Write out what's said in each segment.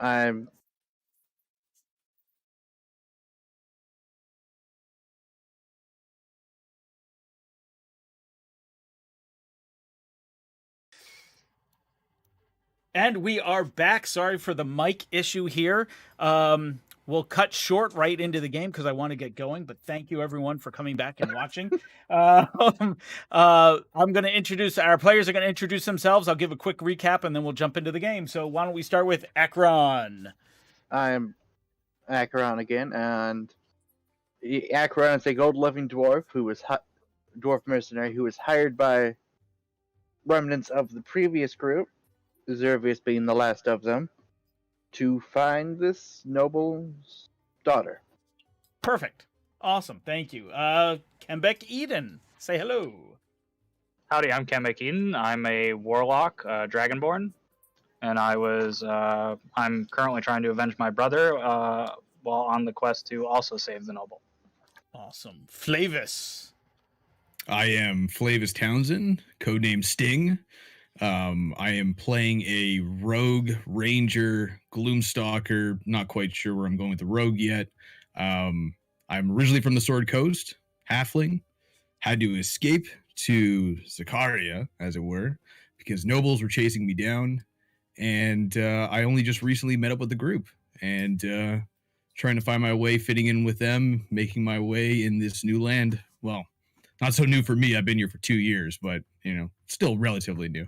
I'm And we are back. Sorry for the mic issue here. We'll cut short right into the game because I want to get going. But thank you everyone for coming back and watching. I'm going to introduce our players. Are going to introduce themselves. I'll give a quick recap and then we'll jump into the game. So why don't we start with Akron? I'm Acheron again, and Acheron is a gold-loving dwarf dwarf mercenary who was hired by remnants of the previous group, Zervius being the last of them, to find this noble's daughter. Perfect. Awesome. Thank you. Kembek Eden. Say hello. Howdy, I'm Kembek Eden. I'm a warlock, dragonborn, and I'm currently trying to avenge my brother while on the quest to also save the noble. Awesome. Flavis. I am Flavis Townsend, codename Sting. I am playing a rogue ranger gloomstalker. Not quite sure where I'm going with the rogue yet. I'm originally from the Sword Coast, halfling. Had to escape to Zakaria, as it were, because nobles were chasing me down, and I only just recently met up with the group and trying to find my way, fitting in with them, making my way in this new land. Well, not so new for me. I've been here for 2 years, but still relatively new.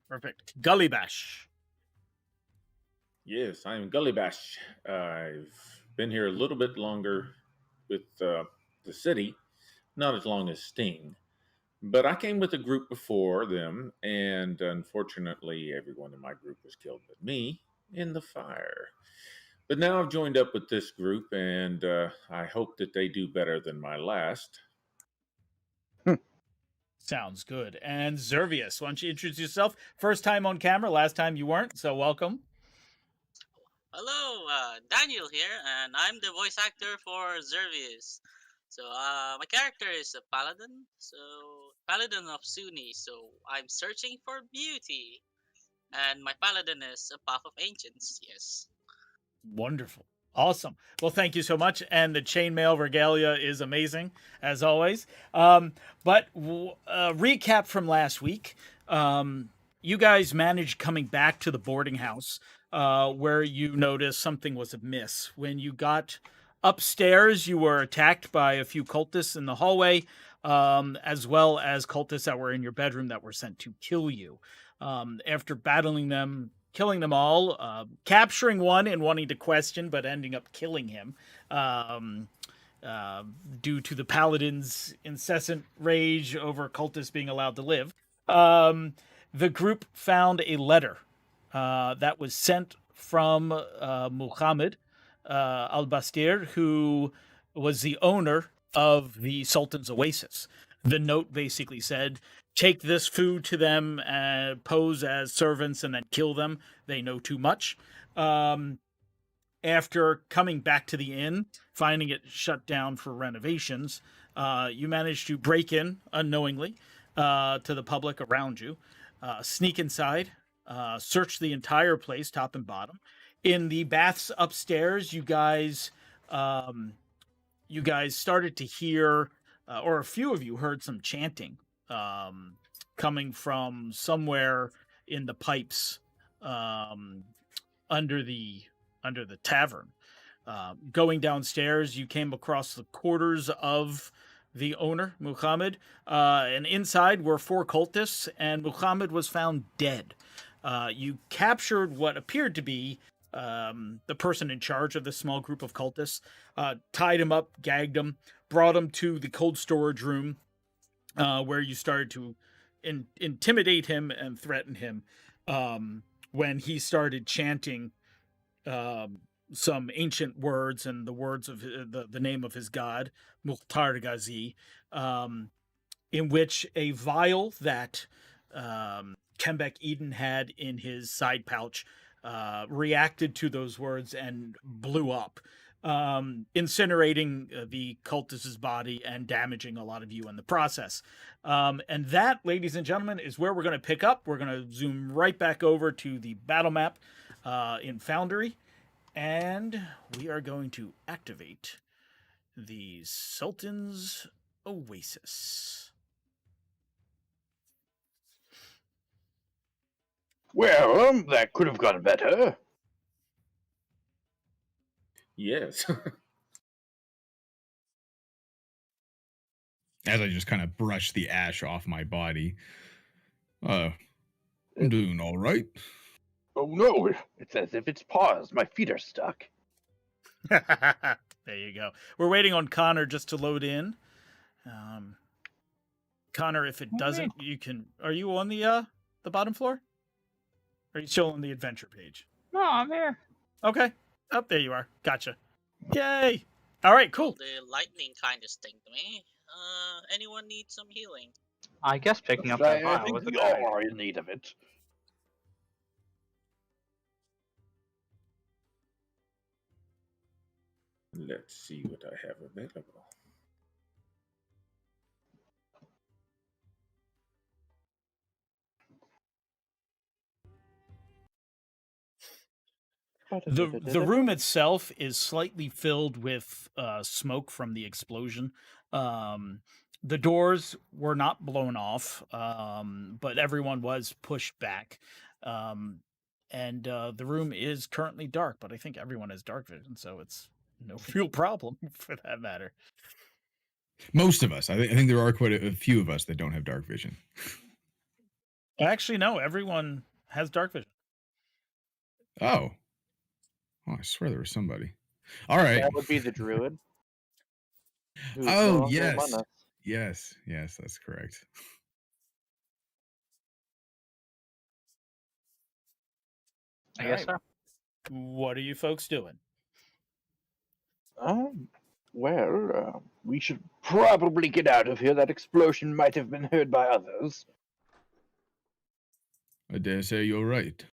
Perfect. Gully Bash. Yes, I'm Gullybash. I've been here a little bit longer with the city, not as long as Sting. But I came with a group before them, and unfortunately, everyone in my group was killed but me in the fire. But now I've joined up with this group, and I hope that they do better than my last. Sounds good. And Zervius, why don't you introduce yourself? First time on camera, last time you weren't, so welcome. Hello, Daniel here, and I'm the voice actor for Zervius. So, my character is a paladin, paladin of Sunni, so I'm searching for beauty. And my paladin is a path of ancients, yes. Wonderful. Awesome. Well, thank you so much. And the chainmail regalia is amazing, as always. But recap from last week. You guys managed coming back to the boarding house where you noticed something was amiss. When you got upstairs, you were attacked by a few cultists in the hallway, as well as cultists that were in your bedroom that were sent to kill you. After battling them, killing them all, capturing one and wanting to question, but ending up killing him due to the paladin's incessant rage over cultists being allowed to live. The group found a letter that was sent from Muhammad al-Bastir, who was the owner of the Sultan's Oasis. The note basically said, take this food to them and pose as servants and then kill them. They know too much. After coming back to the inn, finding it shut down for renovations, you managed to break in unknowingly to the public around you, sneak inside, search the entire place, top and bottom. In the baths upstairs, you guys started to hear, or a few of you heard some chanting coming from somewhere in the pipes under the tavern. Going downstairs, you came across the quarters of the owner, Muhammad, and inside were 4 cultists, and Muhammad was found dead. You captured what appeared to be the person in charge of this small group of cultists, tied him up, gagged him, brought him to the cold storage room, where you started to intimidate him and threaten him when he started chanting some ancient words and the words of the name of his god, Mukhtar Ghazi, in which a vial that Kembek Eden had in his side pouch reacted to those words and blew up, incinerating the cultist's body and damaging a lot of you in the process. And that, ladies and gentlemen, is where we're going to pick up. We're going to zoom right back over to the battle map. in Foundry, and we are going to activate the Sultan's Oasis. Well, that could have gone better. Yes. As I just kind of brush the ash off my body. I'm doing all right. Oh no, it's as if it's paused. My feet are stuck. There you go. We're waiting on Connor just to load in. Connor, if it doesn't, you can. Are you on the bottom floor? Or are you still on the adventure page? No, I'm here. Okay. Oh, there you are. Gotcha. Yay! All right, cool. The lightning kind of stinged me. Anyone need some healing? I guess picking up I that vial think was a we good all idea. are in need of it. Let's see what I have available. The room itself is slightly filled with smoke from the explosion. The doors were not blown off, but everyone was pushed back. And the room is currently dark, but I think everyone has dark vision, so it's no real problem for that matter. Most of us. I think there are quite a few of us that don't have dark vision. Actually, no, everyone has dark vision. Oh. Oh, I swear there was somebody. All right. That would be the druid. who's no Oh, longer yes. among us. Yes, that's correct. I guess so. What are you folks doing? We should probably get out of here. That explosion might have been heard by others. I dare say you're right.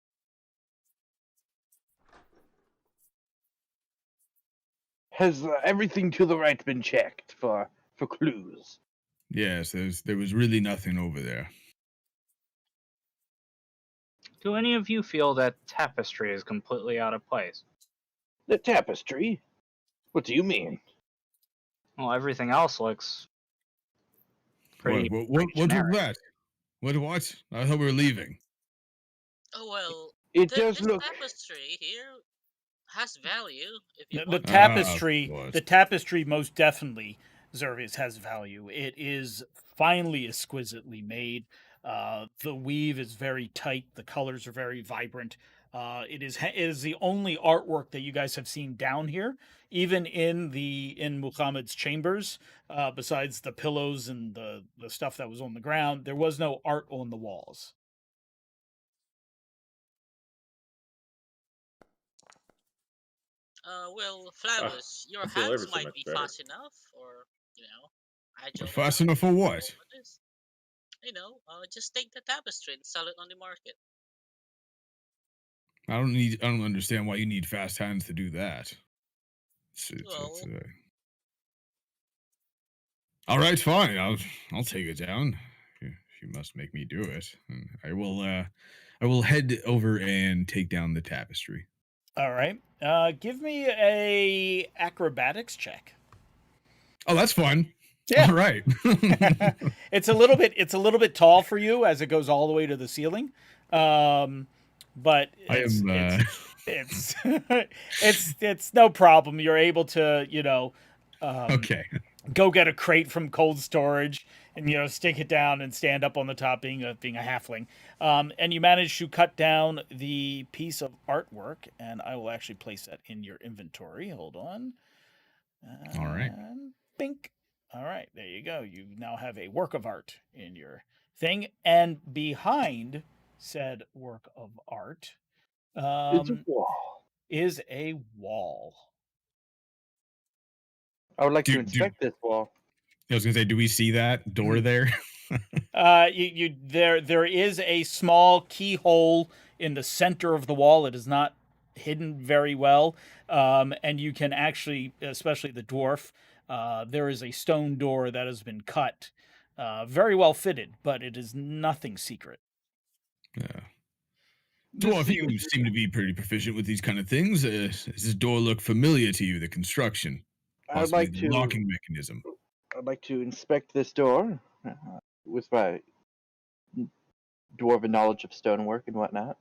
Has everything to the right been checked for clues? Yes, there was really nothing over there. Do any of you feel that tapestry is completely out of place? The tapestry? What do you mean? Well, everything else looks pretty. What pretty was generic. that? What? I thought we were leaving. Oh well, It does this look. tapestry here has value. If you The want. tapestry, the tapestry most definitely, Zervius, has value. It is finely exquisitely made. The weave is very tight. The colors are very vibrant. It is the only artwork that you guys have seen down here, even in Muhammad's chambers. Besides the pillows and the stuff that was on the ground, there was no art on the walls. Well, Flavus, your I feel ever hands so might much be better. fast enough, or agile Fast enough enough for to what? go over this. Just take the tapestry and sell it on the market. I don't understand why you need fast hands to do that. All right, fine. I'll take it down. You must make me do it. I will head over and take down the tapestry. All right. Give me a acrobatics check. Oh, that's fun. Yeah. All right. It's a little bit tall for you as it goes all the way to the ceiling. But it's it's no problem. You're able to, okay. Go get a crate from cold storage and stick it down and stand up on the top, being a halfling. And you manage to cut down the piece of artwork, and I will actually place that in your inventory. Hold on. All right. Bink. All right, there you go. You now have a work of art in your thing, and behind said work of art It's a wall. is a wall. I would like to inspect this wall. I was gonna say, do we see that door there? There is a small keyhole in the center of the wall. It is not hidden very well, and you can actually, especially the dwarf, there is a stone door that has been cut, very well fitted, but it is nothing secret. Yeah. Dwarf, you seem to be pretty proficient with these kind of things. Does this door look familiar to you, the construction? I'd Possibly like the to. locking mechanism. I'd like to inspect this door with my dwarven knowledge of stonework and whatnot.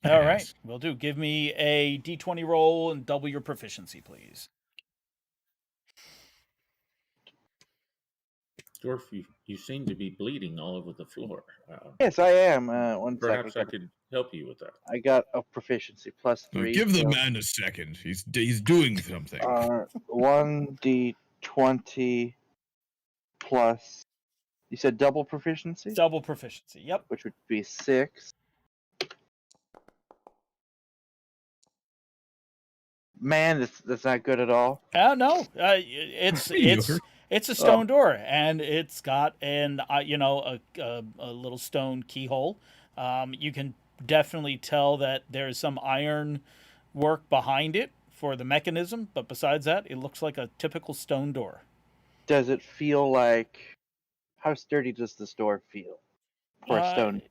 All right, Yes. will do. Give me a d20 roll and double your proficiency, please. Dwarf, you seem to be bleeding all over the floor. Yes, I am. One Perhaps I second. could help you with that. I got a proficiency +3. Give the so, man a second. He's doing something. 1d20 plus. You said double proficiency, Double proficiency. Yep. which would be 6. Man, that's not good at all. No, it's Mediocre. it's a stone door, and it's got an a little stone keyhole. You can definitely tell that there's some iron work behind it for the mechanism, but besides that, it looks like a typical stone door. Does it feel like? How sturdy does this door feel for a stone?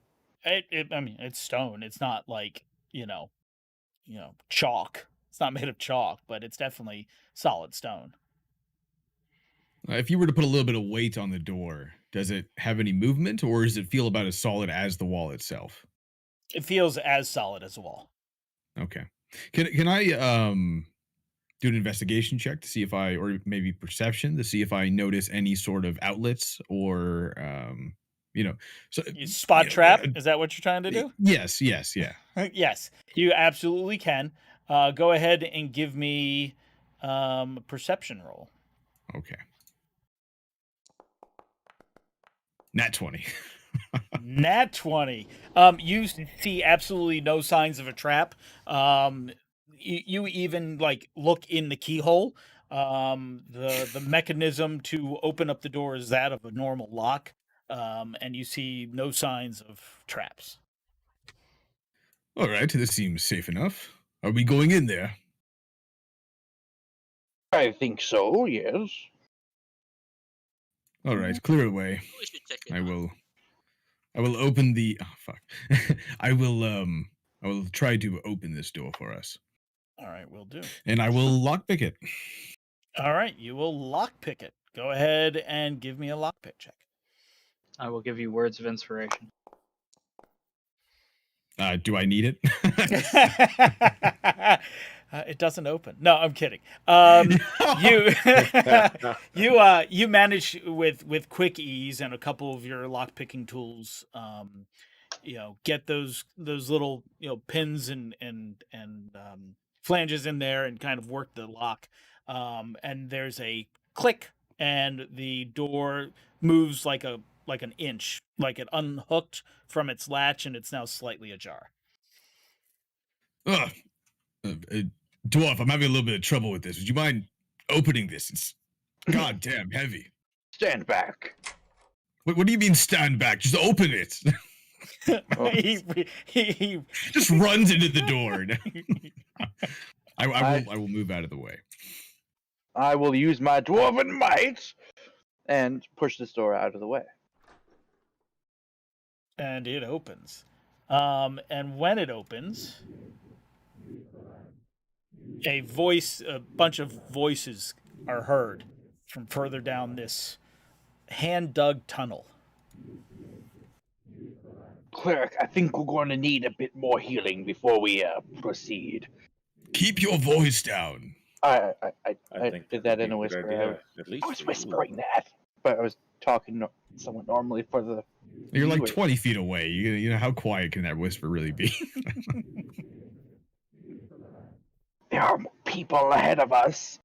I mean, it's stone. It's not like chalk. It's not made of chalk, but it's definitely solid stone. If you were to put a little bit of weight on the door, does it have any movement, or does it feel about as solid as the wall itself? It feels as solid as a wall. Okay. Can I do an investigation check to see if or maybe perception to see if I notice any sort of outlets or so You spot trap? Is that what you're trying to do? Yes, yeah. Yes, you absolutely can. Go ahead and give me a perception roll. Okay. Nat 20. Nat 20. You see absolutely no signs of a trap. You even look in the keyhole. The mechanism to open up the door is that of a normal lock. And you see no signs of traps. All right, this seems safe enough. Are we going in there? I think so. Yes. All right, clear away. We should check it I out. will open the fuck. I will try to open this door for us. All right, will do. And I will lockpick it. All right, you will lockpick it. Go ahead and give me a lockpick check. I will give you words of inspiration. Do I need it? It doesn't open. No, I'm kidding. You manage with quick ease and a couple of your lockpicking tools. Get those little pins and flanges in there and kind of work the lock. And there's a click, and the door moves like an inch, like it unhooked from its latch, and it's now slightly ajar. Dwarf, I'm having a little bit of trouble with this. Would you mind opening this? It's goddamn heavy. Stand back. What do you mean stand back? Just open it. he Just runs into the door. I will move out of the way. I will use my dwarven might and push this door out of the way. and it opens. And when it opens, a bunch of voices are heard from further down this hand-dug tunnel. Cleric, I think we're going to need a bit more healing before we proceed. Keep your voice down. I think did that'd that in be a good whisper. idea, at I least was for you. whispering that, but I was talking somewhat normally for the. You're like viewers. 20 feet away. You know, how quiet can that whisper really be? There are people ahead of us.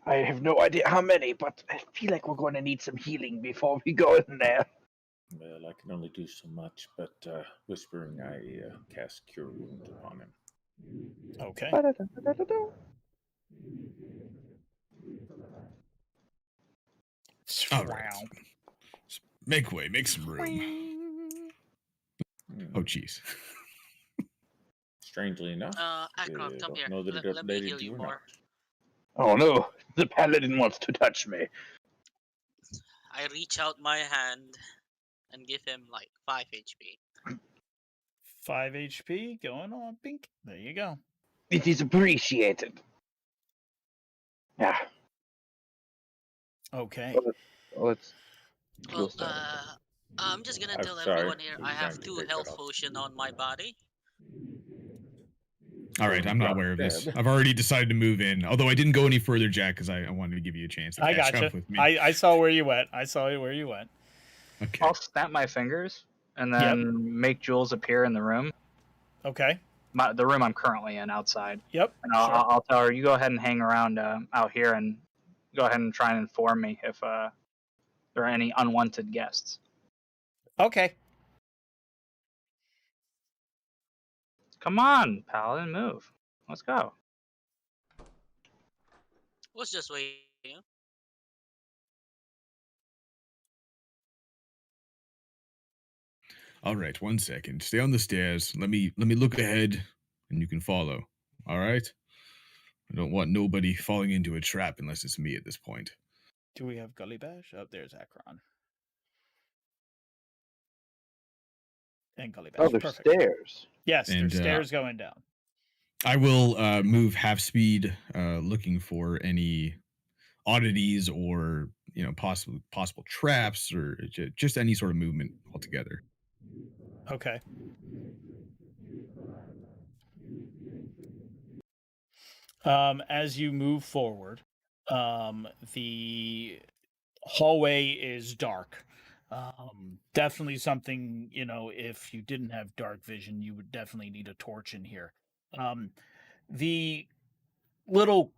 I have no idea how many, but I feel like we're going to need some healing before we go in there. Well, I can only do so much, but whispering, I cast Cure Wound upon him. Okay. Ba-da-da-da-da-da. All right. Make way. Make some room. Oh, jeez. Strangely enough, Akron, come don't here. know that it Let me updated heal you or more. Oh no, the paladin wants to touch me. I reach out my hand and give him like 5 HP. 5 HP going on pink. There you go. It is appreciated. Yeah. Okay. Let's. Well, I'm just gonna I'm tell sorry. everyone here I He's have trying to 2 take that health off. potion on my body. All right, I'm not aware of this. I've already decided to move in. Although I didn't go any further, Jack, because I wanted to give you a chance to I catch gotcha. up with me. I saw where you went. I saw where you went. Okay. I'll snap my fingers and Yep. then make Jules appear in the room. Okay. The room I'm currently in outside. Yep. And Sure. I'll tell her, you go ahead and hang around out here and go ahead and try and inform me if there are any unwanted guests. Okay. Come on, Paladin, move. Let's go. Was just waiting. All right, 1 second. Stay on the stairs. Let me look ahead, and you can follow. All right. I don't want nobody falling into a trap unless it's me at this point. Do we have Gully Bash? Oh, there's Akron. And Gully Bash. Oh, there's Perfect. stairs. Yes, And, there's stairs going down. I will move half speed, looking for any oddities or possible traps or just any sort of movement altogether. Okay. As you move forward, the hallway is dark. Definitely something, if you didn't have dark vision, you would definitely need a torch in here. The little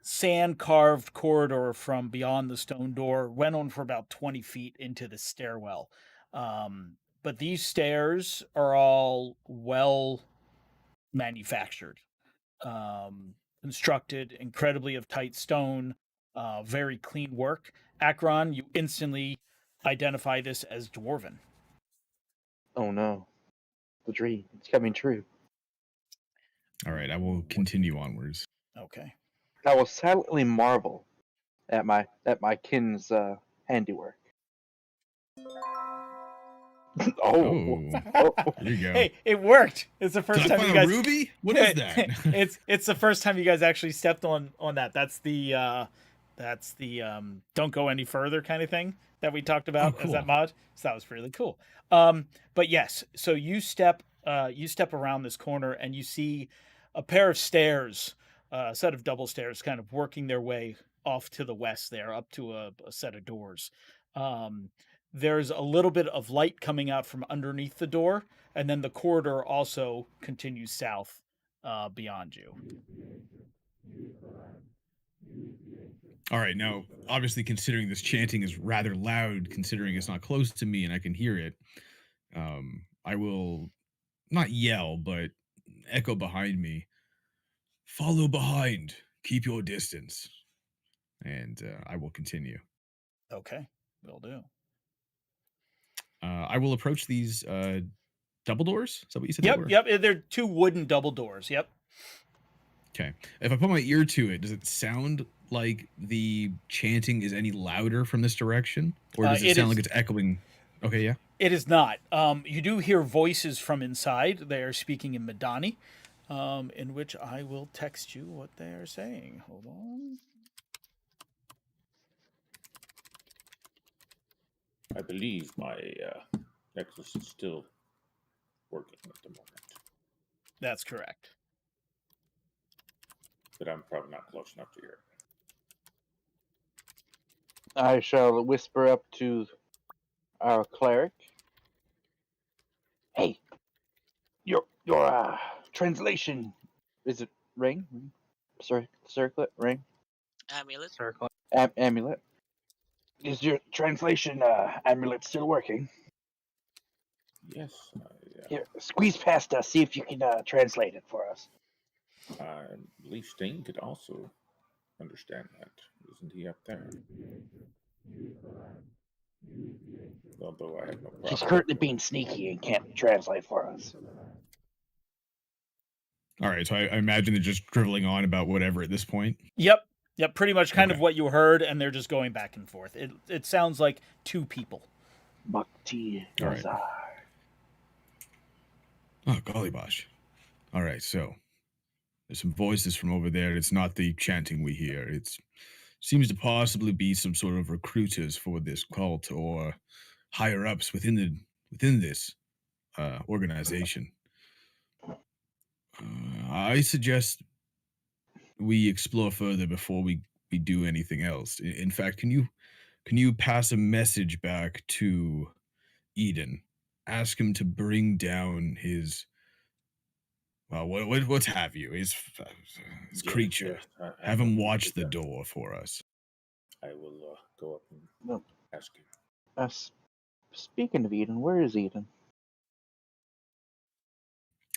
sand carved corridor from beyond the stone door went on for about 20 feet into the stairwell. But these stairs are all well manufactured, constructed incredibly of tight stone, very clean work. Akron, you instantly identify this as dwarven. Oh no. The dream. It's coming true. All right, I will continue onwards. Okay. I will silently marvel at my kin's handiwork. Oh, Oh. there you go. Hey, it worked. It's the first Did I time you find a guys. ruby? What is that? it's the first time you guys actually stepped on that. That's the don't go any further kind of thing that we talked about as that cool. mod. So that was really cool. But yes, so you step around this corner and you see a pair of stairs, a set of double stairs, kind of working their way off to the west there, up to a set of doors. There's a little bit of light coming out from underneath the door, and then the corridor also continues south beyond you. All right, now, obviously, considering this chanting is rather loud, considering it's not close to me and I can hear it, I will not yell, but echo behind me. Follow behind. Keep your distance. And I will continue. Okay, will do. I will approach these double doors. Is that what you said? they were? Yep. They're 2 wooden double doors. Yep. Okay. If I put my ear to it, does it sound like the chanting is any louder from this direction? Or does it sound like it's echoing? Okay, yeah. It is not. You do hear voices from inside. They are speaking in Madani, in which I will text you what they are saying. Hold on. I believe my necklace is still working at the moment, That's correct. but I'm probably not close enough to hear it. I shall whisper up to our cleric. Hey, your translation, is it ring? Sorry, circlet, ring, Amulet. Circle. amulet. Is your translation amulet still working? Yes, Here, squeeze past us. See if you can translate it for us. I believe Sting could also understand that. Isn't he up there? Although I have no problem. He's currently being sneaky and can't translate for us. All right, so I imagine they're just dribbling on about whatever at this point. Yep. Pretty much kind of Okay. what you heard, and they're just going back and forth. It sounds like 2 people. Bhakti All right. Nazar. Oh, golly bosh. All right, so there's some voices from over there. It's not the chanting we hear. It seems to possibly be some sort of recruiters for this cult or higher ups within this organization. I suggest we explore further before we do anything else. In fact, can you pass a message back to Eden? Ask him to bring down his well, what's have you? His Yes, creature. yes, I Have know him you watch did the that. door for us. I will go up and Well, ask him. speaking of Eden, where is Eden?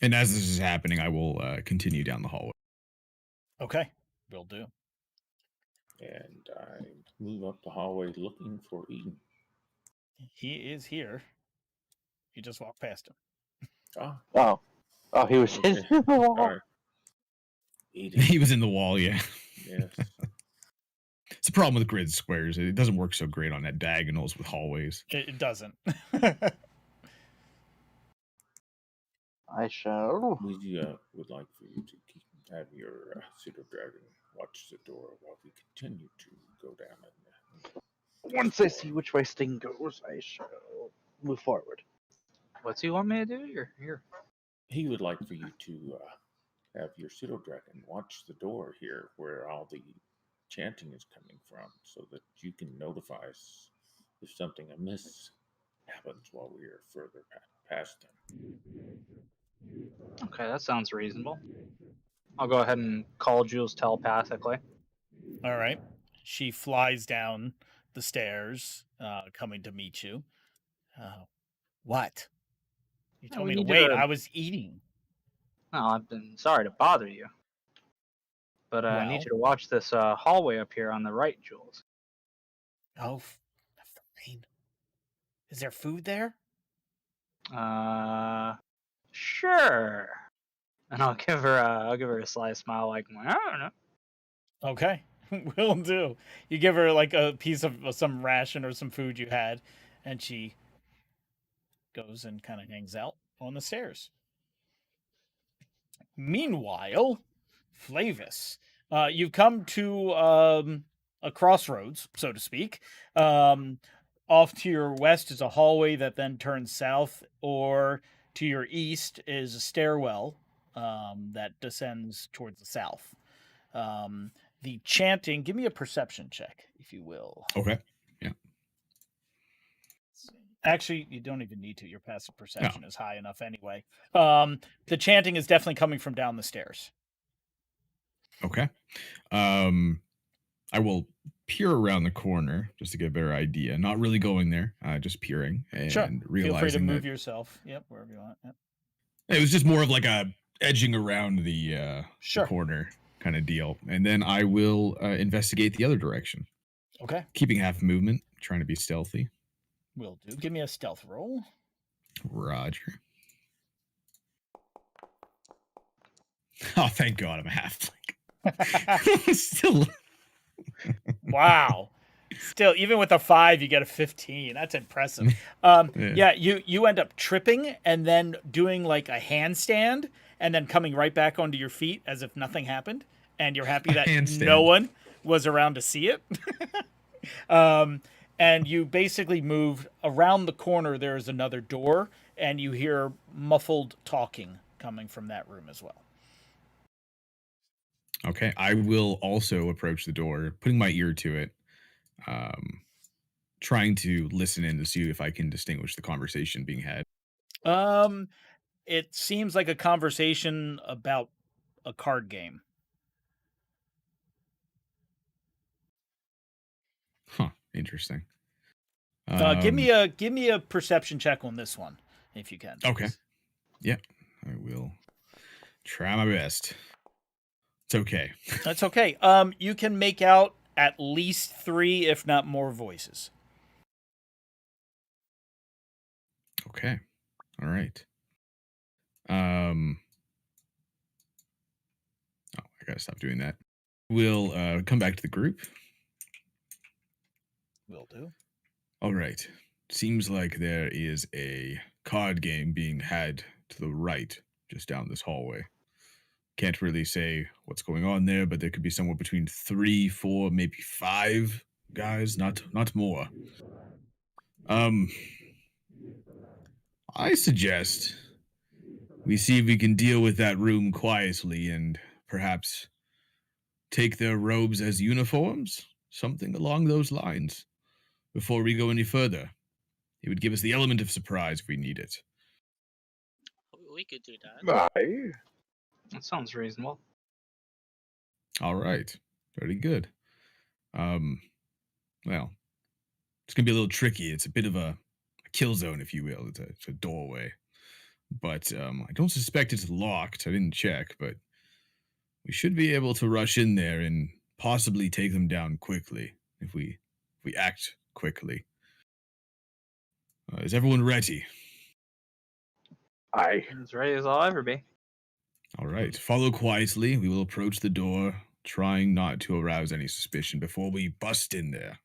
And as this is happening, I will continue down the hallway. Okay, will do. And I move up the hallway looking for Eden. He is here. You just walk past him. Ah, Oh, he was okay. in the wall. All right. Eden. He was in the wall, yeah. Yes. It's a problem with grid squares. It doesn't work so great on that diagonals with hallways. It doesn't. I shall. We would like for you to have your pseudo dragon watch the door while we continue to go down. And Once I see which way Sting goes, I shall move forward. What's he want me to do? Here. he would like for you to have your pseudo dragon watch the door here where all the chanting is coming from, so that you can notify us if something amiss happens while we are further past them. Okay, that sounds reasonable. I'll go ahead and call Jules telepathically. All right. She flies down the stairs, coming to meet you. What? You No, told we me to need you wait. to- I was eating. No, I've been sorry to bother you. But I need Well. you to watch this hallway up here on the right, Jules. Oh, fine. Is there food there? Sure. And I'll give her a sly smile, like I don't know. Okay, will do. You give her like a piece of some ration or some food you had, and she goes and kind of hangs out on the stairs. Meanwhile, Flavis, you've come to a crossroads, so to speak. Off to your west is a hallway that then turns south, or to your east is a stairwell that descends towards the south. The chanting, give me a perception check, if you will. Okay. Actually, you don't even need to. Your passive perception is high enough anyway. The chanting is definitely coming from down the stairs. Okay. I will peer around the corner just to get a better idea. Not really going there, just peering and Sure. realizing Feel free to move that yourself. Yep, wherever you want. Yep. it was just more of like a edging around the Sure. corner kind of deal. And then I will investigate the other direction, Okay, keeping half movement, trying to be stealthy. will do. Give me a stealth roll. Roger. Oh, thank God I'm a halfling. Still. Wow. Still, even with a 5, you get a 15. That's impressive. Yeah, you end up tripping and then doing like a handstand and then coming right back onto your feet as if nothing happened. And you're happy that Handstand. no one was around to see it. And you basically moved around the corner. There's another door, and you hear muffled talking coming from that room as well. Okay, I will also approach the door, putting my ear to it, trying to listen in to see if I can distinguish the conversation being had. It seems like a conversation about a card game. Huh, interesting. Give me a perception check on this one, if you can. Okay. please. Yeah, I will try my best. It's okay. That's okay. You can make out at least 3, if not more, voices. Okay. All right. Oh, I gotta stop doing that. We'll come back to the group. Will do. All right. Seems like there is a card game being had to the right, just down this hallway. Can't really say what's going on there, but there could be somewhere between 3, 4, maybe 5 guys, not more. I suggest we see if we can deal with that room quietly and perhaps take their robes as uniforms, something along those lines, before we go any further. It would give us the element of surprise if we need it. We could do that. Aye. That sounds reasonable. All right. Very good. Well, it's going to be a little tricky. It's a bit of a kill zone, if you will. It's a doorway. But I don't suspect it's locked. I didn't check, but we should be able to rush in there and possibly take them down quickly if we act quickly. Is everyone ready? Aye. As ready as I'll ever be. All right. Follow quietly. We will approach the door, trying not to arouse any suspicion before we bust in there.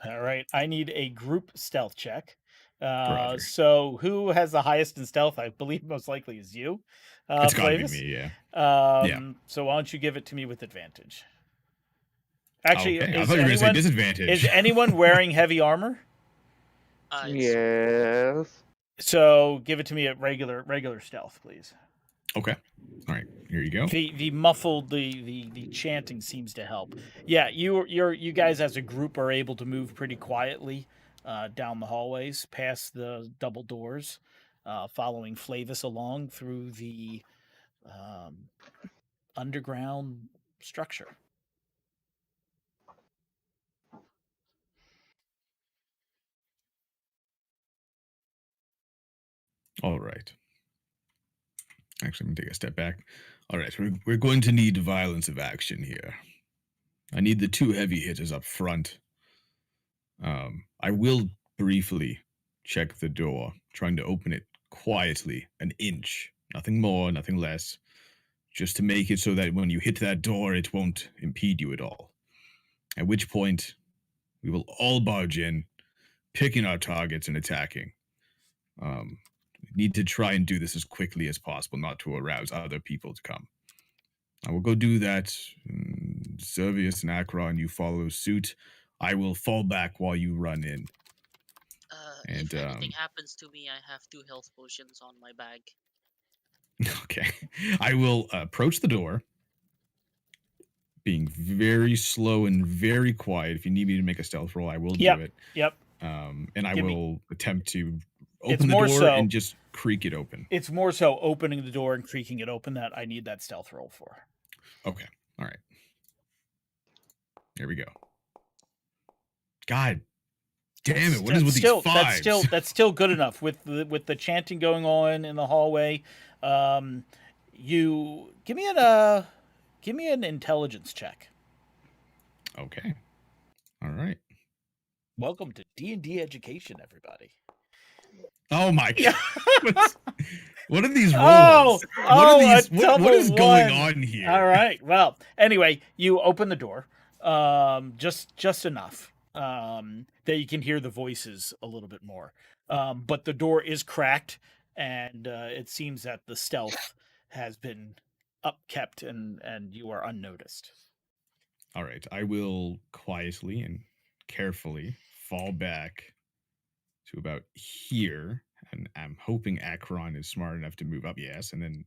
All right. I need a group stealth check. Roger. So who has the highest in stealth? I believe most likely is you. It's got to be Flavis. me, yeah. Yeah. So why don't you give it to me with advantage? Actually, Okay. I is thought you were going to say anyone, disadvantage. is anyone wearing heavy armor? Yes. So give it to me at regular stealth, please. Okay. All right. Here you go. The muffled the chanting seems to help. Yeah, you guys as a group are able to move pretty quietly down the hallways, past the double doors, following Flavis along through the underground structure. All right. Actually, I'm going to take a step back. All right. We're going to need violence of action here. I need the 2 heavy hitters up front. I will briefly check the door, trying to open it quietly, an inch. Nothing more, nothing less. Just to make it so that when you hit that door, it won't impede you at all. At which point, we will all barge in, picking our targets and attacking. We need to try and do this as quickly as possible, not to arouse other people to come. I will go do that. Servius and Akron, you follow suit. I will fall back while you run in. If anything happens to me, I have 2 health potions on my bag. Okay. I will approach the door, being very slow and very quiet. If you need me to make a stealth roll, I will do it. Yep. And I Give will attempt to It's open the more door so- and just creak it open. It's more so opening the door and creaking it open that I need that stealth roll for. Okay. All right. Here we go. God damn it! What is with these fives? That's still good enough with the chanting going on in the hallway. You give me an intelligence check. Okay. All right. Welcome to D&D education, everybody. Oh my god! What are these rolls? What is going on here? All right. Well, anyway, you open the door, just enough that you can hear the voices a little bit more. But the door is cracked, and it seems that the stealth has been upkept, and you are unnoticed. All right. I will quietly and carefully fall back to about here. And I'm hoping Akron is smart enough to move up. Yes. And then,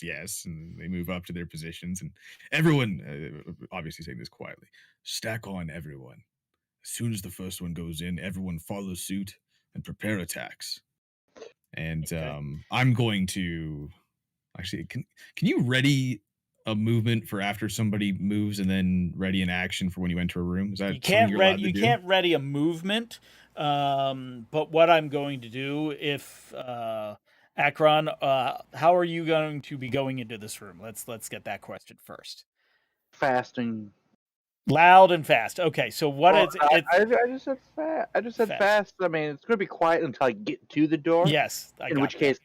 yes. And they move up to their positions. And everyone, obviously saying this quietly, stack on everyone. As soon as the first one goes in, everyone follow suit and prepare attacks. And Okay. I'm going to actually, can you ready a movement for after somebody moves and then ready an action for when you enter a room? Is that You can't ready? can't ready a movement. But what I'm going to do, if Akron, how are you going to be going into this room? Let's get that question first. Fast and Loud and fast. Okay, so what Well, is I just said fast. I just said Fast. fast. I mean, it's going to be quiet until I get to the door. Yes, I In got which that. case,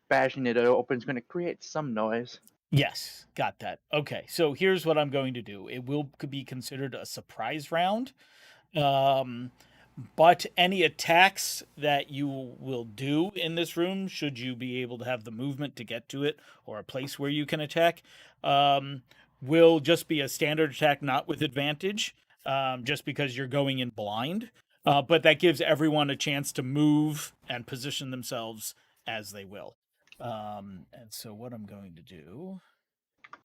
bashing it open is going to create some noise. Yes, got that. Okay, so here's what I'm going to do. It will be considered a surprise round. But any attacks that you will do in this room, should you be able to have the movement to get to it or a place where you can attack, will just be a standard attack, not with advantage, just because you're going in blind. But that gives everyone a chance to move and position themselves as they will. And so what I'm going to do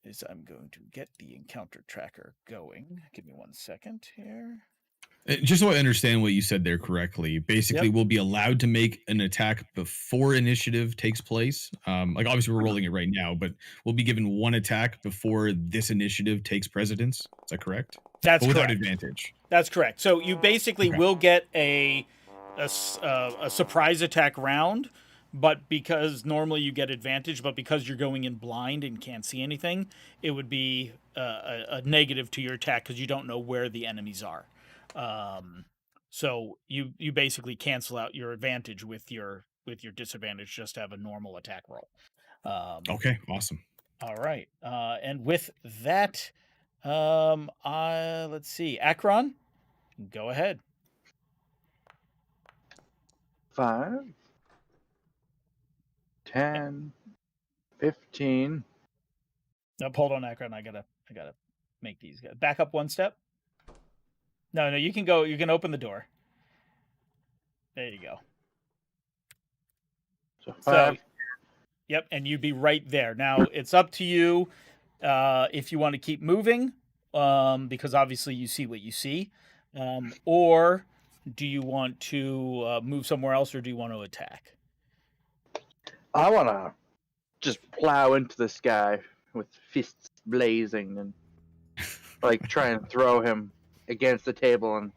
is I'm going to get the encounter tracker going. Give me 1 second here. Just so I understand what you said there correctly, basically we'll be allowed to make an attack before initiative takes place. Like obviously we're rolling it right now, but we'll be given one attack before this initiative takes precedence. Is that correct? That's But without correct. advantage. That's correct. So you basically Okay. will get a surprise attack round, but because normally you get advantage, but because you're going in blind and can't see anything, it would be a negative to your attack because you don't know where the enemies are. So you basically cancel out your advantage with your disadvantage just to have a normal attack roll. Okay, awesome. All right. And with that, let's see. Akron, go ahead. 5, 10, 15. No, hold on, Akron. I gotta make these guys back up 1 step. No, you can go. You can open the door. There you go. So So, 5. yep, and you'd be right there. Now it's up to you if you want to keep moving, because obviously you see what you see, or do you want to move somewhere else, or do you want to attack? I want to just plow into this guy with fists blazing and like try and throw him against the table and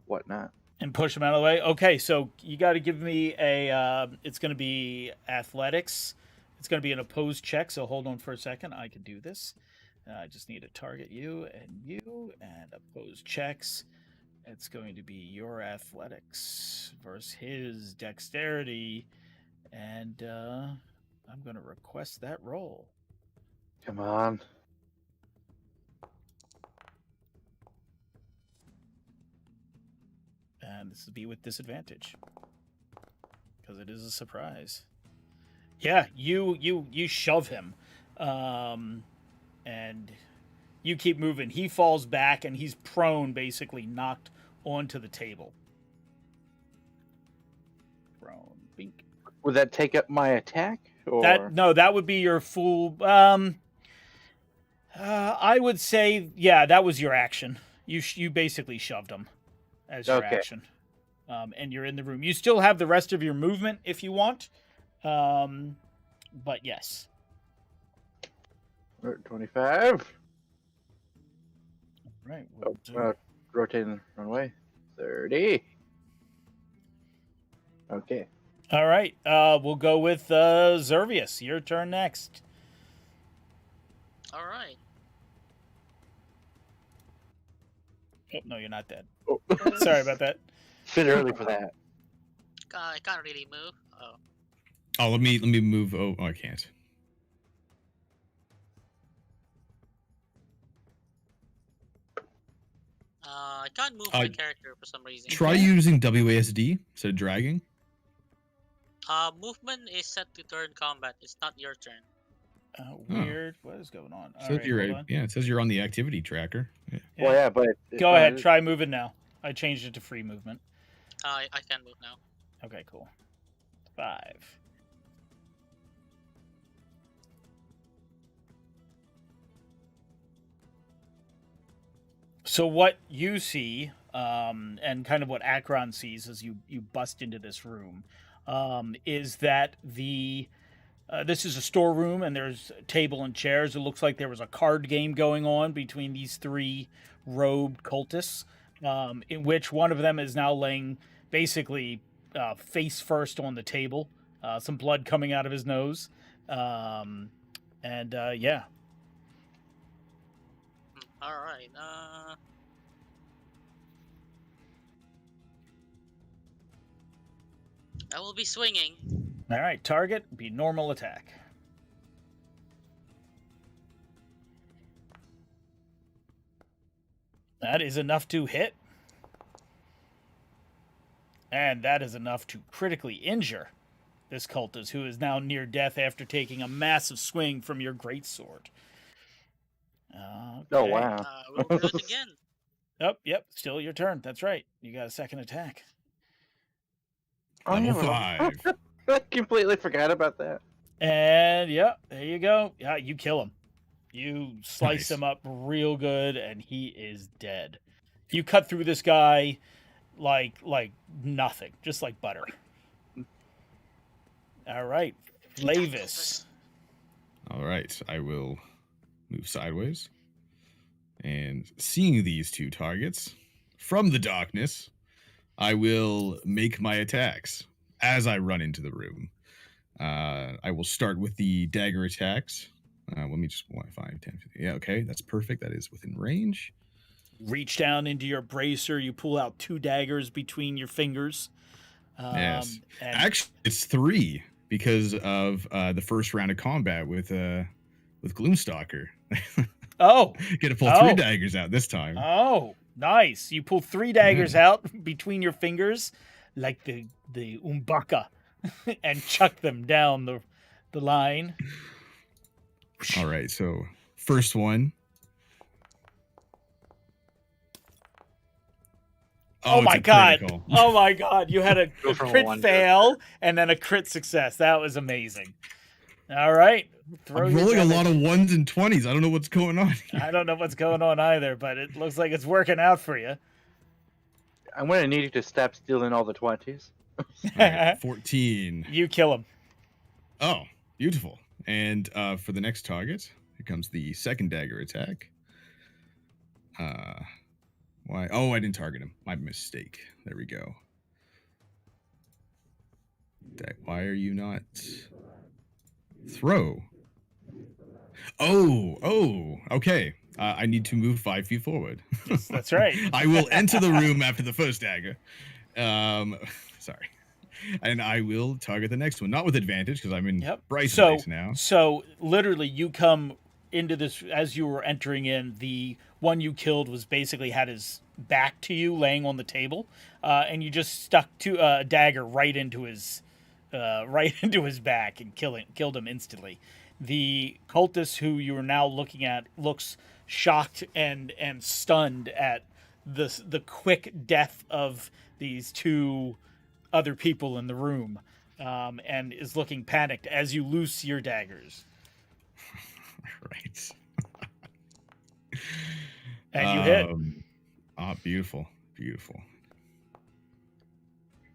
whatnot. And push him out of the way. Okay, so you got to give me a. It's going to be athletics. It's going to be an opposed check. So hold on for a second. I can do this. I just need to target you and opposed checks. It's going to be your athletics versus his dexterity, and I'm going to request that roll. Come on. And this will be with disadvantage because it is a surprise. Yeah, you shove him, and you keep moving. He falls back and he's prone, basically knocked onto the table. Prone. Bink. Would that take up my attack? Or That would be your full. I would say, yeah, that was your action. You basically shoved him as your Okay. action, and you're in the room. You still have the rest of your movement if you want, but yes. 25. Right. Rotating, run away. 30. Okay. All right. We'll go with Zervius. Your turn next. All right. Oh, no, you're not dead. Oh. Sorry about that. Bit early for that. I can't really move. Oh. Oh, let me move. Oh, I can't. I can't move my character for some reason. Try using WASD instead of dragging. Movement is set to turn combat. It's not your turn. Weird. What is going on? All Says right, you're hold on. yeah, it says you're on the activity tracker. Yeah. Well, yeah, but Go ahead. Try moving now. I changed it to free movement. I can move now. Okay, cool. 5. So what you see, and kind of what Akron sees as you bust into this room, is that this is a storeroom and there's a table and chairs. It looks like there was a card game going on between these 3 robed cultists, in which one of them is now laying basically face first on the table, some blood coming out of his nose, and yeah. All right. I will be swinging. All right, target be normal attack. That is enough to hit. And that is enough to critically injure this cultist, who is now near death after taking a massive swing from your greatsword. Oh Okay. wow. We'll do it again. Oh, yep, still your turn. That's right. You got a second attack. Oh, Level yeah, 5. I completely forgot about that. And yeah, there you go. Yeah, you kill him. You slice Nice. him up real good, and he is dead. You cut through this guy like nothing, just like butter. All right, Flavis. All right, I will move sideways. And seeing these two targets from the darkness, I will make my attacks as I run into the room. I will start with the dagger attacks. Let me just 1, 5, 10, 15. Yeah, okay, that's perfect. That is within range. Reach down into your bracer. You pull out 2 daggers between your fingers. Yes. And Actually, it's 3 because of the first round of combat with Gloomstalker. oh, Get to pull Oh. 3 daggers out this time. oh, nice! You pull 3 daggers out between your fingers, like the Umbaka, and chuck them down the line. All right, so first one. Oh it's my a god! critical. Oh my god! You had a Go from a crit one to a fail and then a crit success. That was amazing. All right, throw I'm your rolling a lot damage. of 1s and 20s. I don't know what's going on. I don't know what's going on either, but it looks like it's working out for you. I'm gonna need you to stop stealing all the 20s. All right, 14. You kill him. Oh, beautiful. And for the next target, here comes the second dagger attack. Why? Oh, I didn't target him. My mistake. There we go. Why are you not throw? Oh, okay. I need to move 5 feet forward. Yes, that's right. I will enter the room after the first dagger. Sorry. And I will target the next one. Not with advantage, because I'm in Yep. Bryce So, dice now. so literally, you come into this as you were entering in. The one you killed was basically had his back to you, laying on the table, and you just stuck a dagger right into his back and killed him instantly. The cultist who you are now looking at looks shocked and stunned at the quick death of these 2 other people in the room, and is looking panicked as you loose your daggers. Right. And you hit. Beautiful.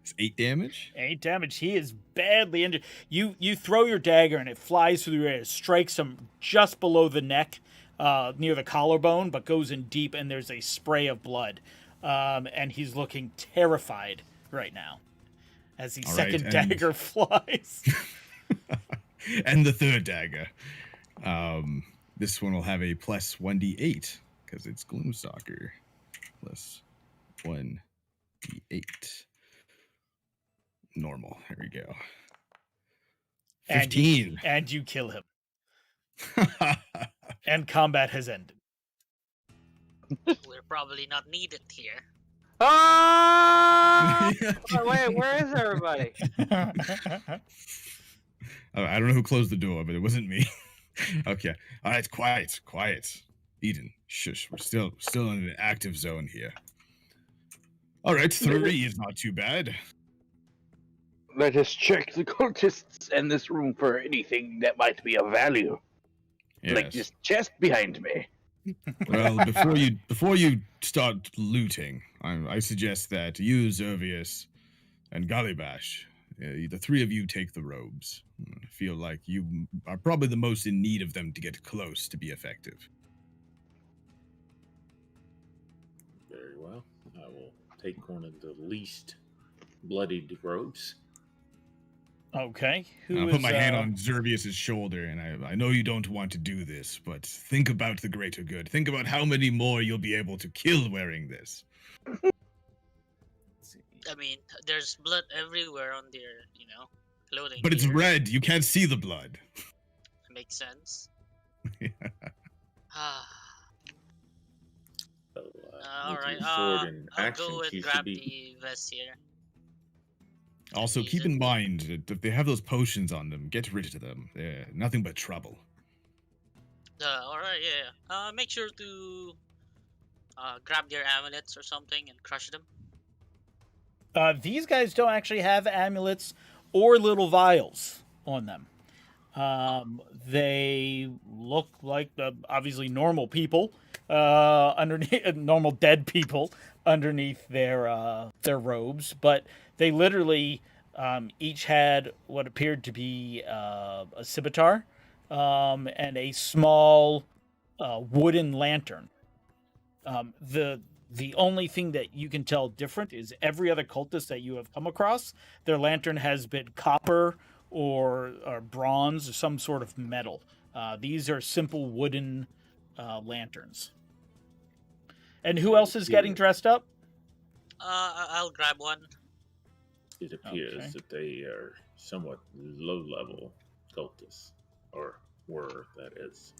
It's 8 damage. 8 damage. He is badly injured. You throw your dagger and it flies through the air, strikes him just below the neck, near the collarbone, but goes in deep, and there's a spray of blood. And he's looking terrified right now as the All right, second and- dagger flies. And the third dagger. This one will have a plus 1d8 because it's Gloomstalker. Plus 1d8. Normal. Here we go. 15. And you kill him. And combat has ended. We're probably not needed here. Ah! Oh, wait, where is everybody? I don't know who closed the door, but it wasn't me. Okay. All right, quiet. Eden, shush. We're still in an active zone here. All right, 3 is not too bad. Let us check the cultists in this room for anything that might be of value. Like Yes. this chest behind me. Well, before you start looting, I suggest that you, Zervius, and Galibash, the 3 of you take the robes. I feel like you are probably the most in need of them to get close to be effective. Very well. I will take one of the least bloodied robes. Okay. I'll put my hand on Zervius' shoulder, and I know you don't want to do this, but think about the greater good. Think about how many more you'll be able to kill wearing this. I mean, there's blood everywhere on their, clothing. But it's gear. red. You can't see the blood. Makes sense. Yeah. So, All with right. your sword in I'll action, go with you grab should be. the vest here. Also, keep in mind that if they have those potions on them, get rid of them. They're nothing but trouble. Alright, yeah. Make sure to grab their amulets or something and crush them. These guys don't actually have amulets or little vials on them. They look like obviously normal people, underneath normal dead people underneath their robes, but they literally each had what appeared to be a scimitar and a small wooden lantern. The only thing that you can tell different is every other cultist that you have come across, their lantern has been copper or bronze or some sort of metal. These are simple wooden lanterns. And who else is getting dressed up? I'll grab one. It appears Okay. that they are somewhat low-level cultists, or were, that is.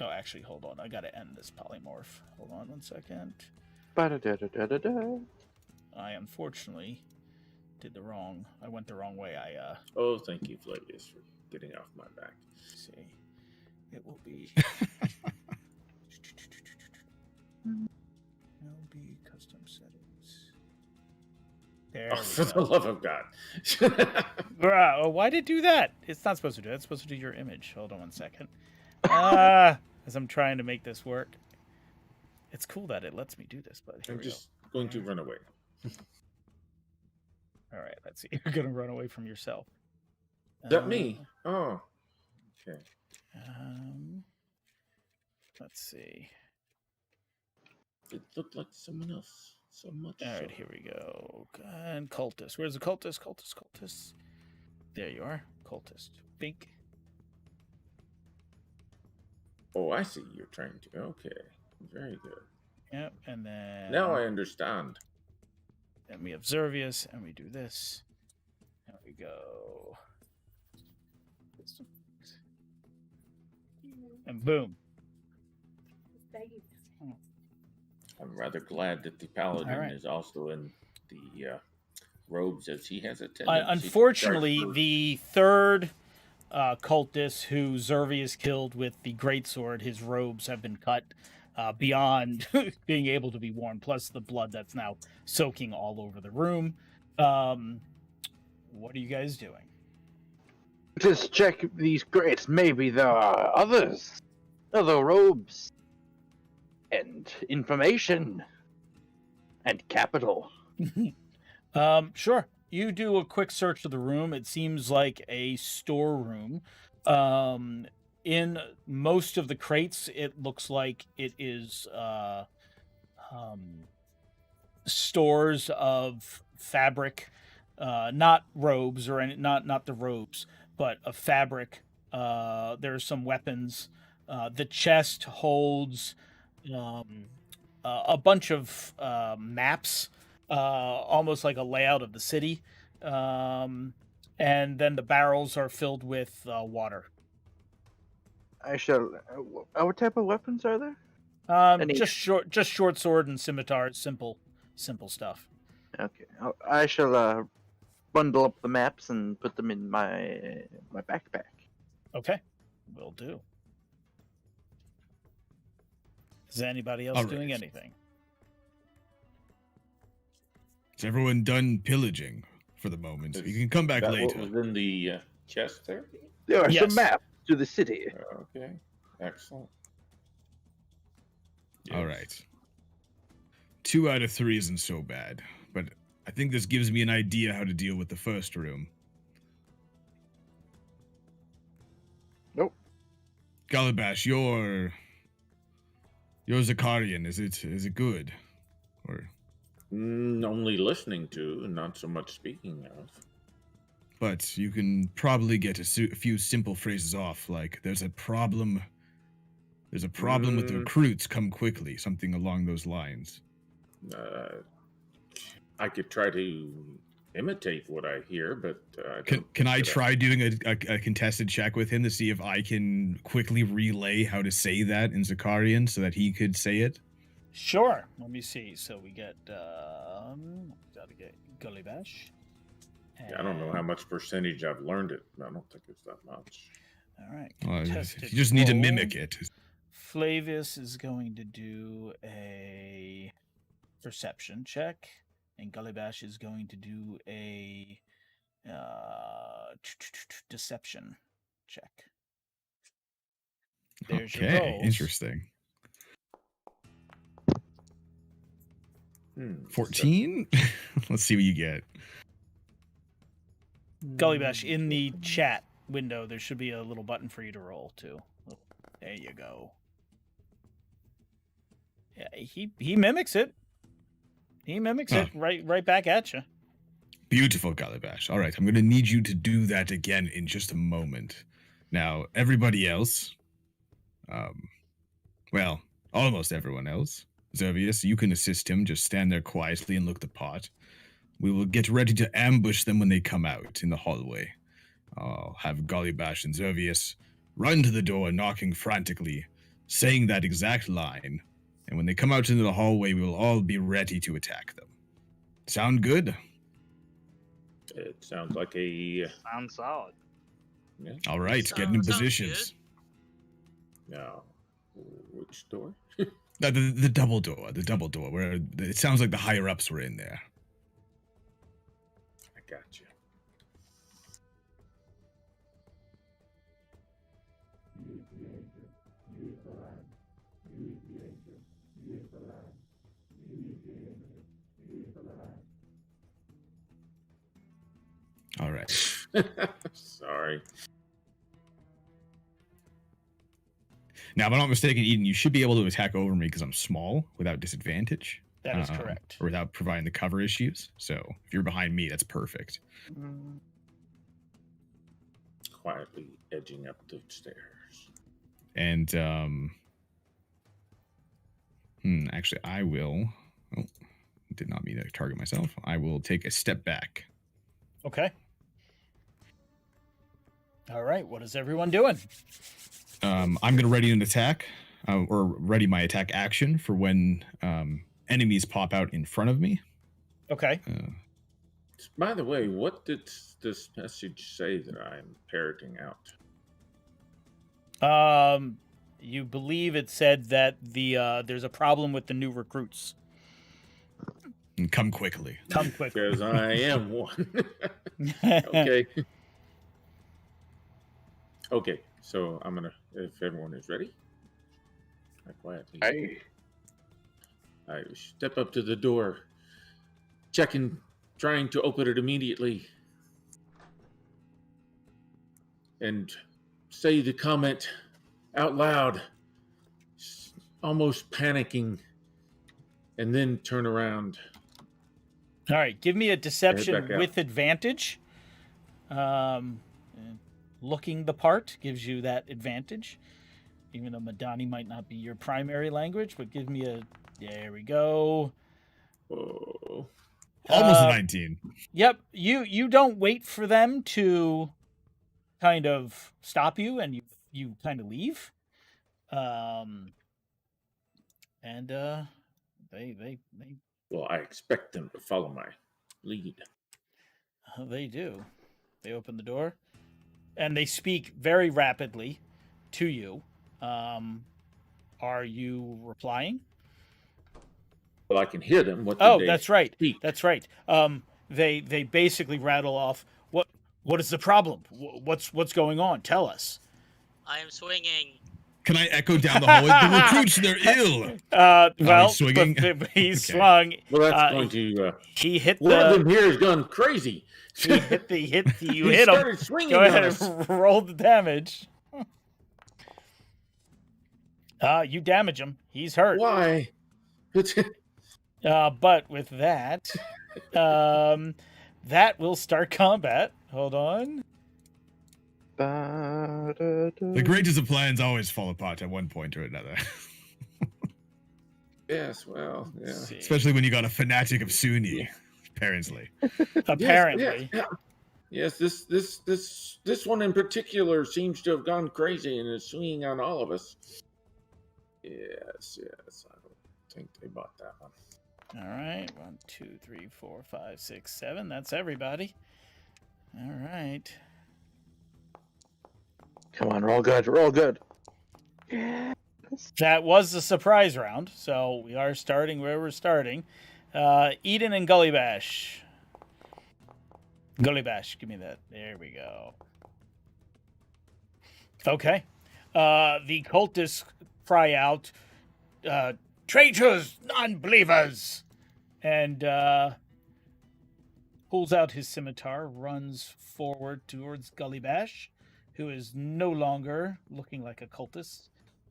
Oh, actually, hold on. I gotta end this polymorph. Hold on 1 second. Ba-da-da-da-da-da. I unfortunately I went the wrong way. Oh, thank you, Flavius, for getting off my back. See. It will be LB custom settings. There Oh, we for go. the love of God. Bruh, why did it do that? It's not supposed to do that. It's supposed to do your image. Hold on 1 second. As I'm trying to make this work. It's cool that it lets me do this, but here I'm we just going to run away. go. All right, let's see. You're gonna run away from yourself. That me? Oh, okay. Let's see. It looked like someone else. So much. All right, here we go. And cultist. Where's the cultist? Cultist. There you are. Cultist. Bink. Oh, I see. You're trying to. Okay. Very good. Yep, and then Now I understand. Then we have Zervius, and we do this. There we go. And boom. I'm rather glad that the paladin All right. is also in the robes, as he has a tendency. Unfortunately, to the third cultist who Zervius killed with the greatsword, his robes have been cut beyond being able to be worn, plus the blood that's now soaking all over the room. What are you guys doing? Just check these crates. Maybe there are others. Other robes. And information. And capital. Sure. You do a quick search of the room. It seems like a storeroom. In most of the crates, it looks like it is stores of fabric, not robes or any, not the robes, but of fabric. There's some weapons. The chest holds a bunch of maps, almost like a layout of the city. And then the barrels are filled with water. I shall. What type of weapons are there? Any- Just short sword and scimitars, simple stuff. Okay, I shall bundle up the maps and put them in my backpack. Okay, will do. Is anybody else All doing right. anything? Is everyone done pillaging for the moment? You can come back that later. what was in the chest there? There are Yes. some maps to the city. Okay. Excellent. All Yes. right. 2 out of 3 isn't so bad, but I think this gives me an idea how to deal with the first room. Nope. Galabash, your Zakarian, is it good? Or Only listening to, and not so much speaking of. but you can probably get a few simple phrases off, like there's a problem with the recruits, come quickly, something along those lines. I could try to imitate what I hear, but Can I try doing a contested check with him to see if I can quickly relay how to say that in Zakarian so that he could say it? Sure. Let me see. So we get Gullibash. Yeah, I don't know how much percentage I've learned it. I don't think it's that much. All right. Well, contested you just need to roll. mimic it. Flavius is going to do a perception check, and Gullibash is going to do a deception check. There's your Okay, rolls. interesting. Hmm, 14? Let's see what you get. Gullibash, in the chat window, there should be a little button for you to roll too. There you go. Yeah, he mimics it. He mimics it right back at you. Beautiful, Gullibash. All right, I'm going to need you to do that again in just a moment. Now, everybody else, well, almost everyone else, Zervius, you can assist him. Just stand there quietly and look the part. We will get ready to ambush them when they come out in the hallway. I'll have Gullibash and Zervius run to the door, knocking frantically, saying that exact line. And when they come out into the hallway, we will all be ready to attack them. Sound good? It sounds like a. Sounds solid. Yeah. All right, get in Sounds positions. Now, which door? The double door, where it sounds like the higher ups were in there. I got you. All right. Sorry. Now, if I'm not mistaken, Eden, you should be able to attack over me because I'm small without disadvantage. That is correct. Or without providing the cover issues. So if you're behind me, that's perfect. Quietly edging up the stairs. And actually, I will. Oh, did not mean to target myself. I will take a step back. Okay. All right. What is everyone doing? I'm going to ready an attack, or ready my attack action for when enemies pop out in front of me. Okay. By the way, what did this message say that I'm parroting out? You believe it said that there's a problem with the new recruits. And come quickly. Come quickly. Because I am one. Okay. Okay, so I'm gonna, if everyone is ready, I quietly. I step up to the door, checking, trying to open it immediately, and say the comment out loud, almost panicking, and then turn around. All right. Give me a deception back out. with advantage. Looking the part gives you that advantage. Even though Madani might not be your primary language, but give me a... There we go. Oh. Almost a 19. Yep. You don't wait for them to kind of stop you, and you kind of leave. They Well, I expect them to follow my lead. they do. They open the door, and they speak very rapidly to you. Are you replying? Well, I can hear them. What? Oh, did they that's right. speak? That's right. They basically rattle off. What is the problem? What's going on? Tell us. I am swinging. Can I echo down the hallway? The recruits, they're ill. Well, he's swinging? but he Okay. swung. Well, that's going to. He hit One of the. them here has gone crazy. You hit He hit him. started swinging Go on ahead us. and roll the damage. You damage him. He's hurt. Why? But with that, that will start combat. Hold on. The greatest of plans always fall apart at one point or another. Yes, well, yeah. Let's see. Especially when you got a fanatic of Sunni, apparently. Apparently. Yes, this one in particular seems to have gone crazy and is swinging on all of us. Yes, I don't think they bought that one. All right. 1, 2, 3, 4, 5, 6, 7. That's everybody. All right. Come on, we're all good. We're all good. That was the surprise round, so we are starting where we're starting. Eden and Gully Bash. Gully Bash, give me that. There we go. Okay. The cultists cry out, traitors, non-believers! And pulls out his scimitar, runs forward towards Gully Bash, who is no longer looking like a cultist.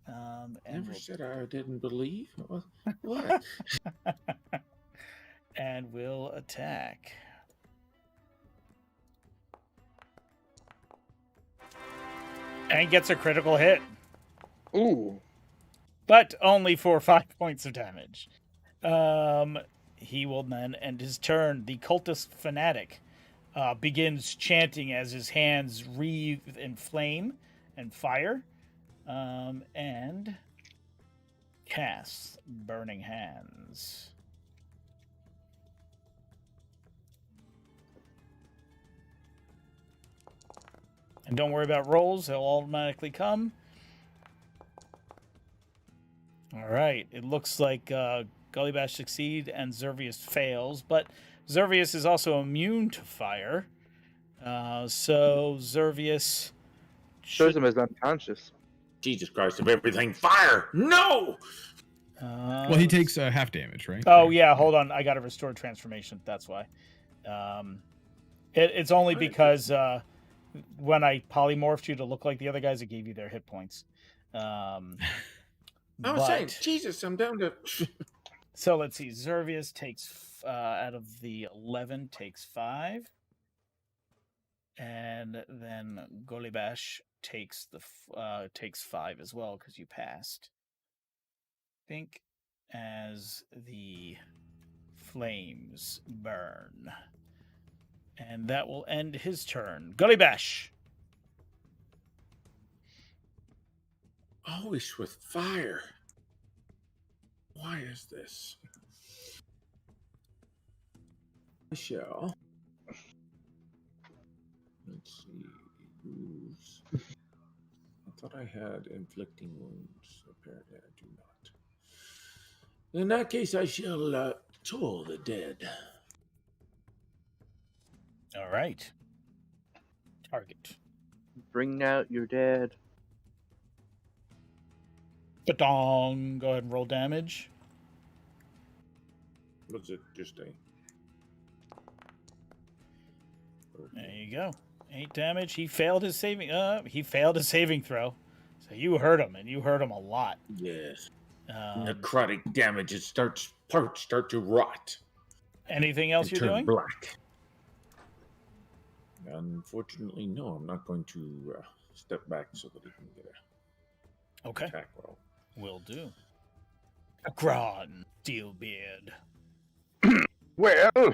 And Never will- said I didn't believe. What? and will attack. And gets a critical hit, Ooh. but only for 5 points of damage. He will then end his turn. The cultist fanatic begins chanting as his hands wreathe in flame and fire, and casts Burning Hands. And don't worry about rolls, they'll automatically come. All right, it looks like Gully Bash succeeds and Zervius fails, but Zervius is also immune to fire. So Zervius Shows him as unconscious. Jesus Christ of everything, fire! No! Well, he takes half damage, right? Oh yeah, hold on. I got to restore transformation. That's why. It's only because when I polymorphed you to look like the other guys, it gave you their hit points. I was saying, But- Jesus, I'm down to. So let's see. Zervius takes out of the 11 takes 5, and then Golibash takes takes 5 as well because you passed. Think as the flames burn, and that will end his turn. Golibash. Always with fire. Why is this? I shall. Let's see. Moves. I thought I had inflicting wounds. Apparently, I do not. In that case, I shall toll the dead. All right. Target. Bring out your dead. Ba-dong. Go ahead and roll damage. Was it just a? There you go. 8 damage. He failed his saving. He failed his saving throw. So you hurt him, and you hurt him a lot. Yes. Um, Necrotic damage. It parts start to rot. anything else and you're turn doing? black. Unfortunately, no. I'm not going to step back so that he can get a Okay, attack roll. will do. Gron, Steelbeard. Well,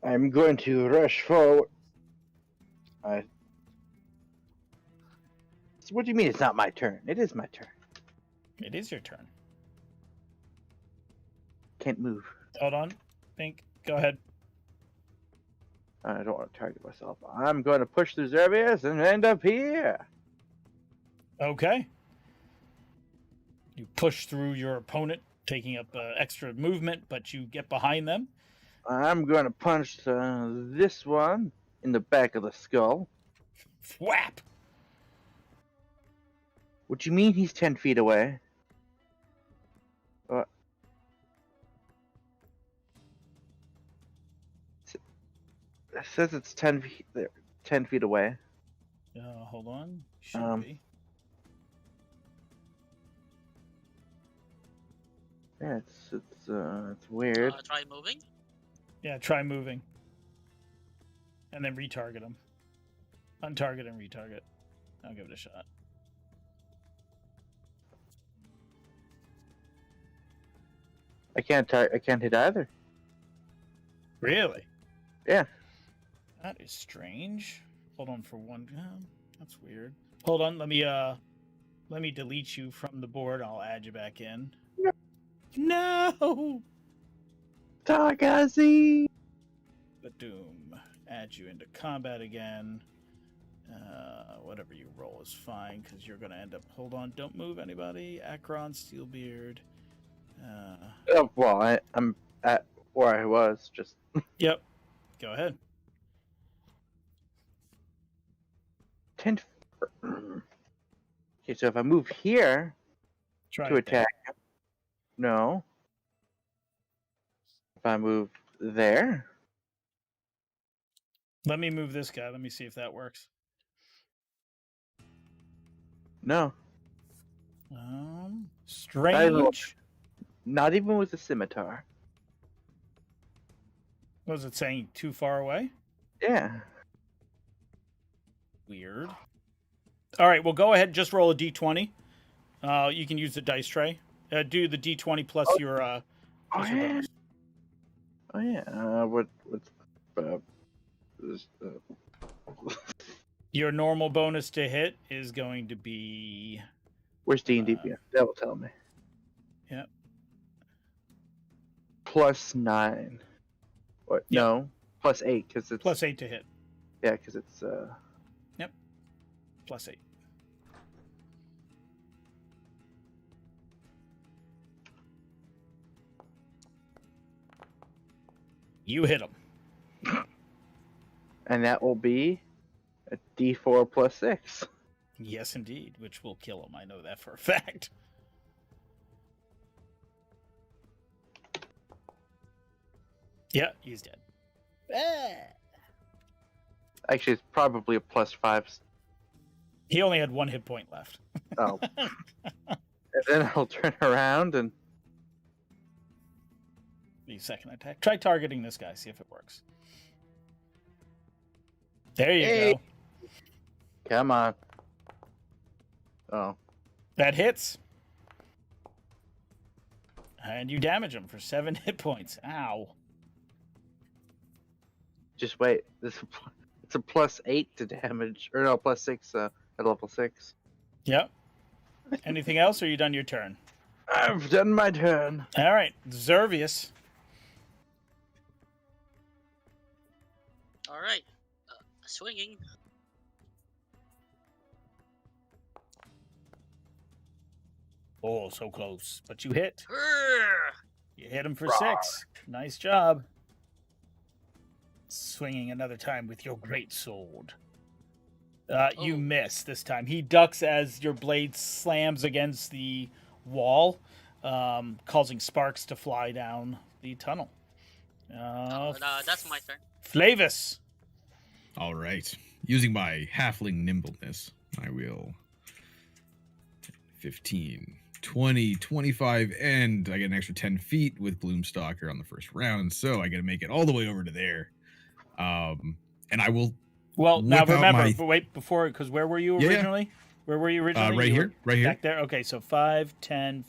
I'm going to rush forward. So what do you mean it's not my turn? It is my turn. It is your turn. Can't move. Hold on. Think. Go ahead. I don't want to target myself. I'm going to push through Zervius and end up here. Okay. You push through your opponent, taking up extra movement, but you get behind them. I'm going to punch this one in the back of the skull. Whap! What do you mean he's 10 feet away? What? It says it's 10 feet there. 10 feet away. Hold on. Should be. Yeah, it's weird. Try moving. Yeah, try moving. And then retarget them. Untarget and retarget. I'll give it a shot. I can't hit either. Really? Yeah. That is strange. Hold on for one. That's weird. Hold on. Let me delete you from the board. I'll add you back in. No. Targazi! The Doom. Add you into combat again. Whatever you roll is fine, because you're going to end up... Hold on, don't move anybody. Akron, Steelbeard. Oh, well, I'm at where I was, just... Yep. Go ahead. 10... Okay, so if I move here Try to it there. attack... No. If I move there... Let me move this guy. Let me see if that works. No. Strange. Not even with the scimitar. What was it saying? Too far away? Yeah. Weird. All right, well, go ahead. Just roll a d20. You can use the dice tray. Do the d20 plus your Oh, plus your yeah. bonus. Oh, yeah. What's... Your normal bonus to hit is going to be... Where's D&D? That will tell me. Yep. Plus 9. What? Yep. No. Plus 8, because it's... Plus 8 to hit. Yeah, because it's... Yep. Plus 8. You hit him. And that will be a D4 plus 6. Yes, indeed, which will kill him. I know that for a fact. Yeah, he's dead. Actually, it's probably a plus 5. He only had 1 hit point left. Oh. And then I'll turn around and... The second attack. Try targeting this guy, see if it works. There you Hey. go. Come on. Oh. That hits. And you damage him for 7 hit points. Ow. Just wait. It's a plus 8 to damage. Or no, plus 6 at level 6. Yep. Anything else, or are you done your turn? I've done my turn. All right, Zervius. All right, swinging. Oh, so close. But you hit. Grr. You hit him for 6. Nice job. Swinging another time with your great sword. You Oh. miss this time. He ducks as your blade slams against the wall, causing sparks to fly down the tunnel. That's my turn. Flavis. All right. Using my halfling nimbleness, I will 15, 20, 25, and I get an extra 10 feet with Gloomstalker on the first round, so I got to make it all the way over to there. And I will... Well, now whip out remember, my- but wait, before, because where were you Yeah, yeah. originally? Where were you originally? right You here, were right here. Back there? Okay, so 5, 10...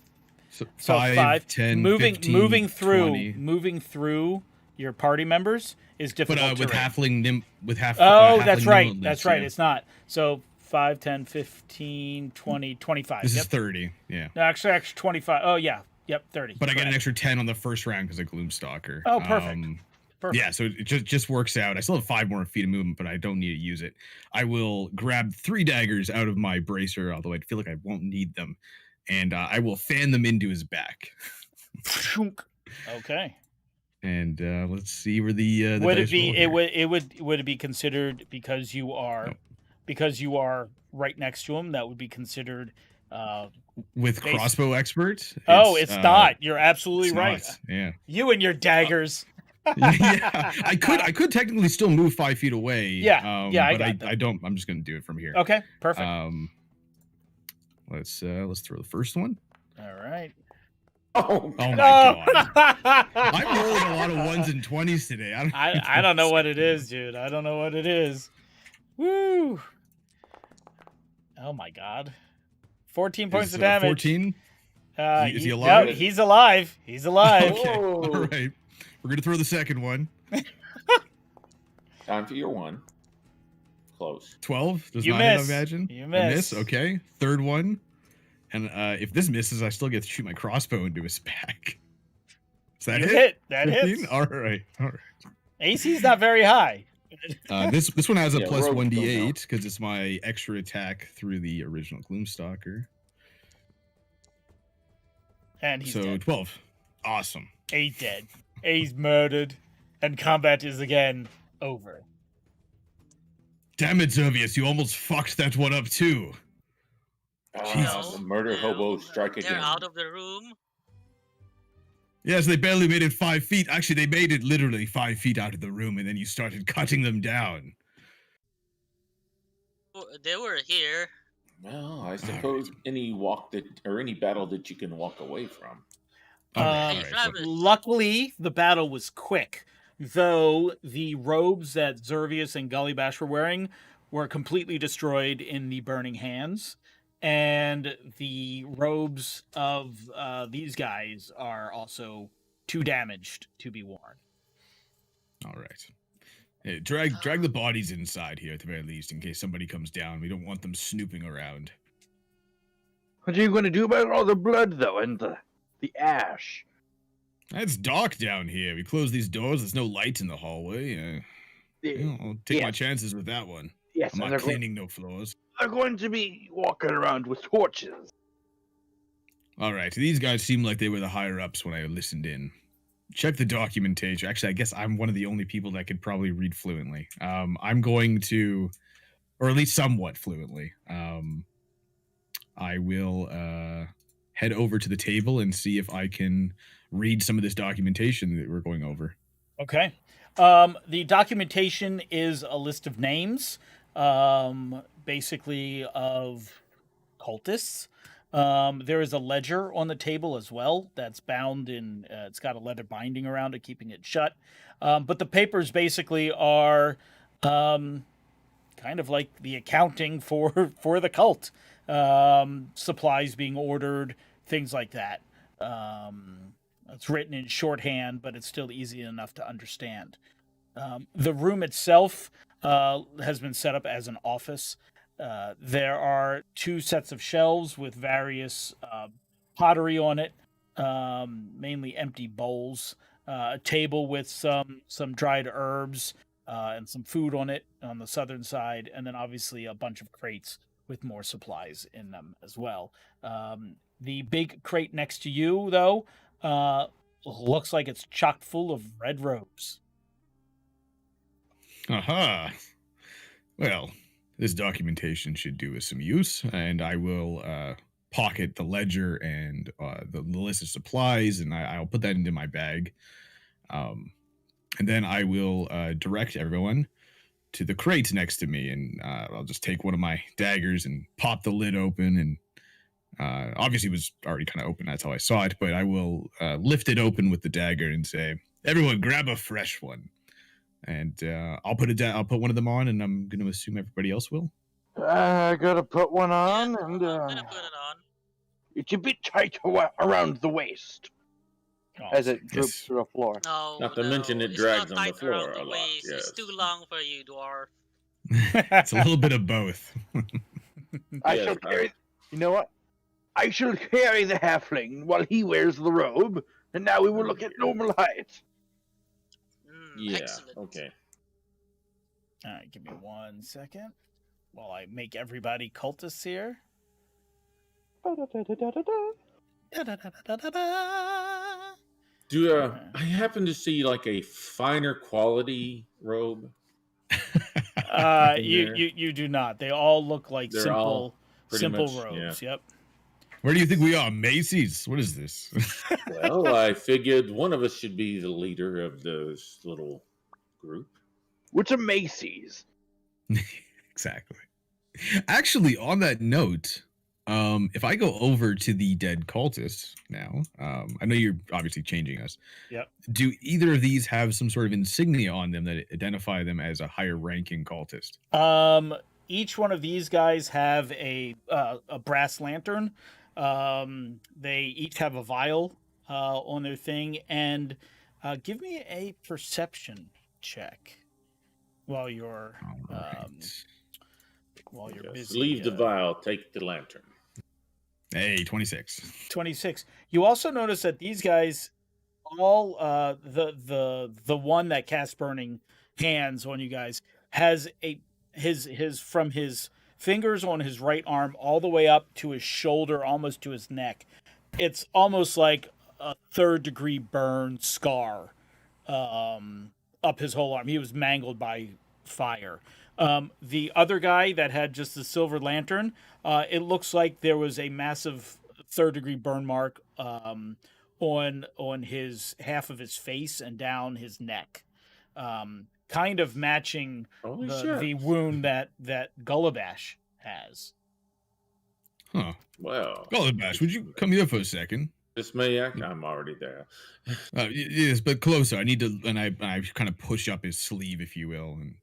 So So 5, 10, moving 15, moving through 20. moving through your party members is But difficult with terrain. halfling Oh, halfling that's right. nimbleness, That's right. yeah. It's not. So 5, 10, 15, 20, 25. This Yep. is 30, yeah. No, actually 25. Oh, yeah. Yep, 30. But I get an Correct. extra 10 on the first round because of Gloomstalker. Oh, perfect. Perfect. Yeah, so it just works out. I still have 5 more feet of movement, but I don't need to use it. I will grab 3 daggers out of my bracer, although I feel like I won't need them, and I will fan them into his back. Okay. And let's see where the Would it dice be roll here. would it be considered because you are right next to him, that would be considered With base- crossbow expert? it's not. You're absolutely it's right. not, Yeah. You and your daggers. Yeah, I could technically still move 5 feet away. Yeah, I but got that. I don't. I'm just gonna do it from here. Okay, perfect. Let's throw the first one. All right. Oh, Oh my No. god! I'm rolling a lot of 1s and 20s today. I don't know what it is, dude. I don't know what it is. Woo! Oh my god. 14 points Is, of damage. 14. Is he no, alive? he's alive. He's alive. Okay. Whoa. All right. We're gonna throw the second one. Time for your one. Close. 12. Does You not miss. hit, I imagine. You I miss. Okay. Third one. And if this misses, I still get to shoot my crossbow into his back. Is that You hit? hit. That 15? hits. All right. AC's not very high. This one has a Yeah, plus rogues don't 1d8 because it's my extra attack through the original Gloomstalker. And he's So dead. 12. Awesome. A's dead. A's murdered. And combat is again over. Damn it, Zervius, you almost fucked that one up too. The murder hobo strike They're again. out of the room. Yes, they barely made it 5 feet. Actually, they made it literally 5 feet out of the room, and then you started cutting them down. They were here. Well, I suppose any battle that you can walk away from. Uh, Travis. Luckily, the battle was quick, though the robes that Zervius and Gullybash were wearing were completely destroyed in the burning hands, and the robes of these guys are also too damaged to be worn. All right. Hey, drag the bodies inside here at the very least, in case somebody comes down. We don't want them snooping around. What are you going to do about all the blood, though, and the ash? It's dark down here. We close these doors. There's no light in the hallway. I'll take my chances with that one. Yes, I'm and not cleaning no floors. they're going to be walking around with torches. All right. These guys seem like they were the higher ups when I listened in. Check the documentation. Actually, I guess I'm one of the only people that could probably read fluently. I'm going to, or at least somewhat fluently. I will head over to the table and see if I can read some of this documentation that we're going over. Okay. The documentation is a list of names, basically of cultists. There is a ledger on the table as well that's bound in, it's got a leather binding around it, keeping it shut. But the papers basically are kind of like the accounting for the cult. Supplies being ordered, things like that. It's written in shorthand, but it's still easy enough to understand. The room itself has been set up as an office. There are 2 sets of shelves with various pottery on it, mainly empty bowls, a table with some dried herbs and some food on it on the southern side, and then obviously a bunch of crates with more supplies in them as well. The big crate next to you, though, looks like it's chock full of red robes. Aha. Well, this documentation should do us some use, and I will pocket the ledger and the list of supplies, and I'll put that into my bag. And then I will direct everyone to the crate next to me, and I'll just take one of my daggers and pop the lid open, and obviously it was already kind of open, that's how I saw it, but I will lift it open with the dagger and say, everyone grab a fresh one. And I'll put one of them on, and I'm going to assume everybody else will. I gotta put one on, Yeah, and I'm gonna put it on. it's a bit tight around the waist as it droops to the floor. No, Not to mention it it's drags not on the tight floor around a the lot, waist. It's yes. too long for you, dwarf. It's a little bit of both. I Yes, shall carry. You know what? I shall carry the halfling while he wears the robe, and now we will look at normal height. Yeah, Excellent. okay. All right, give me 1 second while I make everybody cultists here. Do I happen to see like a finer quality robe? You do not. They all look like They're all simple pretty much, robes. Yep. Where do you think we are? Macy's? What is this? Well, I figured one of us should be the leader of this little group. What's a Macy's? Exactly. Actually, on that note, if I go over to the dead cultists now, I know you're obviously changing us. Yep. Do either of these have some sort of insignia on them that identify them as a higher ranking cultist? Each one of these guys have a brass lantern. They each have a vial on their thing, and give me a perception check while you're busy. Leave the vial, take the lantern. Hey, 26. 26. You also notice that these guys all the one that casts burning hands on you guys has his from his fingers on his right arm all the way up to his shoulder, almost to his neck. It's almost like a 3rd-degree burn scar up his whole arm. He was mangled by fire. The other guy that had just the silver lantern, it looks like there was a massive 3rd-degree burn mark on his half of his face and down his neck, kind of matching Holy the shit. wound that Gullabash has. Huh. Well, Galabash, would you come here for a second? Miss Mayak, I'm already there. Yes, but closer. I need to, and I kind of push up his sleeve, if you will. And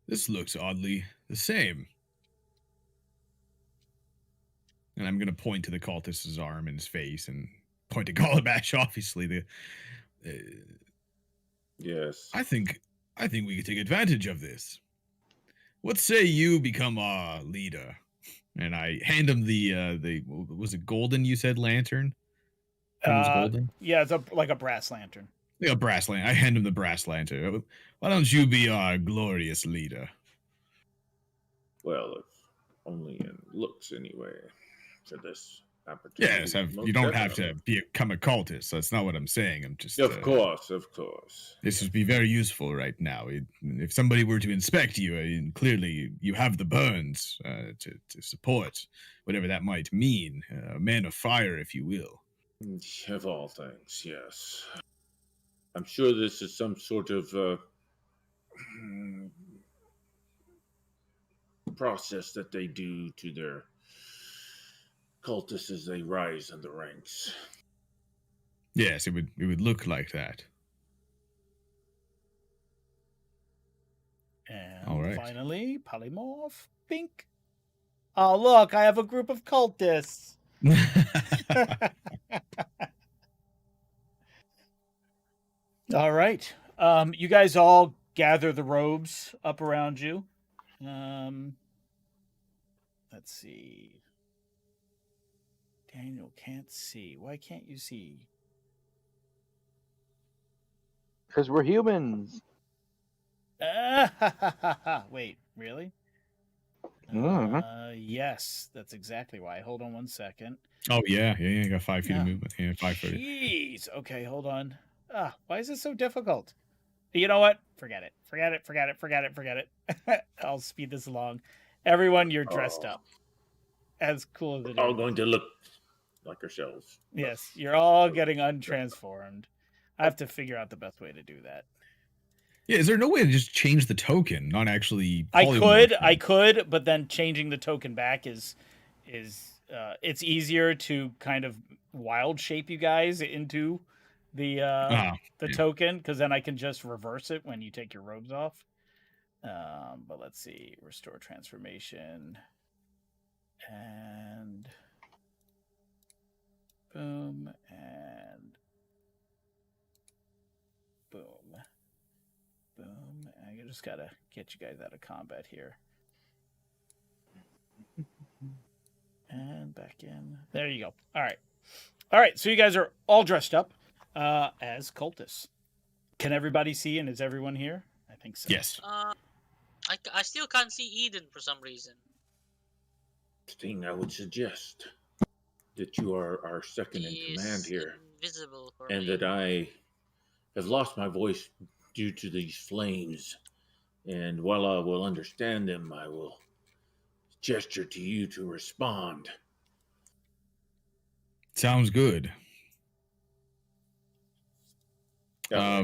this looks oddly the same. And I'm gonna point to the cultist's arm and his face, and point to Galabash. Obviously, Yes. I think we could take advantage of this. What say you become our leader? And I hand him the was it golden? You said lantern. It was golden. Yeah, it's like a brass lantern. Yeah, brass lantern. I hand him the brass lantern. Why don't you be our glorious leader? Well, if only in looks anyway for this opportunity. Yes, Most you don't have definitely. to become a cultist. That's not what I'm saying. I'm just. Of course, of course. This would be very useful right now. If somebody were to inspect you, clearly you have the burns to support whatever that might mean. A man of fire, if you will. Of all things, yes. I'm sure this is some sort of process that they do to their cultists as they rise in the ranks. Yes, it would look like that. And All right. finally, polymorph, pink. Oh, look, I have a group of cultists. All right. You guys all gather the robes up around you. Let's see. Daniel can't see. Why can't you see? Because we're humans. Wait, really? Mhm. Yes, that's exactly why. Hold on one second. Oh yeah. You got 5 feet Yeah. of movement. Yeah, 5 foot. Jeez. Okay, hold on. Why is this so difficult? You know what? Forget it. Forget it. I'll speed this along. Everyone, you're dressed up. As cool as it is. All going to look like ourselves. Yes, you're all getting untransformed. I have to figure out the best way to do that. Yeah, is there no way to just change the token, not actually? I polymorph could, but then changing the token back is it's easier to kind of wild shape you guys into the yeah. token, because then I can just reverse it when you take your robes off. But let's see, restore transformation, and boom, and boom. Boom. I just gotta get you guys out of combat here. And back in. There you go. All right. So you guys are all dressed up as cultists. Can everybody see, and is everyone here? I think so. Yes. I still can't see Eden for some reason. Thing I would suggest that you are our second in He command is here, invisible for and me. that I have lost my voice due to these flames. And while I will understand them, I will gesture to you to respond. Sounds good. Yeah.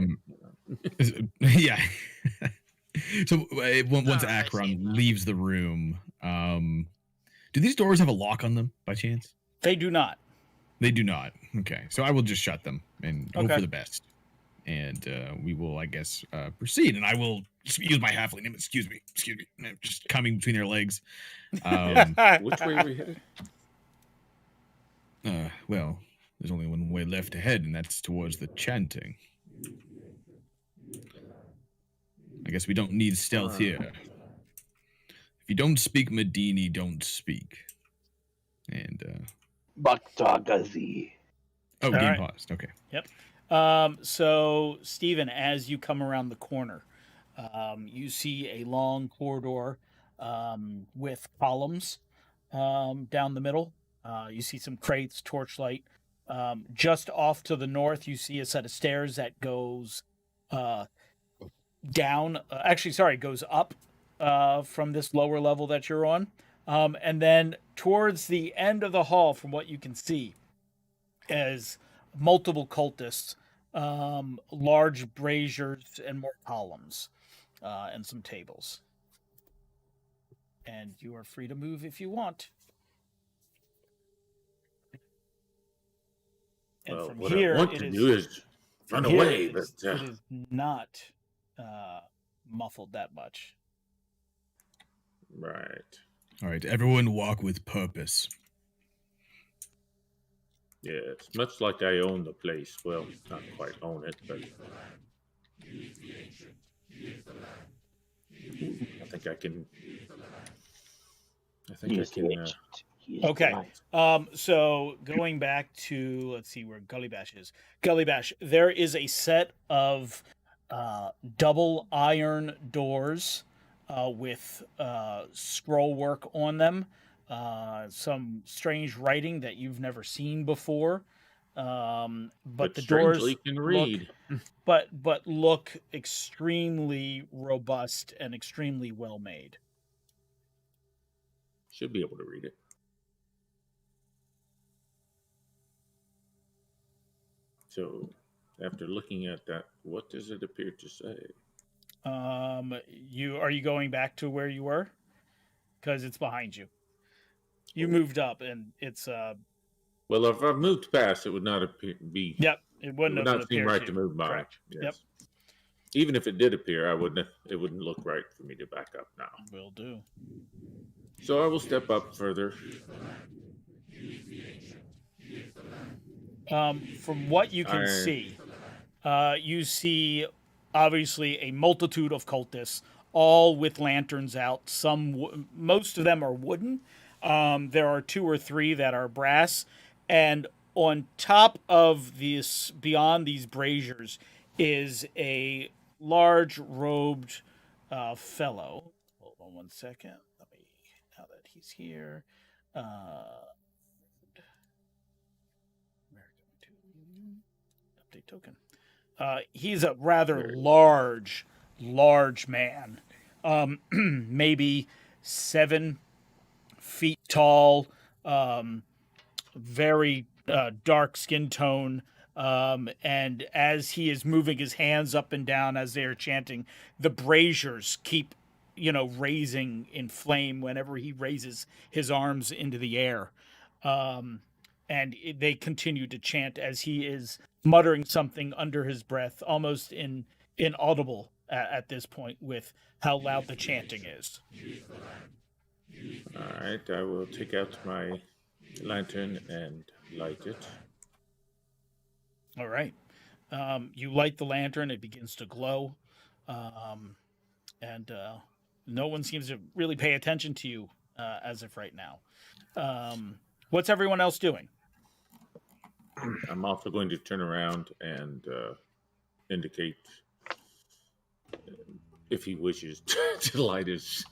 So once I see Akron now. leaves the room, do these doors have a lock on them by chance? They do not. They do not. Okay, so I will just shut them and hope Okay. for the best, and we will, I guess, proceed. And I will use my halfling name. Excuse me, just coming between their legs. Which way are we headed? Well, there's only one way left to head, and that's towards the chanting. I guess we don't need stealth here. If you don't speak Medini, don't speak. And Baktagazi. Oh, All game right. paused. Okay. So Stephen, as you come around the corner, you see a long corridor with columns down the middle. You see some crates, torchlight. Just off to the north, you see a set of stairs that goes uh, down. Actually, sorry, goes up from this lower level that you're on. And then towards the end of the hall, from what you can see, is multiple cultists, large braziers, and more columns, and some tables. And you are free to move if you want. And Well, from what here, I want it to is do is from run here, away, it but is, it is not muffled that much. right. All right. Everyone walk with purpose. Yeah, it's much like I own the place. Well, not quite own it, but I think I can. I think I Use the can. ancient. Use the Okay. light. So going back to, let's see where Gully Bash is. Gully Bash, there is a set of double iron doors with scroll work on them, some strange writing that you've never seen before. But the strangely doors can look, read. but look extremely robust and extremely well made. Should be able to read it. So, after looking at that, what does it appear to say? Are you going back to where you were? Because it's behind you. You moved up, and it's Well, if I moved past, it would not be. Yep, it It wouldn't would have not seem appeared right to to you. move by. Correct. Yes. Yep. Even if it did appear, I wouldn't. It wouldn't look right for me to back up now. Will do. So I will step up further. From what you can see, you see obviously a multitude of cultists, all with lanterns out. Most of them are wooden. There are 2 or 3 that are brass, and on top of this, beyond these braziers, is a large robed fellow. Hold on one second. Let me, now that he's here. Update token. He's a rather large man, maybe 7 feet tall, very dark skin tone. And as he is moving his hands up and down as they are chanting, the braziers keep, raising in flame whenever he raises his arms into the air. And they continue to chant as he is muttering something under his breath, almost inaudible at this point with how loud the chanting is. All right, I will take out my lantern and light it. All right. You light the lantern, it begins to glow. And no one seems to really pay attention to you as of right now. What's everyone else doing? I'm also going to turn around and indicate if he wishes to light his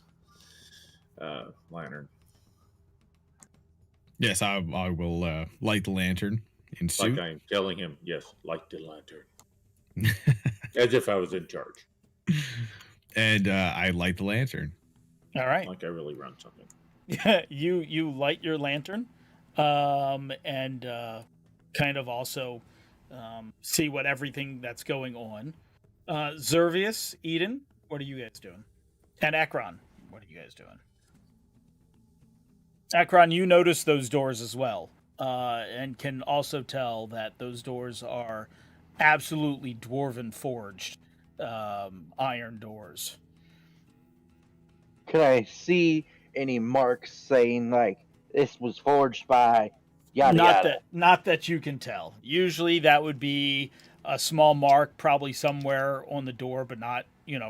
lantern. Yes, I will light the lantern in suit. Like I'm telling him, yes, light the lantern. As if I was in charge. And I light the lantern. All right. Like I really run something. you light your lantern, and kind of also see what everything that's going on. Zervius, Eden, what are you guys doing? And Akron, what are you guys doing? Akron, you notice those doors as well, and can also tell that those doors are absolutely dwarven forged iron doors. Could I see any marks saying like this was forged by yada yada? Not that you can tell. Usually that would be a small mark, probably somewhere on the door, but not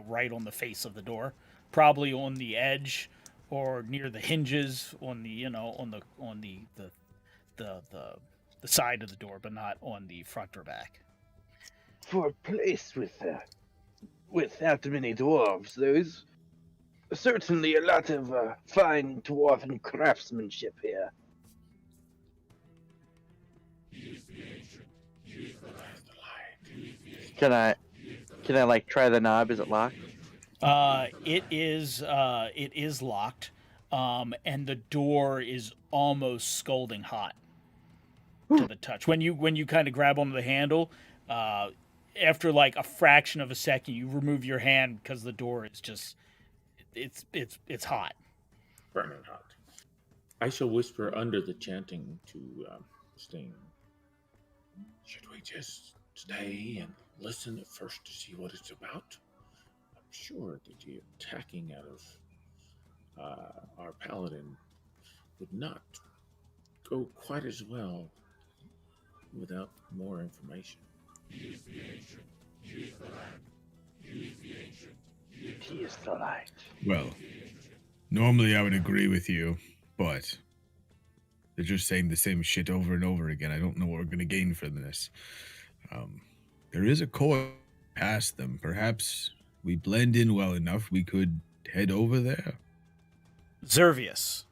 right on the face of the door. Probably on the edge or near the hinges, on the on the the side of the door, but not on the front or back. For a place without many dwarves, there is certainly a lot of fine dwarven craftsmanship here. Can I like try the knob? Is it locked? It is locked, and the door is almost scalding hot to the touch. When you kind of grab onto the handle, after like a fraction of a second, you remove your hand because the door is just it's hot. Burning hot. I shall whisper under the chanting to Sting. Should we just stay and listen at first to see what it's about? I'm sure that the attacking out of our paladin would not go quite as well without more information. He is the light. Well, normally I would agree with you, but they're just saying the same shit over and over again. I don't know what we're going to gain from this. There is a coil past them. Perhaps we blend in well enough, we could head over there. Zervius,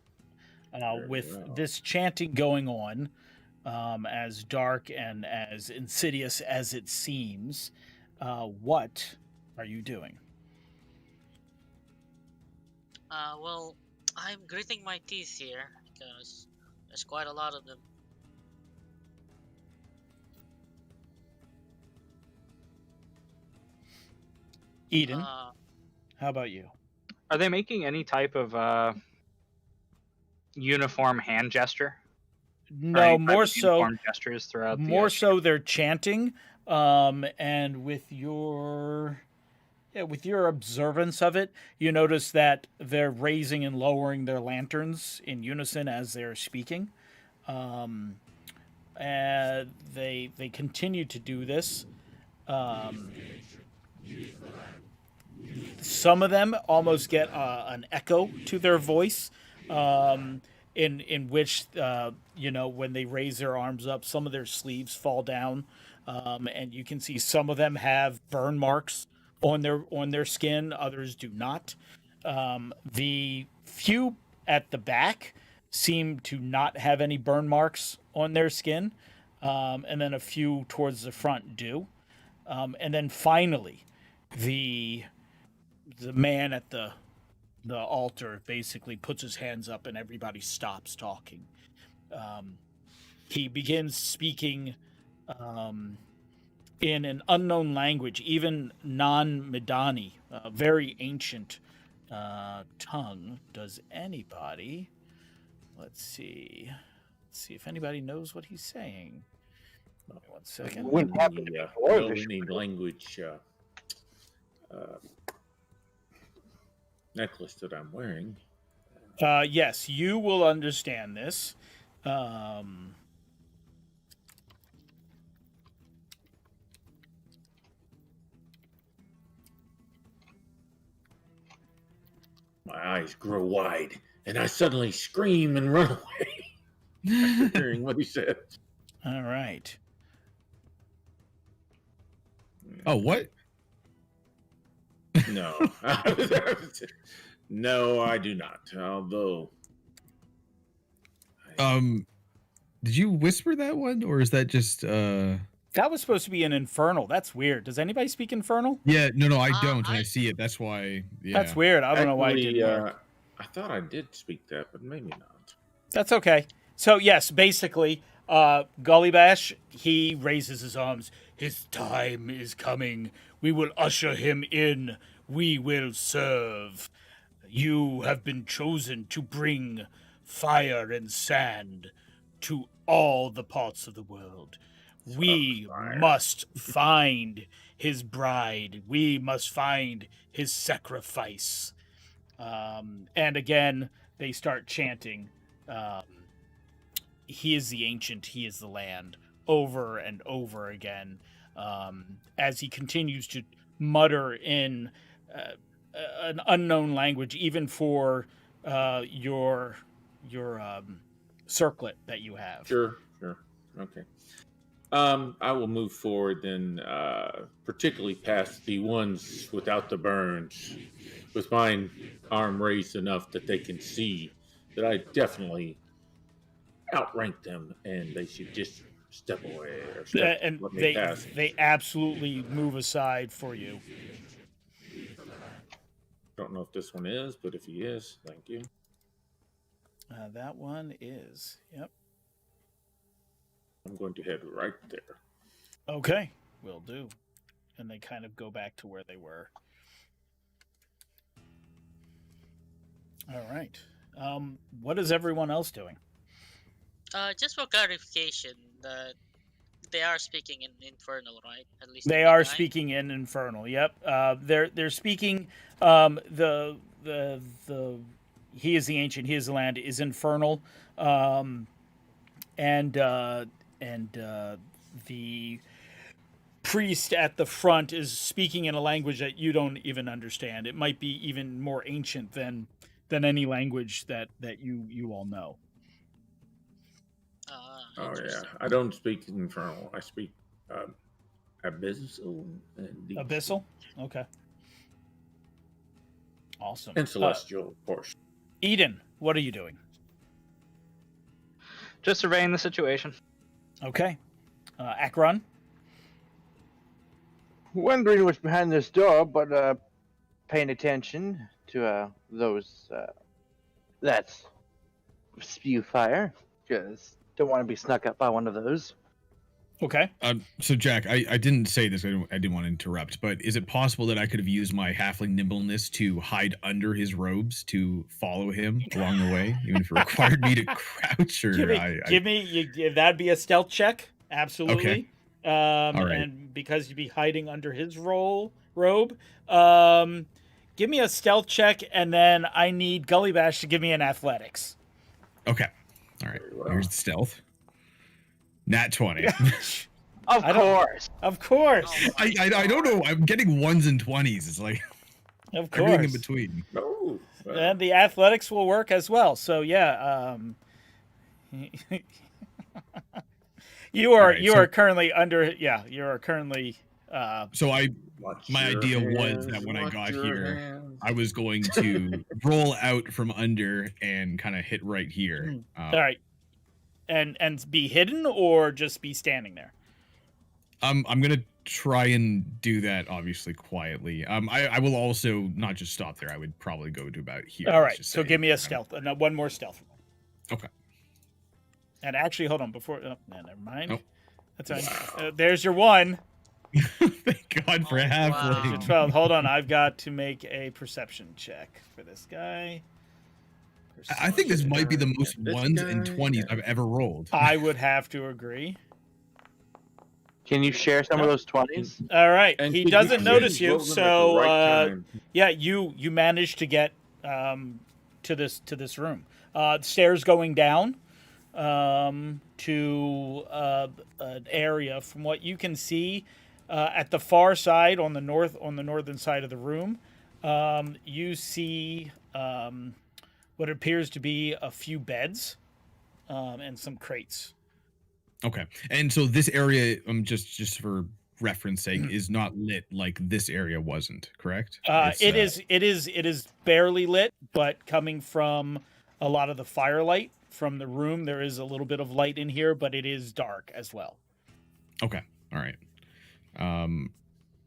with well. this chanting going on, as dark and as insidious as it seems, what are you doing? Well, I'm gritting my teeth here because there's quite a lot of them. Eden, how about you? Are they making any type of uniform hand gesture? Or No, any type more of so. uniform gestures throughout. More so, they're chanting, and with your observance of it, you notice that they're raising and lowering their lanterns in unison as they're speaking. And they continue to do this. Some of them almost get an echo to their voice. In which when they raise their arms up, some of their sleeves fall down, and you can see some of them have burn marks on their skin. Others do not. The few at the back seem to not have any burn marks on their skin, and then a few towards the front do. And then finally, the man at the altar basically puts his hands up and everybody stops talking. He begins speaking in an unknown language, even non-Medani, a very ancient tongue. Does anybody... Let's see if anybody knows what he's saying. 1 second. Wouldn't happen to be dwarvish. We need language necklace that I'm wearing. Yes, you will understand this. My eyes grow wide, and I suddenly scream and run away after hearing what he said. All right. Oh, what? No. No, I do not. Although... Did you whisper that one, or is that just That was supposed to be an infernal. That's weird. Does anybody speak infernal? Yeah, no, I don't, and I I- see it. That's why. Yeah. That's weird. I don't know why it Actually, didn't work. I thought I did speak that, but maybe not. That's okay. So yes, basically, Gullybash, he raises his arms. His time is coming. We will usher him in. We will serve. You have been chosen to bring fire and sand to all the parts of the world. We Fire. must find his bride. We must find his sacrifice. And again, they start chanting, he is the ancient, he is the land, over and over again, as he continues to mutter in an unknown language, even for your circlet that you have. Sure. Okay. I will move forward then, particularly past the ones without the burns, with mine arm raised enough that they can see that I definitely outrank them, and they should just step away or And let me they pass. they absolutely move aside for you. Don't know if this one is, but if he is, thank you. That one is. Yep. I'm going to head right there. Okay, will do. And they kind of go back to where they were. All right. What is everyone else doing? Just for clarification, that they are speaking in Infernal, right? At least the They big are guy? speaking in Infernal. Yep. They're speaking. The he is the ancient. He is the land is Infernal. And the priest at the front is speaking in a language that you don't even understand. It might be even more ancient than any language that you all know. Oh yeah, Interesting. I don't speak infernal. I speak abyssal and deep Abyssal. Okay. Awesome. and celestial, of course. Eden, what are you doing? Just surveying the situation. Okay. Akron. Wondering what's behind this door, but paying attention to those that spew fire. Just don't want to be snuck up by one of those. Okay. So Jack, I didn't say this. I didn't want to interrupt, but is it possible that I could have used my halfling nimbleness to hide under his robes to follow him along the way, even if it required me to crouch? Or Give me. That'd be a stealth check. Absolutely. All right. And because you'd be hiding under his robe, give me a stealth check, and then I need Gully Bash to give me an athletics. Okay. All right. Very well. Here's the stealth. Nat 20. Of course. Of course. Oh my I don't know. God. I'm getting ones and 20s. It's like Of everything in course. between. Oh, well, And the athletics will work as well. So yeah, you are All right, you so- are currently under. Yeah, you are currently. So watch my your idea was hands, that when I watch got your here, hands. I was going to roll out from under and kind of hit right here. All right, and be hidden or just be standing there. I'm gonna try and do that obviously quietly. I will also not just stop there. I would probably go to about here. All let's right, just so say. give me a stealth. One more stealth. Okay. And actually, hold on before. Oh, no, never mind. Oh. That's fine. There's your one. Thank God for a Oh, halfling. wow. 12. Hold on, I've got to make a perception check for this guy. I think this might be the most This ones and guy, 20s yeah. I've ever rolled. I would have to agree. Can you share some of those 20s? All right, And he could doesn't please notice you, roll them at the so right time? yeah, you managed to get to this room. Stairs going down to an area. From what you can see, at the far side on the northern side of the room, you see what appears to be a few beds and some crates. Okay. And so this area, just for reference sake, Mhm. is not lit like this area wasn't, correct? It is barely lit, but coming from a lot of the firelight from the room, there is a little bit of light in here, but it is dark as well. Okay. All right.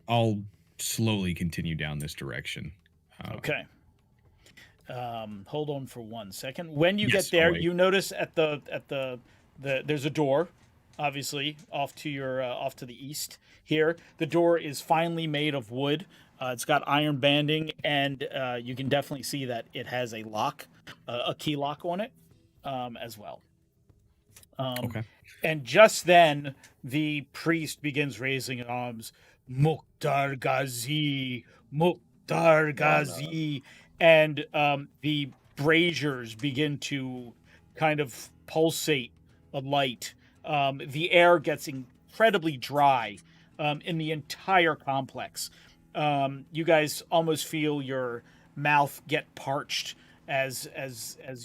I'll slowly continue down this direction. Okay. Hold on for 1 second. When you Yes, get there, I'll wait. you notice at the there's a door, obviously off to your off to the east. Here, the door is finely made of wood. It's got iron banding, and you can definitely see that it has a lock, a key lock on it, as well. Okay. And just then, the priest begins raising arms. Mukhtar Ghazi, Mukhtar Ghazi, and the braziers begin to kind of pulsate a light. The air gets incredibly dry in the entire complex. You guys almost feel your mouth get parched as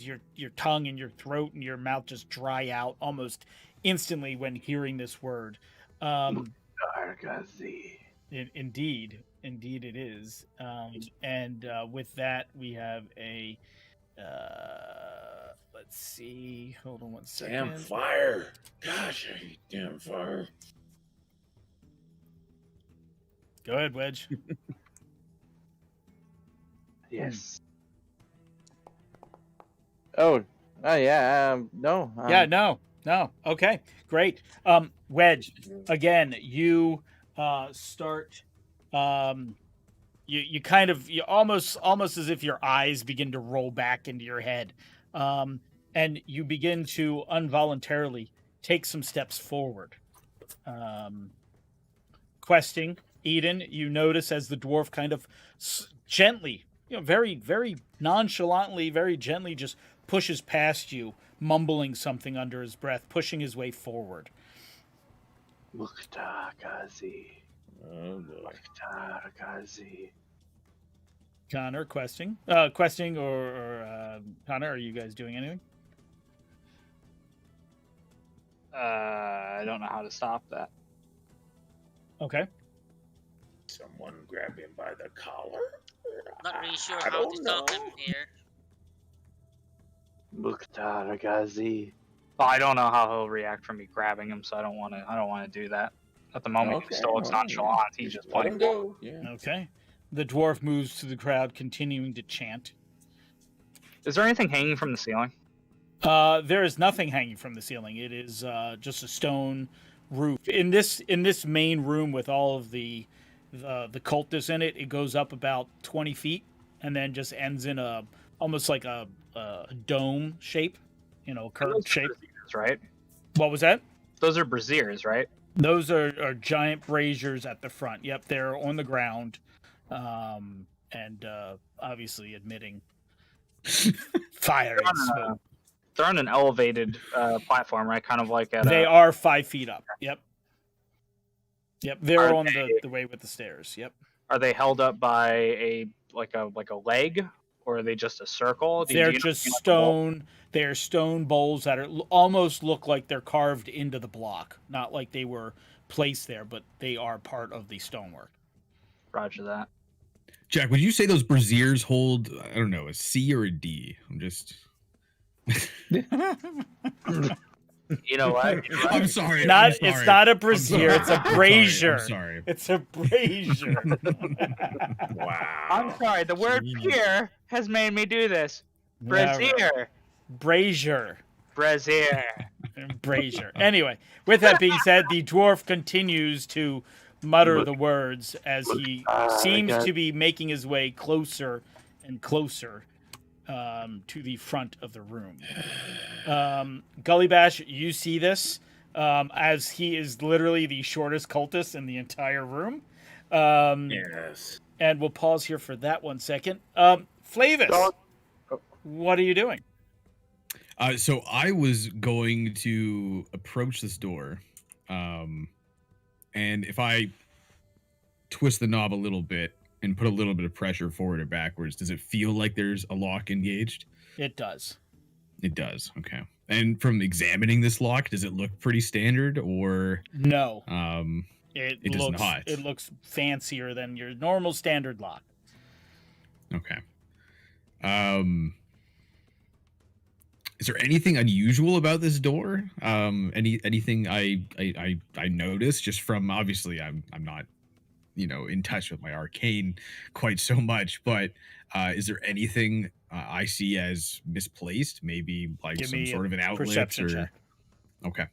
your tongue and your throat and your mouth just dry out almost instantly when hearing this word. Argazi. Indeed it is. And with that, we have a. Let's see. Hold on one second. Damn fire! Gosh, I hate damn fire. Go ahead, Wedge. Yes. Oh. Oh yeah. No. Yeah. No. Okay. Great. Wedge. Again, you start. You kind of you almost as if your eyes begin to roll back into your head, and you begin to involuntarily take some steps forward. Questing, Eden, you notice as the dwarf kind of gently, very, very nonchalantly, very gently just pushes past you, mumbling something under his breath, pushing his way forward. Mukhtargazi. Oh boy. Mukhtargazi. Connor, questing, or Connor, are you guys doing anything? I don't know how to stop that. Okay. Someone grab him by the collar. Not really sure I how don't to stop him know. here. Mukhtargazi. Well, I don't know how he'll react from me grabbing him, so I don't want to do that. At the moment, he still looks well, nonchalant. He's just let him playing. go. Yeah. Okay. The dwarf moves to the crowd, continuing to chant. Is there anything hanging from the ceiling? There is nothing hanging from the ceiling. It is just a stone roof. In this main room with all of the cultists in it, it goes up about 20 feet and then just ends in almost like a dome shape, curved shape. Braziers, right? What was that? Those are braziers, right? Those are giant braziers at the front. Yep, they're on the ground, and obviously emitting fire and smoke. They're on an elevated platform, right? Kind of like at They a... are 5 feet up. Yep. They're Are on they- the way with the stairs. Yep. Are they held up by a leg, or are they just a circle? They're Do you just know, like, a wall? stone. They're stone bowls that almost look like they're carved into the block, not like they were placed there, but they are part of the stonework. Roger that. Jack, would you say those braziers hold, I don't know, a C or a D? I'm just. You know what? You're right. I'm sorry. Not. I'm sorry. It's not a I'm brazier. It's a sorry. brazier. I'm sorry. It's a brazier. Wow. I'm sorry. The word Jeez. "peer" has made me do this. Yeah, right. Brazier. Brazier. Brazier. Brazier. Anyway, with that being said, the dwarf continues to mutter the words as he seems to be making his way closer and closer to the front of the room. Gully Bash, you see this as he is literally the shortest cultist in the entire room. Yes. And we'll pause here for that 1 second. Flavis, what are you doing? So I was going to approach this door, and if I twist the knob a little bit and put a little bit of pressure forward or backwards, does it feel like there's a lock engaged? It does. It does. Okay. And from examining this lock, does it look pretty standard or? No. It does looks not. It looks fancier than your normal standard lock. Okay. Is there anything unusual about this door? Anything I noticed just from, obviously I'm not, in touch with my arcane quite so much, but is there anything I see as misplaced? Maybe like Give some me sort a of an outlet perception or check. okay.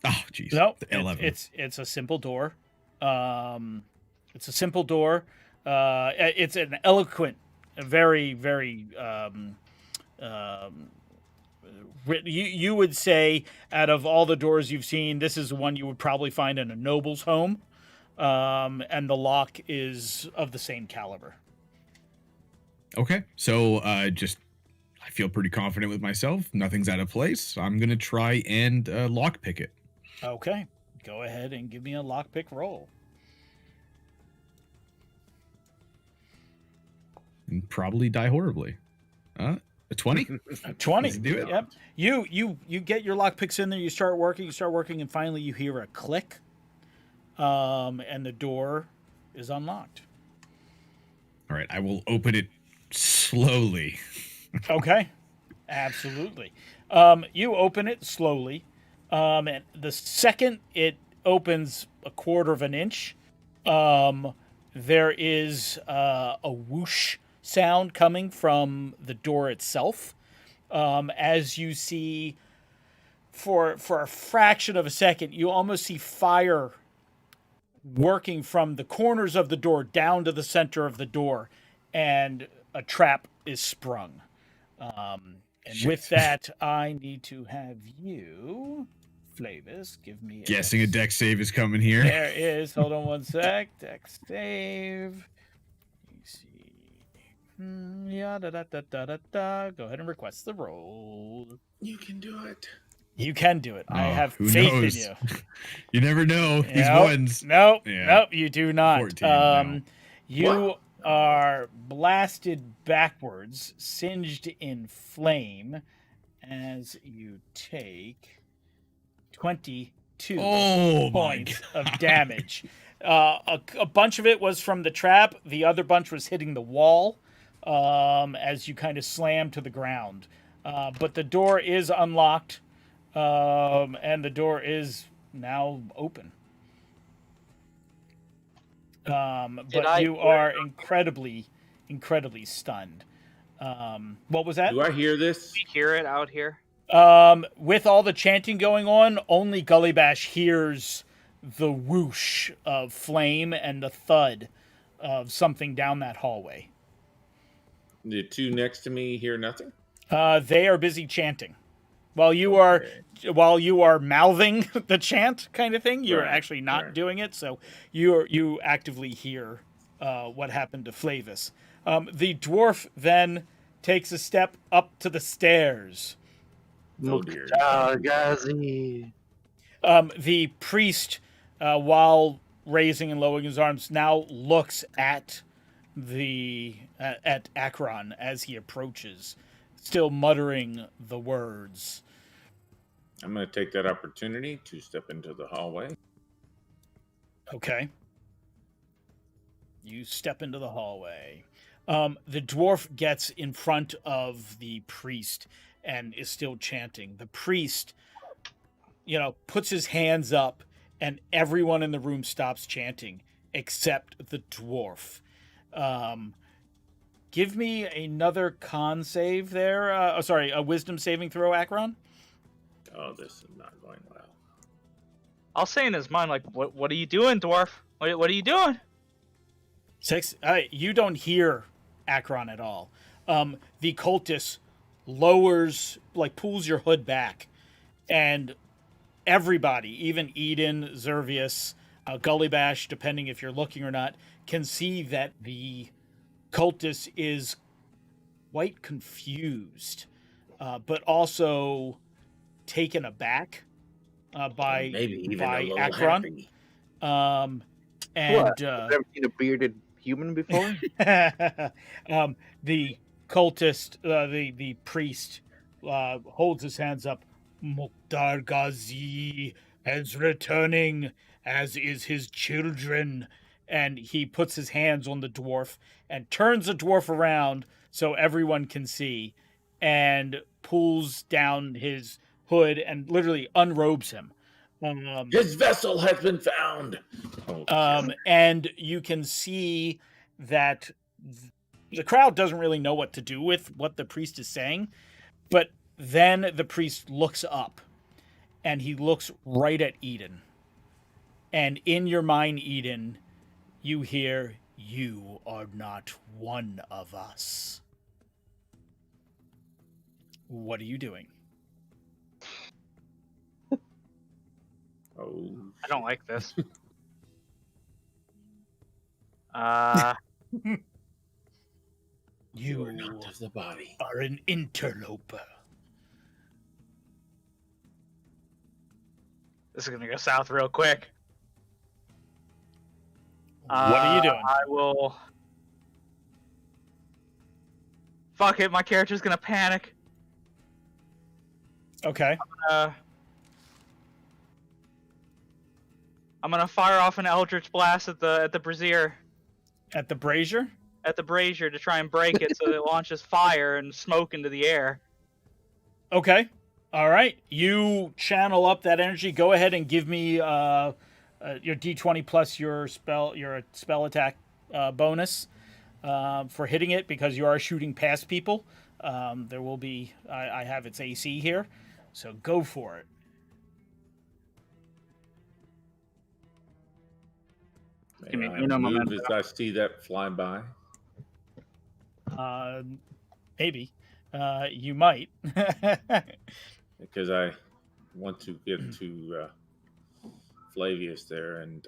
Oh, geez. No, 11. it's a simple door. It's a simple door. It's an eloquent, a very, very. You would say out of all the doors you've seen, this is the one you would probably find in a noble's home, and the lock is of the same caliber. Okay, so I feel pretty confident with myself. Nothing's out of place. I'm gonna try and lockpick it. Okay, go ahead and give me a lockpick roll. And probably die horribly. A 20? 20. Let's do it. Yep. You get your lockpicks in there. You start working, and finally you hear a click, and the door is unlocked. All right, I will open it slowly. Okay, absolutely. You open it slowly, and the second it opens a quarter of an inch, there is a whoosh sound coming from the door itself. As you see, for a fraction of a second, you almost see fire working from the corners of the door down to the center of the door, and a trap is sprung. And with that, I need to have you, Flavis, give me Guessing a deck save is coming here. There is. Hold on one sec. Deck save. You see. Yeah, da da da da da da. Go ahead and request the roll. You can do it. You can do it. I Oh, have who faith knows? in you. You never know. These Nope. ones. Nope. Yeah. Nope. You do not. 14, no. You are blasted backwards, singed in flame, as you take 22 Oh, my points of damage. A bunch of it was from the trap. The other bunch was hitting the wall as you kind of slam to the ground. But the door is unlocked, and the door is now open. But you are incredibly stunned. What was that? Do I hear this? We hear it out here. With all the chanting going on, only Gullybash hears the whoosh of flame and the thud of something down that hallway. The two next to me hear nothing? They are busy chanting. While you are mouthing the chant kind of thing, you're Right, actually not right. doing it. So you actively hear what happened to Flavis. The dwarf then takes a step up to the stairs. Oh dear. Gazi. The priest, while raising and lowering his arms, now looks at at Akron as he approaches, still muttering the words. I'm going to take that opportunity to step into the hallway. Okay. You step into the hallway. The dwarf gets in front of the priest and is still chanting. The priest, puts his hands up, and everyone in the room stops chanting except the dwarf. Give me another con save there. A wisdom saving throw, Akron. Oh, this is not going well. I'll say in his mind, like, what are you doing, dwarf? What are you doing? 6. You don't hear Akron at all. The cultist pulls your hood back, and everybody, even Eden, Zervius, Gullybash, depending if you're looking or not, can see that the cultist is quite confused, but also taken aback by Maybe even a little Akron. happy. Never seen a bearded human before? The cultist, the priest, holds his hands up. Mukhtar Ghazi is returning, as is his children. And he puts his hands on the dwarf and turns the dwarf around so everyone can see, and pulls down his hood and literally unrobes him. His vessel has been found. And you can see that the crowd doesn't really know what to do with what the priest is saying, but then the priest looks up, and he looks right at Eden. And in your mind, Eden, you hear, "You are not one of us." What are you doing? Oh, I don't like this. you are You not of the body. are an interloper. This is gonna go south real quick. What are you doing? I will Fuck it, my character's gonna panic. Okay. I'm gonna fire off an Eldritch Blast at the brazier. At the brazier? At the brazier to try and break it so that it launches fire and smoke into the air. Okay. All right. You channel up that energy. Go ahead and give me your D20 plus your spell attack bonus for hitting it, because you are shooting past people. There will be I have its AC here, so go for it. Give me May I uno move momento. as I see that fly by? Maybe you might. Because I want to get to Flavius there and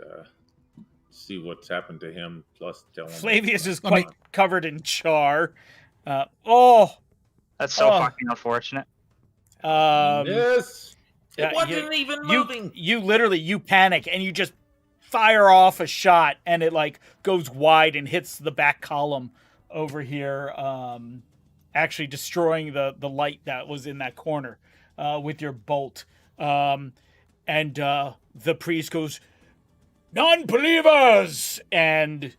see what's happened to him. Plus, tell him Flavius is I quite mean- covered in char. Oh. That's so Oh. fucking unfortunate. yes, yeah, it wasn't even You moving. literally panic and you just fire off a shot, and it like goes wide and hits the back column over here, actually destroying the light that was in that corner with your bolt. And the priest goes, "Non-believers!" and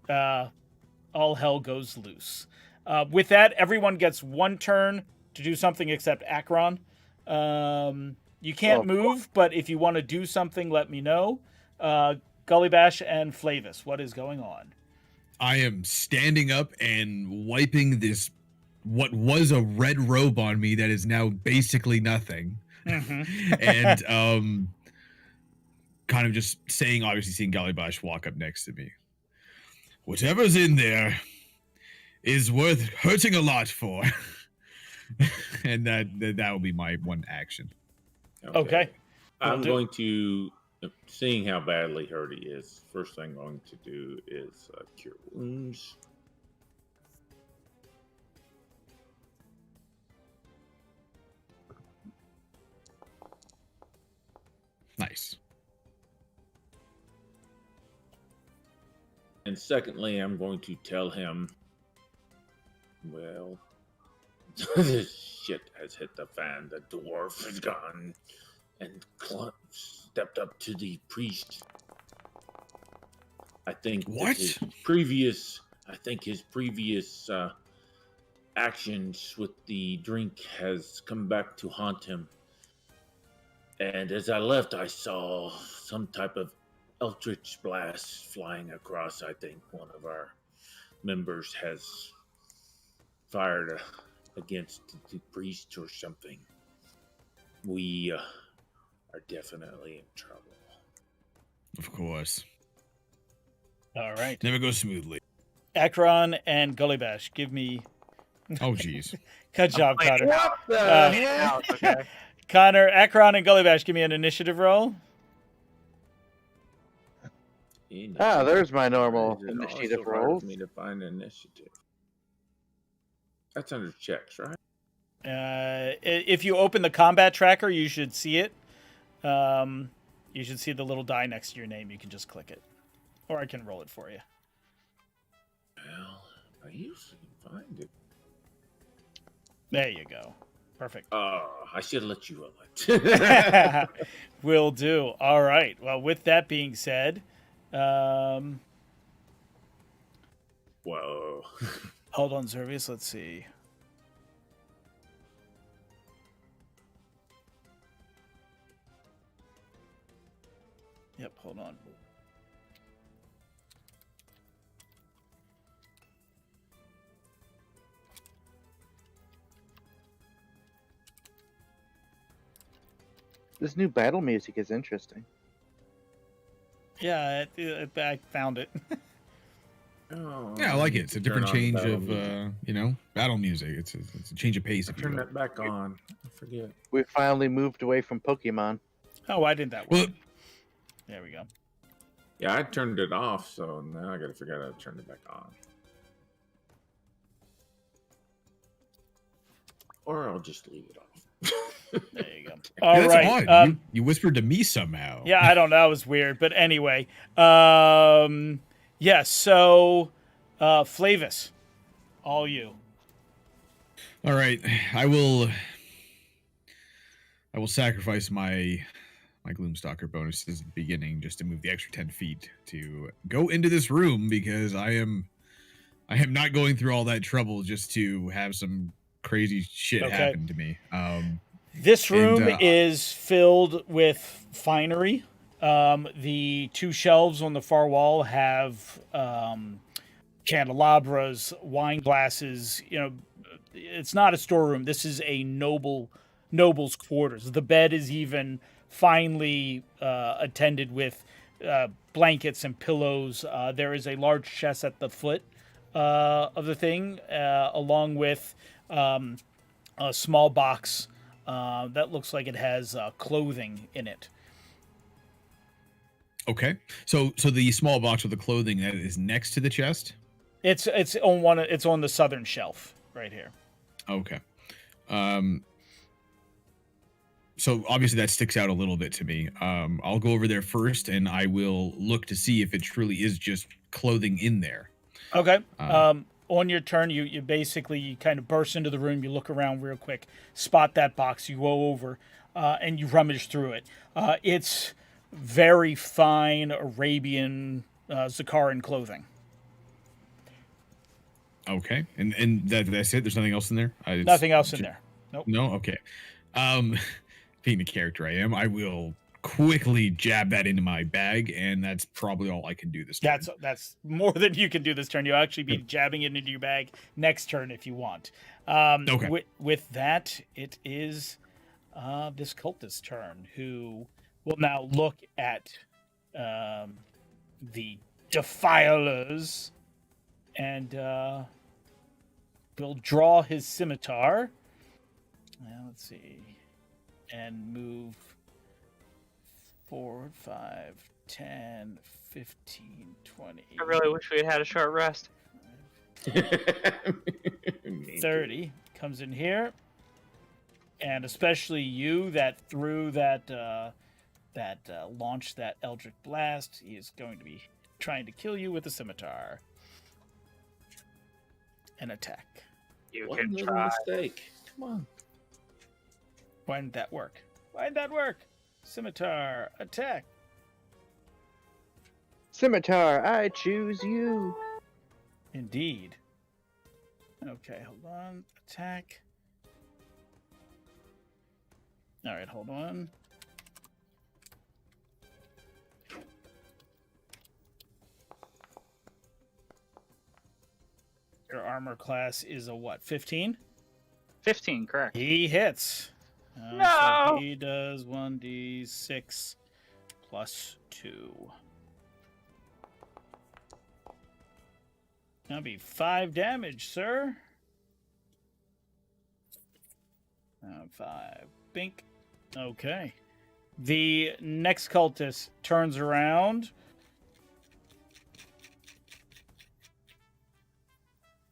all hell goes loose. With that, everyone gets one turn to do something except Akron. You can't move, but if you want to do something, let me know. Gullybash and Flavis, what is going on? I am standing up and wiping this, what was a red robe on me that is now basically nothing. And kind of just saying, obviously seeing Gullybash walk up next to me. Whatever's in there is worth hurting a lot for. And that will be my one action. Okay. I'm Will do. going to, seeing how badly hurt he is, first thing I'm going to do is cure wounds. Nice. And secondly, I'm going to tell him, well, this shit has hit the fan. The dwarf is gone and stepped up to the priest. I think that What? his previous actions with the drink has come back to haunt him. And as I left, I saw some type of eldritch blast flying across. I think one of our members has fired against the priest or something. We are definitely in trouble. Of course. All right. Never goes smoothly. Akron and Gullybash, give me... Oh, geez. Good job, playing Connor. What the Uh, hell? Okay. Connor, Akron, and Gullybash, give me an initiative roll. There's my normal It initiative also hard rolls. for me to find initiative. That's under checks, right? If you open the combat tracker, you should see it. You should see the little die next to your name. You can just click it. Or I can roll it for you. Well, I usually find it. There you go. Perfect. Oh, I should have let you roll it. Will do. All right. Well, with that being said, Whoa. hold on, Zervius. Let's see. Yep, hold on. This new battle music is interesting. Yeah, I found it. Oh, Yeah, I like it. It's a different turn on change battle of, music. battle music. It's a change of pace. If you Turn will. that back on. I forget. We finally moved away from Pokemon. Oh, why didn't that Well, work? There we go. Yeah, I turned it off, so now I gotta figure out how to turn it back on. Or I'll just leave it off. There you go. yeah, All that's right. odd. You whispered to me somehow. Yeah, I don't know. That was weird. But anyway. Yeah, so Flavis, all you. All right, I will sacrifice my Gloomstalker bonuses at the beginning just to move the extra 10 feet to go into this room because I am not going through all that trouble just to have some crazy shit Okay. happen to me. This room And, is filled with finery. The two shelves on the far wall have candelabras, wine glasses. You know, it's not a storeroom. This is a noble's quarters. The bed is even finely attended with blankets and pillows. There is a large chest at the foot of the thing, along with a small box that looks like it has clothing in it. okay, so the small box with the clothing that is next to the chest. It's on one. It's on the southern shelf right here. Okay. So obviously that sticks out a little bit to me. I'll go over there first, and I will look to see if it truly is just clothing in there. Okay. On your turn, you basically you kind of burst into the room. You look around real quick, spot that box. You go over, and you rummage through it. It's very fine Arabian Zakaran clothing. Okay, and that's it. There's nothing else in there. Nothing else in there. Nope. No. Okay. Being the character I am, I will quickly jab that into my bag, and that's probably all I can do this turn. That's more than you can do this turn. You'll actually be jabbing it into your bag next turn if you want. Okay. With that, it is this cultist's turn, who will now look at the defilers and will draw his scimitar. Now, let's see. And move forward 5, 10, 15, 20. I really wish we had had a short rest. 30 comes in here. And especially you that threw that launched that Eldritch Blast. He is going to be trying to kill you with a scimitar. An attack. You One can little try. mistake. Come on. Why didn't that work? Why did that work? Scimitar, attack. Scimitar, I choose you. Indeed. Okay, hold on. Attack. All right, hold on. Your armor class is a what? 15? 15, correct. He hits. No! So he does 1d6 plus 2. That'll be 5 damage, sir. 5. Bink. Okay. The next cultist turns around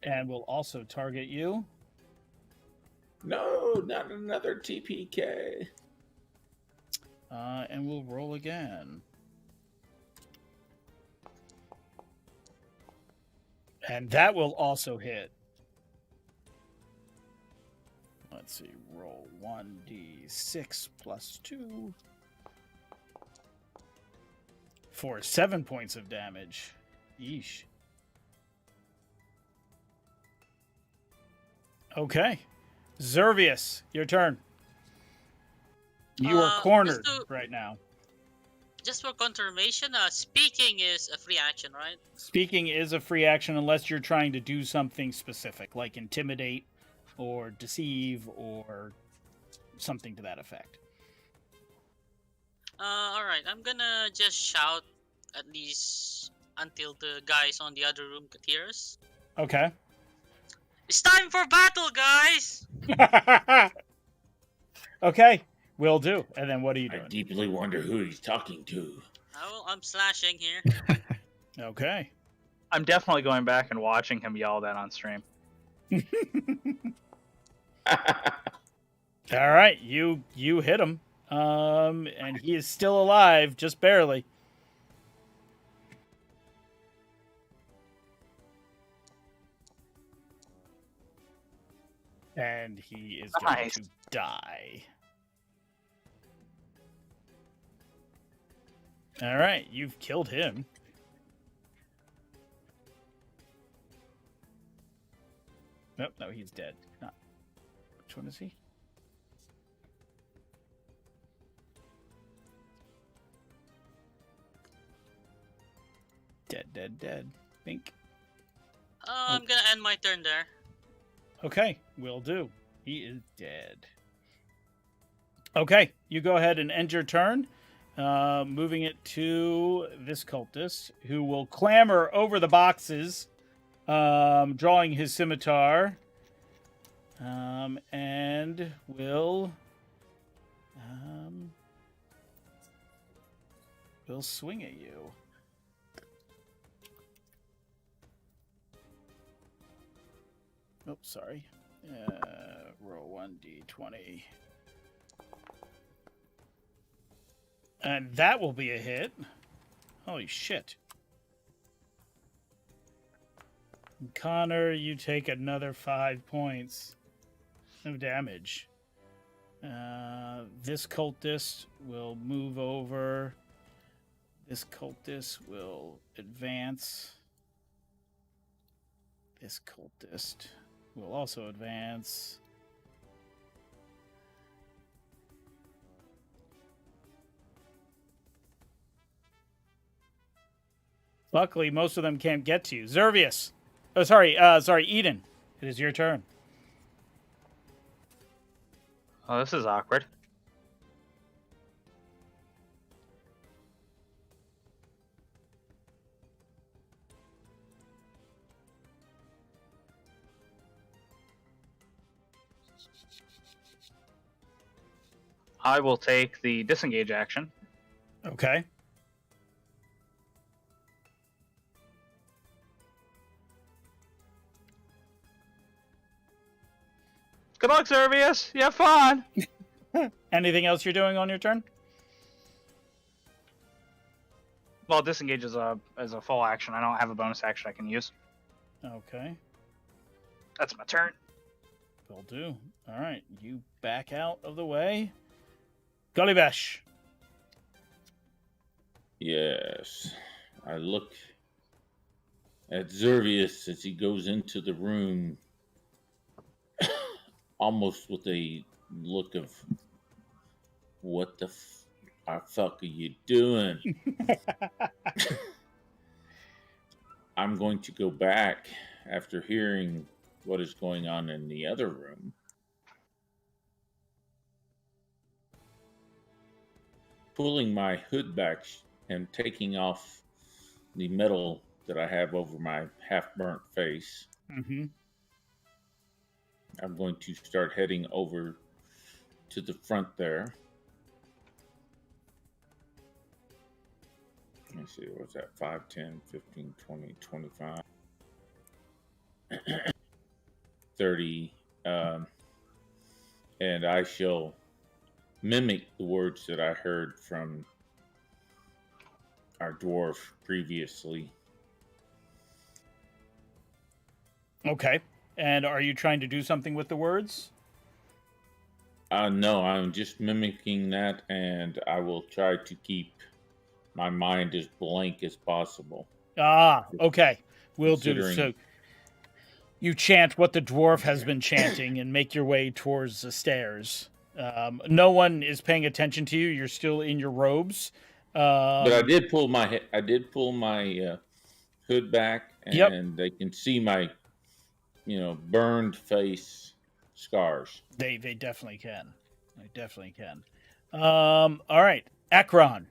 and will also target you. No, not another TPK. And we'll roll again. And that will also hit. Let's see. Roll 1d6 plus 2. For 7 points of damage. Yeesh. Okay. Zervius, your turn. You are cornered right now. Just for confirmation, speaking is a free action, right? Speaking is a free action unless you're trying to do something specific, like intimidate or deceive or something to that effect. Alright, I'm gonna just shout at least until the guys on the other room could hear us. Okay. It's time for battle, guys! Okay, will do. And then what are you I doing? deeply wonder who he's talking to. I'm slashing here. Okay. I'm definitely going back and watching him yell that on stream. All right, you hit him. And he is still alive, just barely. And he is going Nice. to die. All right, you've killed him. Nope, no, he's dead. Not. Which one is he? Dead. Think. I'm gonna end my turn there. Okay, will do. He is dead. Okay, you go ahead and end your turn. Moving it to this cultist, who will clamber over the boxes, drawing his scimitar, and will swing at you. Oh, sorry. Roll 1d20. And that will be a hit. Holy shit. Connor, you take another 5 points of damage. This cultist will move over. This cultist will advance. This cultist will also advance. Luckily, most of them can't get to you. Zervius. Oh, sorry, Eden. It is your turn. Oh, this is awkward. I will take the disengage action. Okay. Good luck, Servius. You have fun. Anything else you're doing on your turn? Well, disengage is a full action. I don't have a bonus action I can use. Okay. That's my turn. Will do. All right. You back out of the way. Gullibash. Yes. I look at Zervius as he goes into the room, almost with a look of, what the fuck are you doing? I'm going to go back after hearing what is going on in the other room. Pulling my hood back and taking off the metal that I have over my half-burnt face. Mm-hmm. I'm going to start heading over to the front there. Let me see, what's that? 5, 10, 15, 20, 25, 30. And I shall mimic the words that I heard from our dwarf previously. Okay. And are you trying to do something with the words? No, I'm just mimicking that, and I will try to keep my mind as blank as possible. Ah, okay. Will do. Considering- So you chant what the dwarf has been chanting and make your way towards the stairs. No one is paying attention to you. You're still in your robes. But I did pull my hood back, and Yep. they can see my, burned face scars. They definitely can. They definitely can. All right, Akron.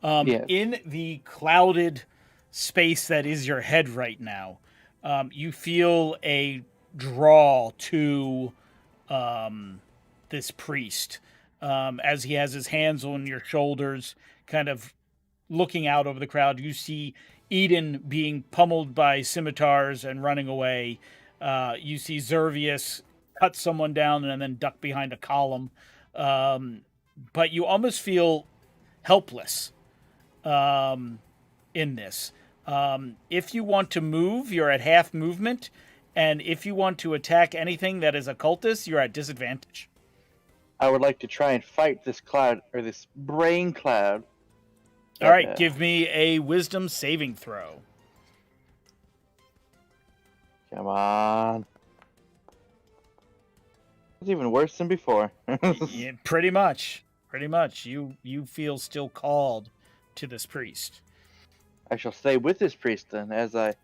Yes. In the clouded space that is your head right now, you feel a draw to this priest as he has his hands on your shoulders, kind of looking out over the crowd. You see Eden being pummeled by scimitars and running away. You see Zervius cut someone down and then duck behind a column. But you almost feel helpless in this. If you want to move, you're at half movement, And if you want to attack anything that is a cultist, you're at disadvantage. I would like to try and fight this cloud, or this brain cloud. All right, give me a wisdom saving throw. Come on. It's even worse than before. Yeah, pretty much. Pretty much. You feel still called to this priest. I shall stay with this priest then, as I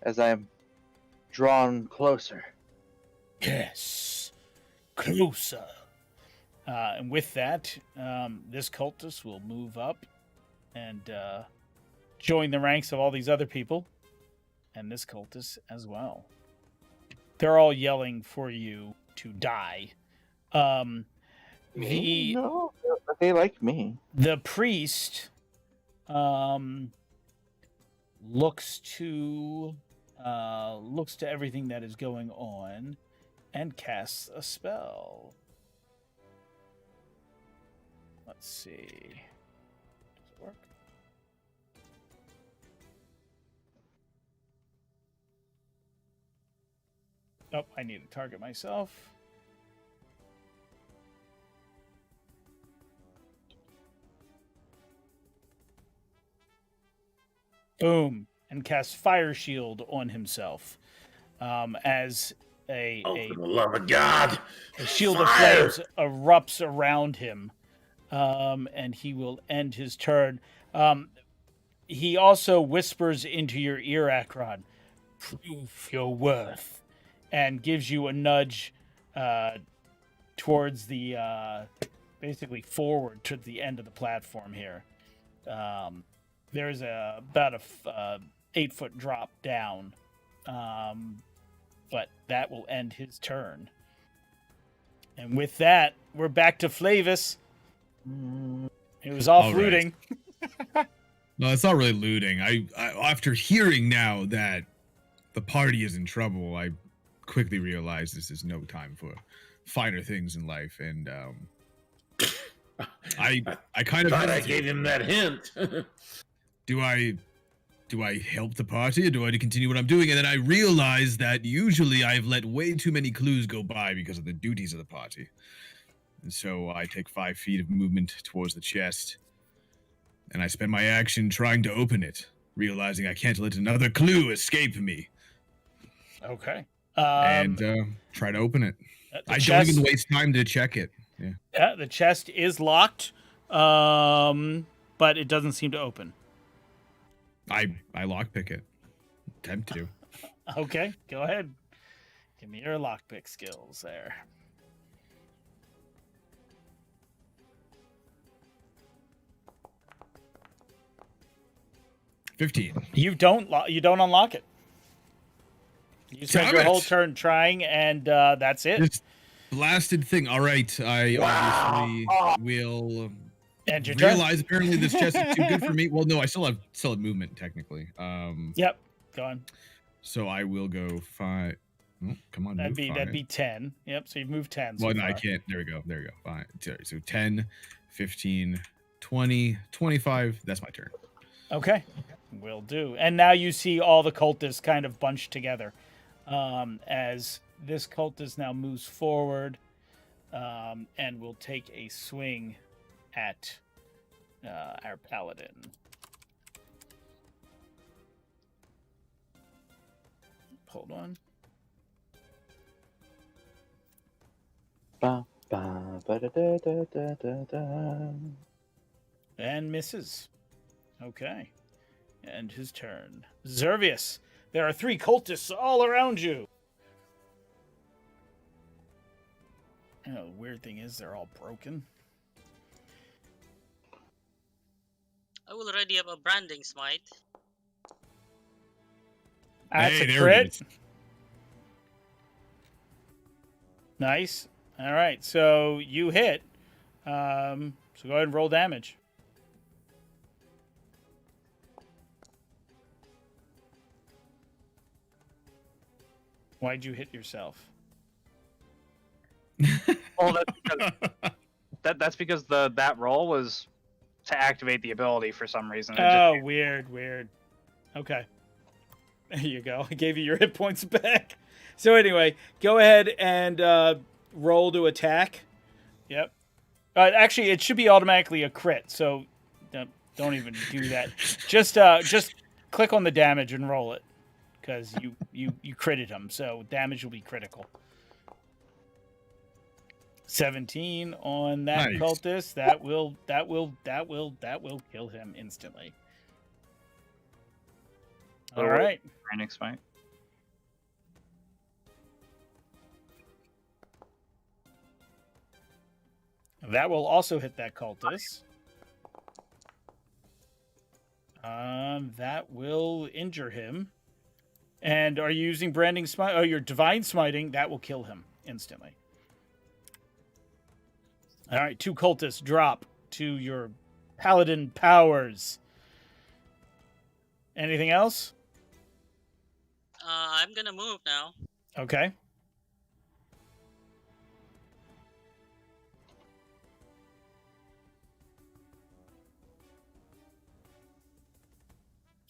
am drawn closer. Yes. Closer. And with that, this cultist will move up and join the ranks of all these other people. And this cultist as well. They're all yelling for you to die. No, they like me. The priest looks to everything that is going on and casts a spell. Let's see. Does it work? Oh, I need to target myself. Boom. And casts Fire Shield on himself. As a For the love of God! a shield Fire! of flames erupts around him. And he will end his turn. He also whispers into your ear, Akron, prove your worth, and gives you a nudge towards the, basically forward to the end of the platform here. There's about a 8-foot drop down, but that will end his turn. And with that, we're back to Flavis. It was off All right. looting. No, it's not really looting. I after hearing now that the party is in trouble, I quickly realized this is no time for finer things in life, and I kind of Thought I hesitated. gave him that hint. Do I help the party, or do I continue what I'm doing? And then I realized that usually I've let way too many clues go by because of the duties of the party. And so I take 5 feet of movement towards the chest, and I spend my action trying to open it, realizing I can't let another clue escape me, Okay. and try to open it. The I chest, don't even waste time to check it. Yeah. Yeah, the chest is locked, but it doesn't seem to open. I lockpick it. Attempt to. Okay, go ahead. Give me your lockpick skills there. 15. You don't unlock it. You spent Damn your whole it. turn trying, and that's it. This blasted thing. All right, I obviously will And your turn. realize apparently this chest is too good for me. Well, no, I still have movement technically. Yep. Go on. So I will go 5. Oh, come on, That'd move be 5. 10. Yep. So you've moved 10. So Well, no, I far. can't. There we go. 5. So 10, 15, 20, 25. That's my turn. Okay, will do. And now you see all the cultists kind of bunched together, as this cultist now moves forward, and will take a swing at our paladin. Hold on. Ba, ba, ba, da, da, da, da, da, da. And misses. Okay. And his turn. Zervius, there are 3 cultists all around you. Oh, the weird thing is they're all broken. I will ready up a branding smite. That's Hey, a there it crit. is. Nice. All right, so you hit. So go ahead and roll damage. Why'd you hit yourself? Well, that's because that roll was to activate the ability for some reason. It Oh, weird. Okay. There you go. I gave you your hit points back. So anyway, go ahead and roll to attack. Yep. Actually, it should be automatically a crit, so don't even do that. Just click on the damage and roll it, because you critted him, so damage will be critical. 17 on that Nice. cultist. That will kill him instantly. All right. Next fight. That will also hit that cultist. That will injure him. And are you using branding smite? Oh, your divine smiting. That will kill him instantly. All right, 2 cultists drop to your paladin powers. Anything else? I'm gonna move now. Okay.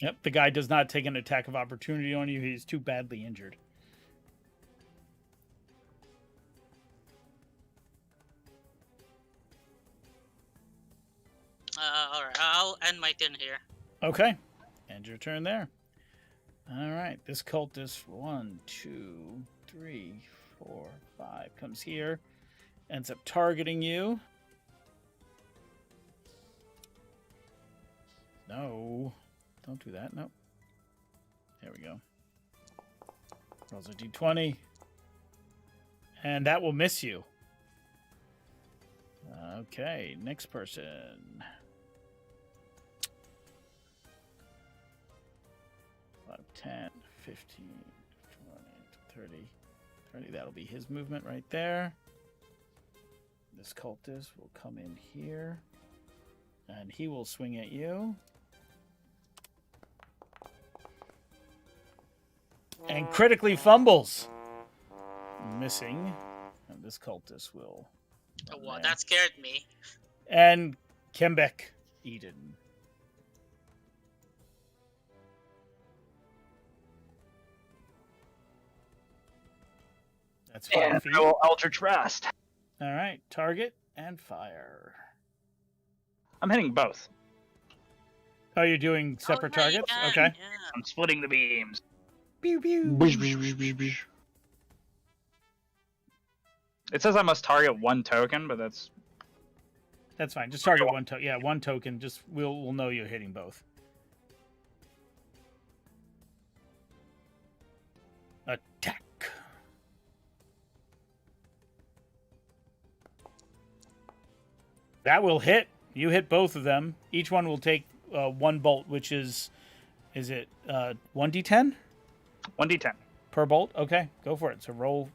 Yep, the guy does not take an attack of opportunity on you. He's too badly injured. Alright, I'll end my turn here. Okay. End your turn there. All right. This cultist, 1, 2, 3, 4, 5, comes here. Ends up targeting you. No. Don't do that. Nope. There we go. Rolls a d20. And that will miss you. Okay. Next person. 10, 15, 20, 30. 30, that'll be his movement right there. This cultist will come in here. And he will swing at you. And critically fumbles. Missing. And this cultist will... Oh, wow, that scared me. And Kembek Eden. That's 5 feet. I will Eldritch Blast. All right, target and fire. I'm hitting both. Oh, you're doing separate yeah, you targets? can, Okay. Yeah. I'm splitting the beams. Pew pew. It says I must target 1 token, but that's That's fine. Just target one token. Yeah, one token. Just we'll know you're hitting both. Attack. That will hit. You hit both of them. Each one will take 1 bolt, which is it 1d10? 1d10. Per bolt? Okay, go for it. So roll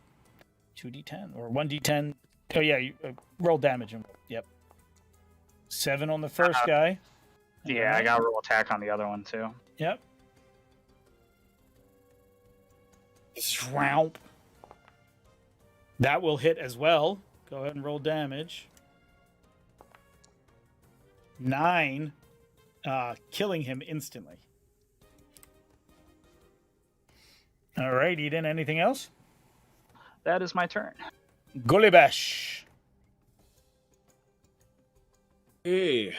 2d10 or 1d10. Oh, yeah, you, roll damage. Yep. 7 on the first guy. Yeah, I got to roll attack on the other one, too. Yep. Swamp. That will hit as well. Go ahead and roll damage. 9, killing him instantly. All right, Eden, anything else? That is my turn. Gullibash. Hey,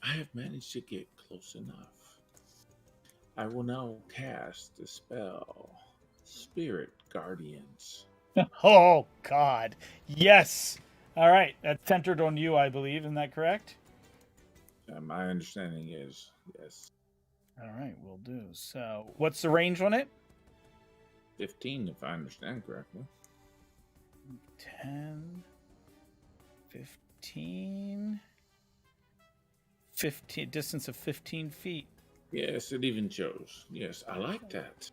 I have managed to get close enough. I will now cast the spell Spirit Guardians. Oh, God. Yes. All right, that's centered on you, I believe. Isn't that correct? My understanding is yes. All right, we'll do. So, what's the range on it? 15, if I understand correctly. 10, 15, 15, distance of 15 feet. Yes, it even shows. Yes, I like that.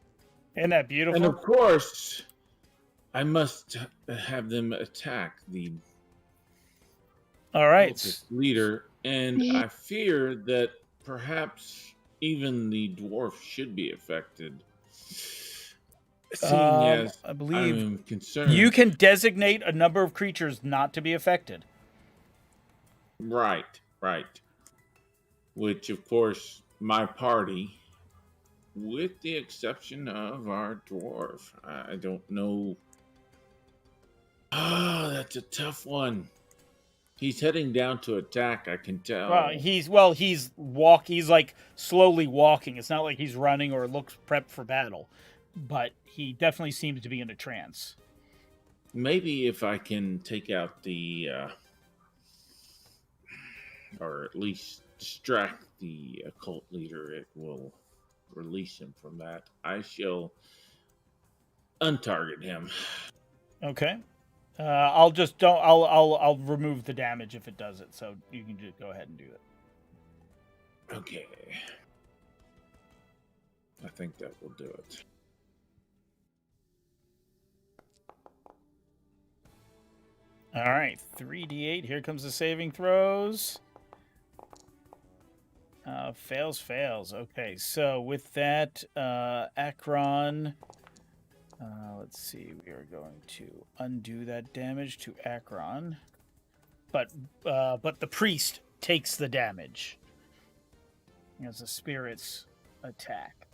Isn't that beautiful? And of course, I must have them attack the All right. cultist leader, and I fear that perhaps even the dwarf should be affected. Seeing as I believe I'm concerned. you can designate a number of creatures not to be affected. Right. Which, of course, my party with the exception of our dwarf. I don't know. Ah, that's a tough one. He's heading down to attack, I can tell. He's like slowly walking. It's not like he's running or looks prepped for battle, but he definitely seems to be in a trance. Maybe if I can take out the, or at least distract the occult leader, it will release him from that. I shall untarget him. Okay. I'll just don't. I'll remove the damage if it does it. So you can just go ahead and do it. Okay. I think that will do it. All right, 3d8. Here comes the saving throws. Fails. Okay, so with that, Akron. Let's see. We are going to undo that damage to Akron, but the priest takes the damage as the spirits attack.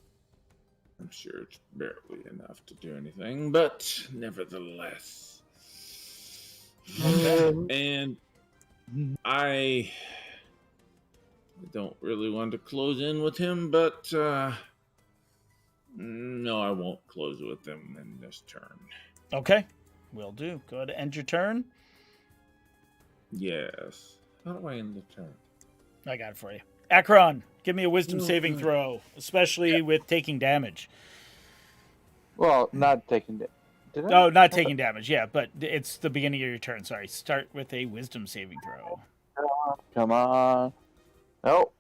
I'm sure it's barely enough to do anything, but nevertheless. And I don't really want to close in with him, but no, I won't close with him in this turn. Okay, will do. Go ahead and end your turn. Yes. How do I end the turn? I got it for you. Akron, give me a wisdom saving throw, especially with taking damage. Well, not taking it. Did I? Oh, not taking damage, yeah, but it's the beginning of your turn. Sorry, start with a wisdom saving throw. Come on. Oh,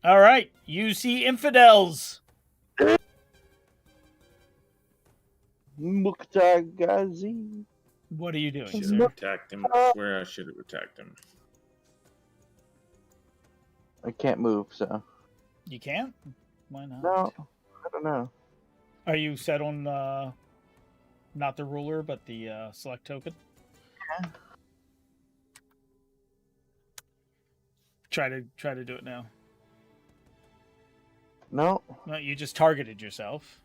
All right, you see infidels. Mukhtar Ghazi. What are you doing, Should sir? have attacked him. I swear I should have attacked him. I can't move, so. You can't? Why not? No, I don't know. Are you set on not the ruler, but the select token? Yeah. Try to do it now. No, No, you just targeted yourself.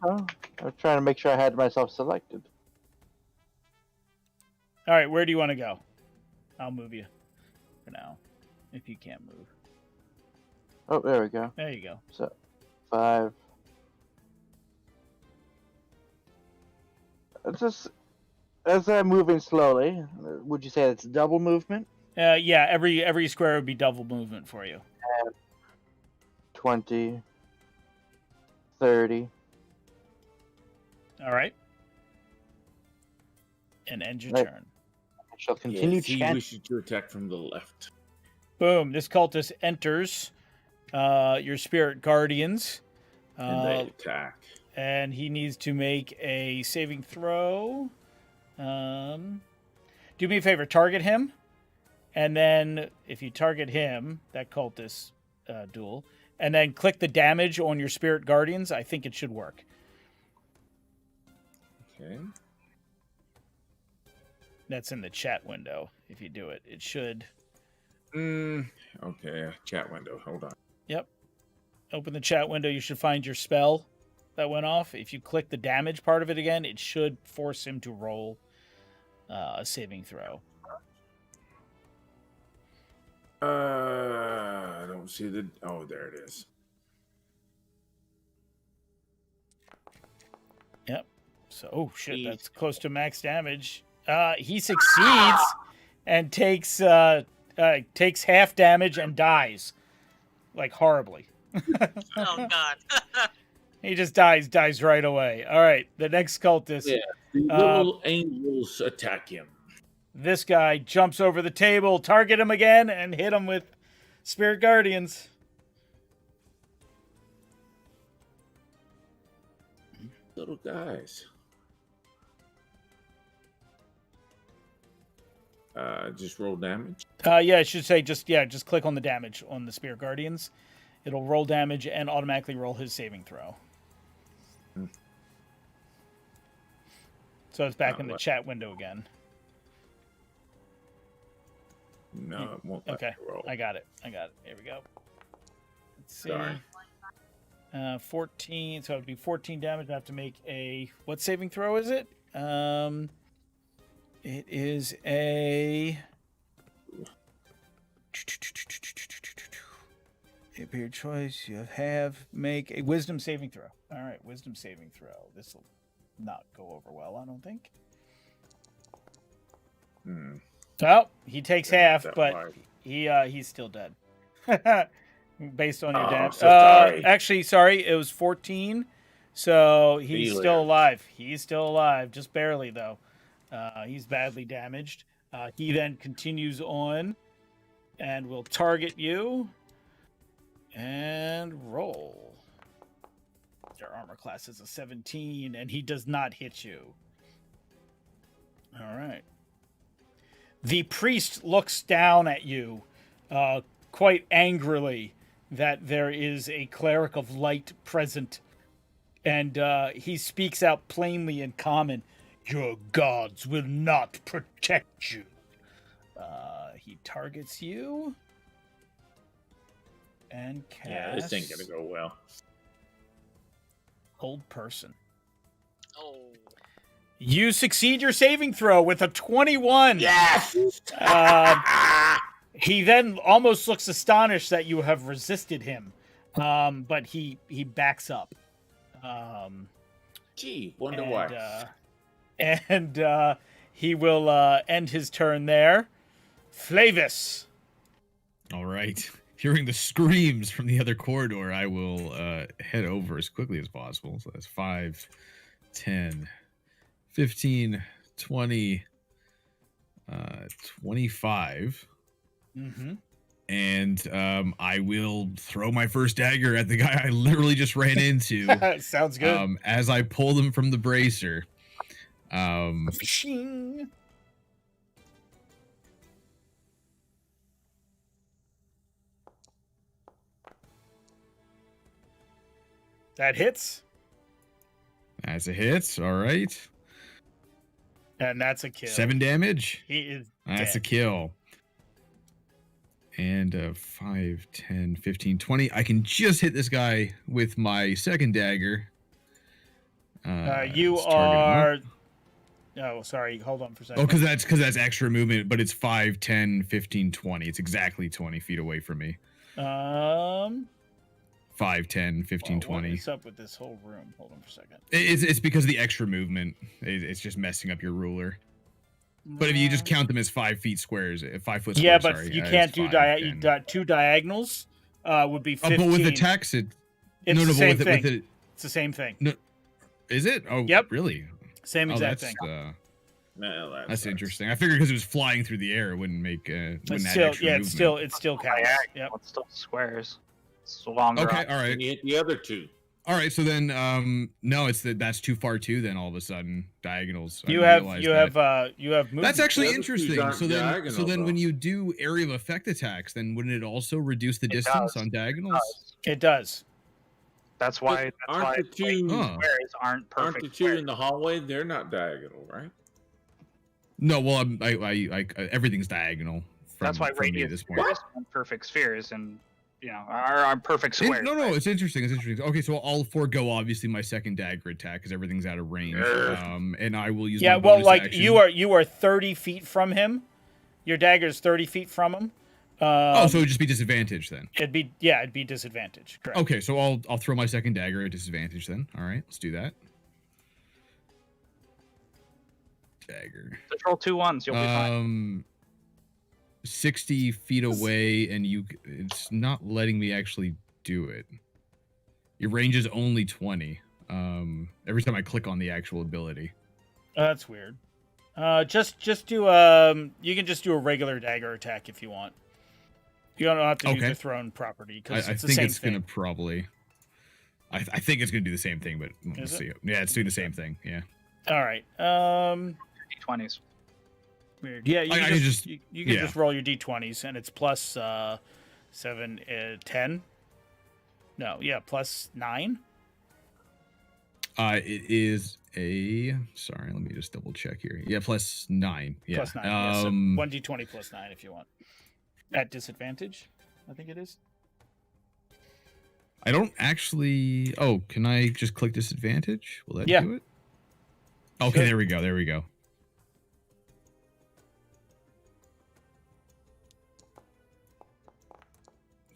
no. I was trying to make sure I had myself selected. All right, where do you want to go? I'll move you for now, if you can't move. Oh, there we go. There you go. So, 5. It's just as I'm moving slowly. Would you say it's double movement? Yeah, every square would be double movement for you. 20, 30. All right. And end your Right. turn. I shall continue Yes, he chanting. wishes to attack from the left. Boom. This cultist enters your spirit guardians. And they attack. And he needs to make a saving throw. Do me a favor, target him. And then if you target him, that cultist duel, and then click the damage on your spirit guardians, I think it should work. Okay. That's in the chat window. If you do it, it should. Okay, chat window. Hold on. Yep. Open the chat window. You should find your spell that went off. If you click the damage part of it again, it should force him to roll a saving throw. I don't see the. Oh, there it is. Yep. So, oh shit, Jeez. that's close to max damage. He succeeds and takes half damage and dies, like horribly. Oh God. He just dies right away. All right, the next cultist. Yeah, the little angels attack him. This guy jumps over the table, target him again, and hit him with Spirit Guardians. Little guys. Just roll damage. Yeah, it should say just click on the damage on the Spirit Guardians. It'll roll damage and automatically roll his saving throw. So it's back in the chat window again. No, it won't let Okay, me roll. I got it. Here we go. Let's see. Sorry. 14. So it would be 14 damage. I have to make a what saving throw is it? It is a. If your choice, you have make a wisdom saving throw. All right, wisdom saving throw. This will not go over well, I don't think. Oh, he takes half, but he's still dead. Based on your damage. So sorry. Actually, sorry, it was 14. So he's still alive. He's still alive, just barely though. He's badly damaged. He then continues on and will target you and roll. Their armor class is a 17, and he does not hit you. All right. The priest looks down at you quite angrily that there is a cleric of light present, and he speaks out plainly in common. Your gods will not protect you. He targets you and casts... Yeah, this ain't gonna go well. Hold person. Oh. You succeed your saving throw with a 21. Yes! He then almost looks astonished that you have resisted him, but he backs up. Gee, wonder why. And he will end his turn there. Flavis. All right. Hearing the screams from the other corridor, I will head over as quickly as possible. So that's 5, 10, 15, 20, 25. Mm-hmm. And I will throw my first dagger at the guy I literally just ran into. Sounds good. As I pull them from the bracer. Fishing. That hits. That's a hit. All right. And that's a kill. 7 damage. He is That's dead. a kill. And 5, 10, 15, 20. I can just hit this guy with my second dagger. You let's target him. are... Oh, sorry. Hold on for a second. Oh, because that's extra movement, but it's 5, 10, 15, 20. It's exactly 20 feet away from me. 5, 10, 15, 20. What is up with this whole room? Hold on for a second. It's because of the extra movement. It's just messing up your ruler. But if you just count them as 5 feet squares, 5 foot squares, yeah, but sorry, you can't do 5, 2 diagonals. Would be 15. but with the text, it's the same thing. It's the same thing. No, is it? Oh, yep. Really? Same exact that's, thing. No, that's interesting. I figured because it was flying through the air, it wouldn't make. Wouldn't It's add still, extra yeah, movement. it still counts. Yep. It's still squares. It's longer. Okay, all right. And you hit the other two. All right, so then no, that's too far too. Then all of a sudden, diagonals. You have movement. That's actually The other twos interesting. aren't So then diagonal, when though. you do area of effect attacks, then wouldn't it also reduce the distance does. on diagonals? It does. That's why. Aren't the two Huh. squares aren't perfect. aren't the two in the hallway? They're not diagonal, right? No, well, I everything's diagonal. That's why from me at radius this point. aren't perfect spheres, and are perfect squares. No, it's interesting. It's interesting. Okay, so I'll forego obviously my second dagger attack because everything's out of range. And I will use. Yeah, my well, bonus like action. you are 30 feet from him. Your dagger is 30 feet from him. Oh, so it'd just be disadvantage then. It'd be disadvantage. Correct. Okay, so I'll throw my second dagger at disadvantage then. All right, let's do that. Dagger. Just roll 2 1s. You'll be fine. 60 feet away, and it's not letting me actually do it. Your range is only 20. Every time I click on the actual ability. That's weird. Just do you can just do a regular dagger attack if you want. You don't have to use Okay. the thrown property because I it's the think same it's thing. gonna probably. I think it's gonna do the same thing, but we'll Is it? see. Yeah, it's doing the same thing. Yeah. All right. D20s. Weird. Yeah, you I can can just just- you can yeah. just roll your d20s and it's plus 7, 10. No, yeah, plus 9. It is a. Sorry, let me just double check here. Yeah, plus 9. Yeah. Plus 9. Yeah, so 1d20 plus 9 if you want. At disadvantage, I think it is. I don't actually. Oh, can I just click disadvantage? Will that Yeah. do it? Okay, Sure. there we go. There we go.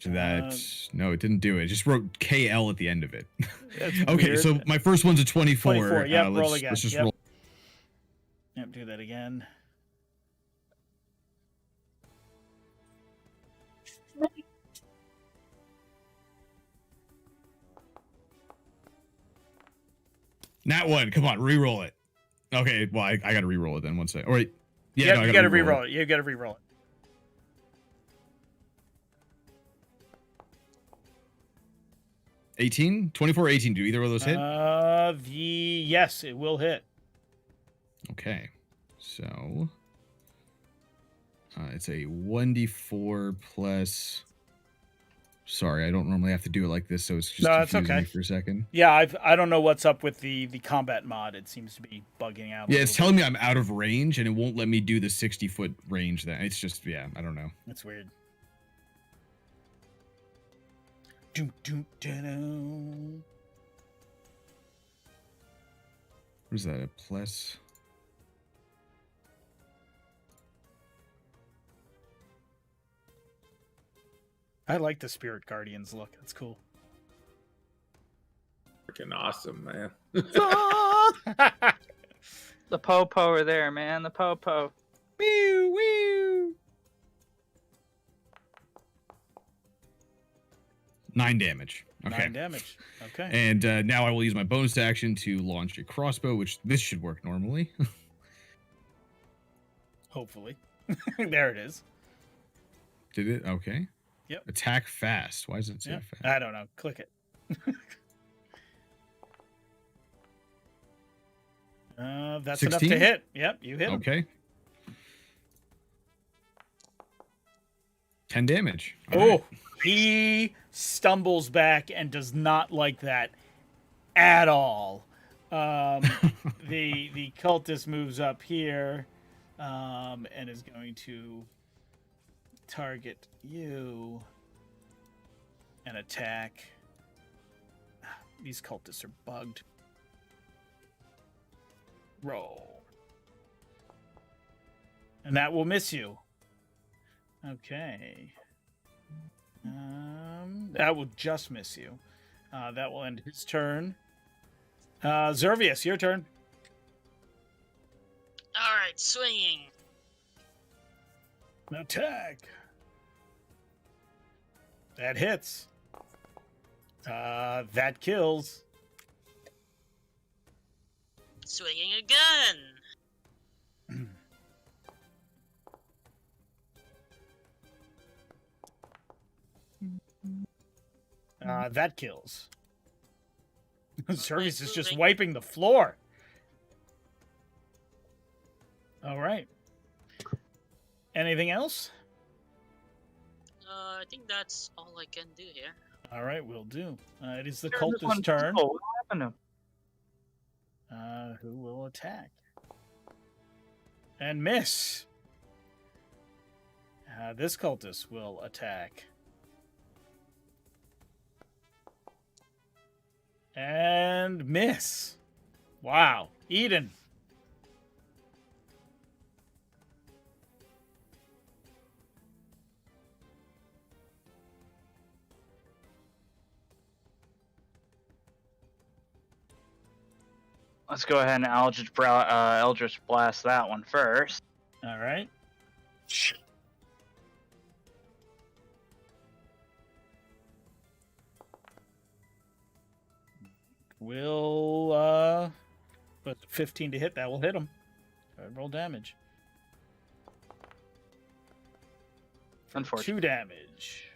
So that no, it didn't do it. It just wrote KL at the end of it. That's Okay, weird. so my first one's a 24. 24. Yep, roll let's, again. let's just Yep. roll. Yep, do that again. Nat 1. Come on, re-roll it. Okay, well, I got to re-roll it then. One second. All right. Yeah, Yep, no, I you gotta gotta re-roll it. You gotta re-roll it. 18? 24 or 18. Do either of those hit? Yes, it will hit. Okay. So it's a 1d4 plus. Sorry, I don't normally have to do it like this, so it's just No, it's confusing okay. me for a second. Yeah, I don't know what's up with the combat mod. It seems to be bugging out. Yeah, it's telling me I'm out of range, and it won't let me do the 60-foot range. Then it's just, yeah, I don't know. That's weird. Doom, doom, da-dum. What is that? A plus? I like the Spirit Guardians look. That's cool. Freaking awesome, man. The po-po are there, man. The po-po. Woo, woo. 9 damage. Okay. 9 damage. Okay. And now I will use my bonus action to launch a crossbow, which this should work normally. Hopefully. There it is. Did it? Okay. Yep. Attack fast. Why does it say Yep. fast? I don't know. Click it. That's 16? enough to hit. Yep, you hit him. Okay. 10 damage. All Oh, right. he stumbles back and does not like that at all. The cultist moves up here and is going to target you and attack. These cultists are bugged. Roll. And that will miss you. Okay. That will just miss you. That will end his turn. Zervius, your turn. All right, swinging. Attack. That hits. That kills. Swinging again. That kills. Zervius is just wiping the floor. All right. Anything else? I think that's all I can do here. All right, we'll do. It is the There's this one cultist's turn. po-po. What happened to him? Who will attack? And miss. This cultist will attack. And miss. Wow. Eden. Let's go ahead and Eldritch Blast that one first. All right. Will but 15 to hit, that will hit him. Roll damage. Unfortunately. 2 damage.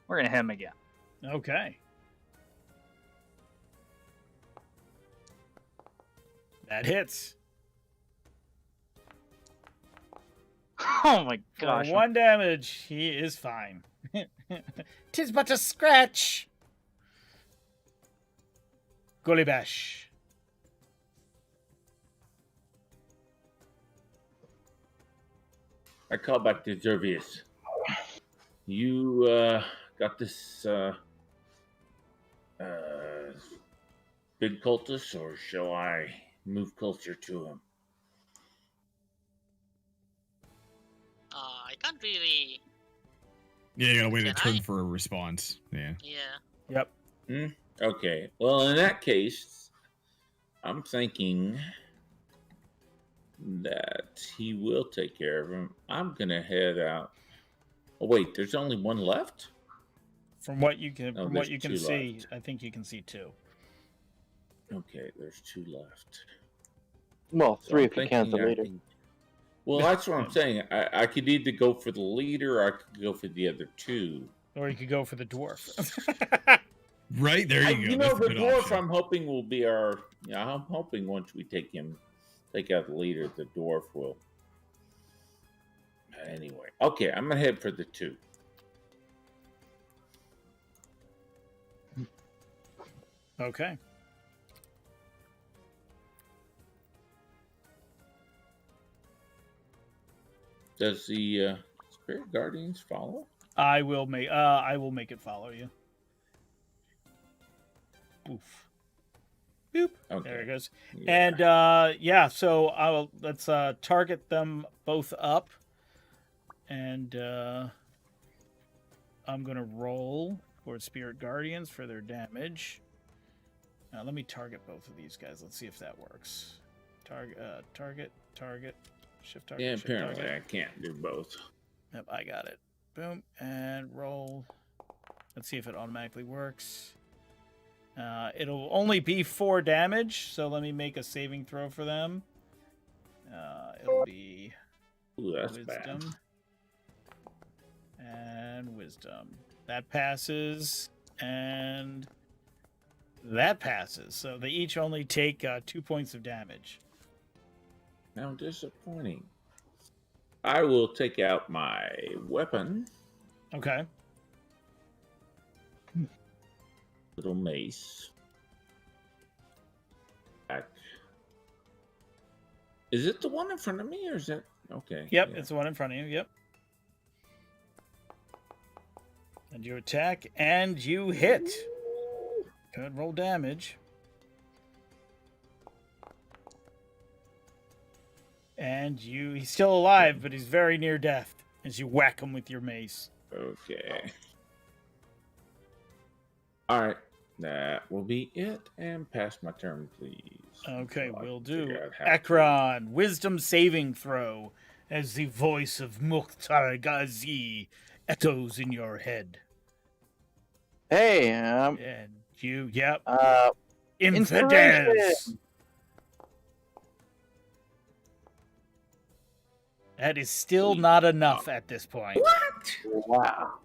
We're gonna hit him again. Okay. That hits. Oh my For gosh. 1 damage, he is fine. 'Tis but a scratch. Gullibash. I call back to Zervius. You got this big cultist, or shall I move closer to him? I can't really. Yeah, you gotta wait a Can turn I? for a response. Yeah. Yeah. Yep. Okay. Well, in that case, I'm thinking that he will take care of him. I'm gonna head out. Oh wait, there's only one left. From what you can, Oh, from there's what you can two see, left. I think you can see 2. Okay, there's 2 left. Well, So 3 I'm if you count the thinking I leader. can- Well, that's what I'm saying. I could either go for the leader, or I could go for the other 2. Or you could go for the dwarf. Right there, you go. You know, That's a the good dwarf. option. I'm hoping will be our. Yeah, I'm hoping once we take out the leader, the dwarf will. Anyway, okay, I'm gonna head for the 2. Okay. Does the spirit guardians follow? I will make it follow you. Oof. Boop. Okay. There it goes. Yeah. And so let's target them both up. And I'm gonna roll for Spirit Guardians for their damage. Let me target both of these guys. Let's see if that works. Target. Shift target. Yeah, shift apparently target. I can't do both. Yep, I got it. Boom, and roll. Let's see if it automatically works. It'll only be 4 damage, so let me make a saving throw for them. It'll be Ooh, that's wisdom bad. and wisdom. That passes, and that passes. So they each only take 2 points of damage. Now disappointing. I will take out my weapon, Okay. little mace. Back. Is it the one in front of me, or is that okay? Yep, yeah. it's the one in front of you. Yep. And you attack, and you hit. Good roll damage. And he's still alive, but he's very near death as you whack him with your mace. Okay. All right. That will be it. And pass my turn, please. Okay, So I will can do. figure out how to- Akron, wisdom saving throw as the voice of Mukhtar Ghazi echoes in your head. Hey, And yep. inspiration! Infidels! That is still not enough at this point. Wow.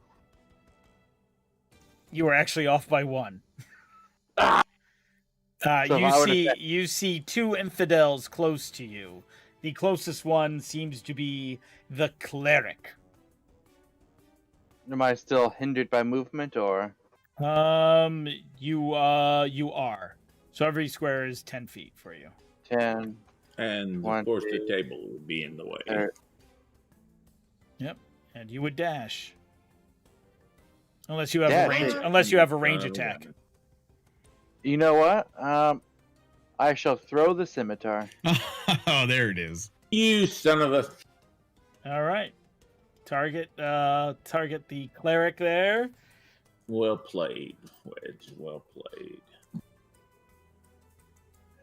You were actually off by 1. So if I would've You see 2 infidels close to you. The closest one seems to be the cleric. Am I still hindered by movement, or? You are. So every square is 10 feet for you. 10. And One, of course, the two, table would be in the way. Yep. And you would dash. Unless you have Dash. a range attack. You know what? I shall throw the scimitar. Oh, there it is. You son of a. All right. Target the cleric there. Well played, Wedge. Well played.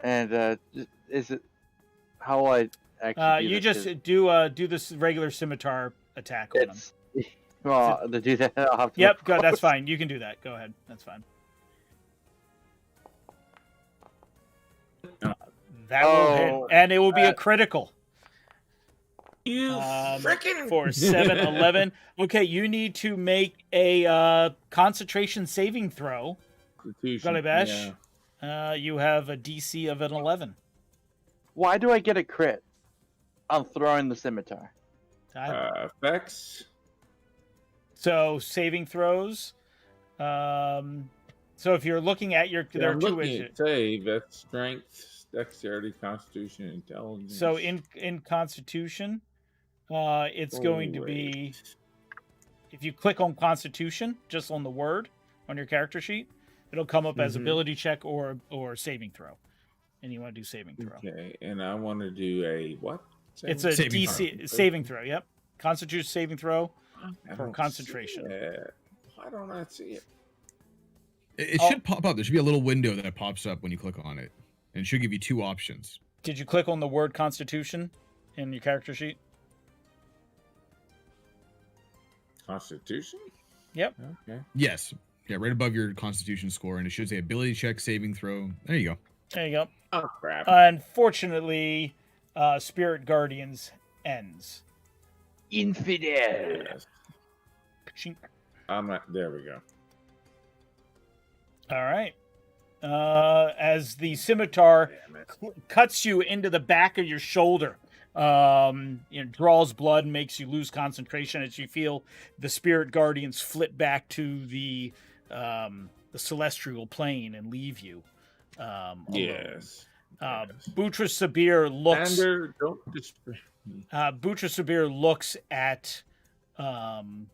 And is it? How will I actually? Do You this? just do this regular scimitar attack on him. It's well to do that. I'll have to Yep, look good. That's close. fine. You can do that. Go ahead. That's fine. That will hit, Oh, and it will be a critical You freaking for 7-11. Okay, you need to make a concentration saving throw. Galibash? You have a DC of an 11. Why do I get a crit? I'm throwing the scimitar. Effects. So saving throws. So if you're looking at your, there are I'm 2 looking at save. That's strength, dexterity, constitution, intelligence. So in Constitution, it's going to be. if you click on Constitution, just on the word on your character sheet, it'll come up as Mhm. ability check or saving throw, and you want to do saving throw. Okay, and I want to do a what? It's a Saving DC throw. saving throw. Yep, Constitution saving throw. I for don't concentration. see it. Why don't I see it? It Oh. should pop up. There should be a little window that pops up when you click on it, and it should give you 2 options. Did you click on the word Constitution in your character sheet? Constitution? Yep. Okay. Yes, yeah, right above your Constitution score, and it should say ability check, saving throw. There you go. There you go. Oh crap. Unfortunately, Spirit Guardians ends. Infidel. Yes. Chink. I'm not. There we go. All right. As the scimitar Damn it. cuts you into the back of your shoulder, draws blood, makes you lose concentration as you feel the Spirit Guardians flip back to the celestial plane and leave you. Alone. Yes. Yes. Buttress Sabir looks. Ander, don't Buttress Sabir looks at the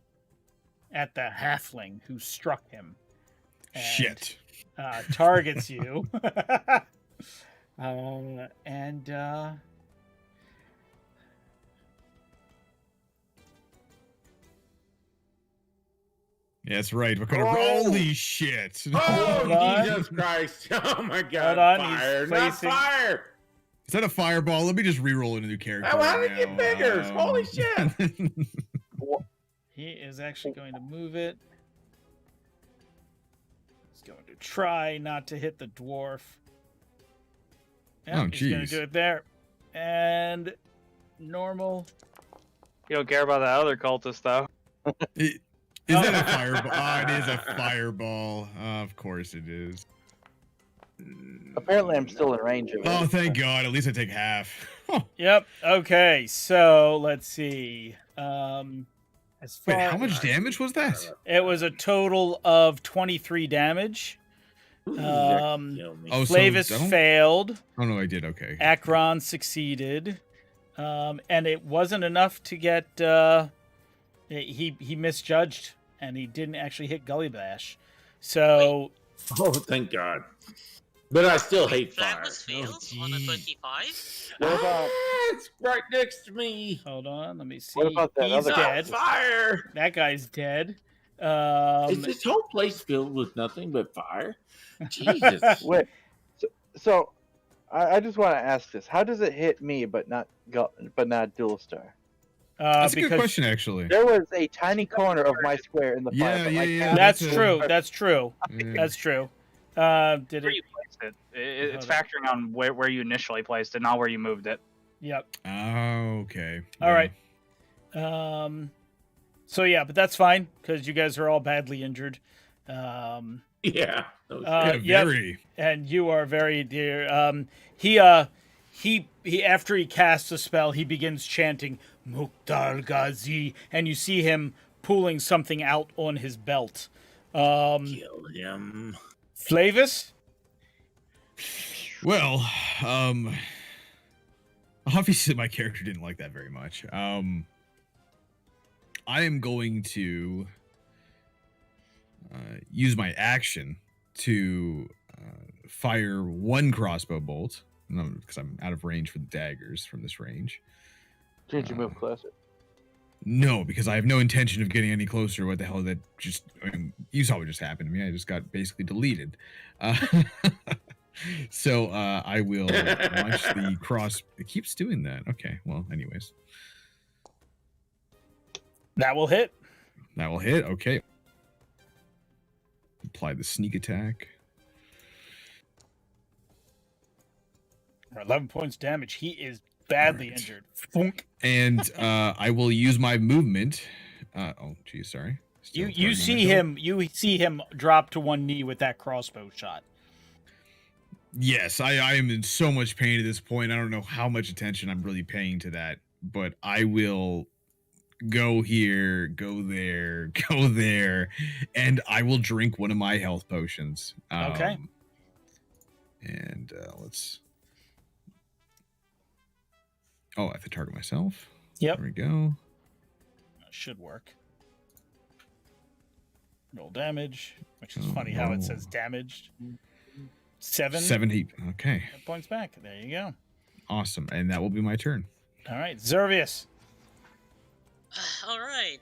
halfling who struck him. And, Shit. targets you. Yeah, that's right. We're gonna Oh! holy shit. Oh, Hold on. Jesus Christ. Oh my God. Hold on, he's Fire. Not facing- fire. Is that a fireball? Let me just re-roll into new character. Oh, how did right it get now. bigger? Holy shit. He is actually going to move it. He's going to try not to hit the dwarf. Yeah, Oh, he's going to jeez. do it there. And normal. You don't care about that other cultist, though. Is that a fireball? Oh, it is a fireball. Of course it is. Apparently, I'm still in range of it. Oh, thank God. At least I take half. Yep. Okay. So let's see. As far Wait, how much damage was that? It was a total of 23 damage. Ooh, that Um, killed me. Oh, so Flavis I don't- failed. Oh no, I did. Okay. Akron succeeded. And it wasn't enough to get. He misjudged, and he didn't actually hit Gully Bash. So Oh, thank God. But I still hate fire. Flamus fails on a 25. What about It's right next to me. hold on, let me see. What about that He's other guy? dead. Fire. That guy's dead. Is this whole place filled with nothing but fire? Jesus. wait? So I just want to ask this: how does it hit me, but not Dual Star? That's a good because question, actually. There was a tiny corner of my square in the fire. Yeah, but yeah, like, yeah. that's That's a- true. That's true. Yeah. That's true. Did Where it? you placed it. It's Hold on. factoring on where you initially placed it, not where you moved it. Yep. Oh, okay. All Yeah. right. So yeah, but that's fine because you guys are all badly injured. Yeah. Uh, Yeah, yep. very. And you are very dear. He after he casts a spell, he begins chanting Mukhtar Ghazi, and you see him pulling something out on his belt. Kill him. Flavis? Well, obviously my character didn't like that very much. I am going to use my action to fire one crossbow bolt, because I'm out of range for the daggers from this range. Did you move closer? No, because I have no intention of getting any closer. What the hell? I mean, you saw what just happened to me. I just got basically deleted. So I will launch the cross. It keeps doing that. Okay. Well, anyways, That will hit. that will hit. Okay. Apply the sneak attack. For 11 points damage. He is badly Alright. injured. Funk. And I will use my movement. Oh, geez, sorry. Still You targeting see myself. him. You see him drop to one knee with that crossbow shot. Yes, I am in so much pain at this point. I don't know how much attention I'm really paying to that, but I will go here, go there, go there, and I will drink one of my health potions. Okay. And let's. Oh, I have to target myself. Yep. There we go. Should work. Roll damage, which is Oh, funny how no. it says damaged. 7 7 heat. Okay, hit points back. There you go. awesome. And that will be my turn. All right, Zervius. All right.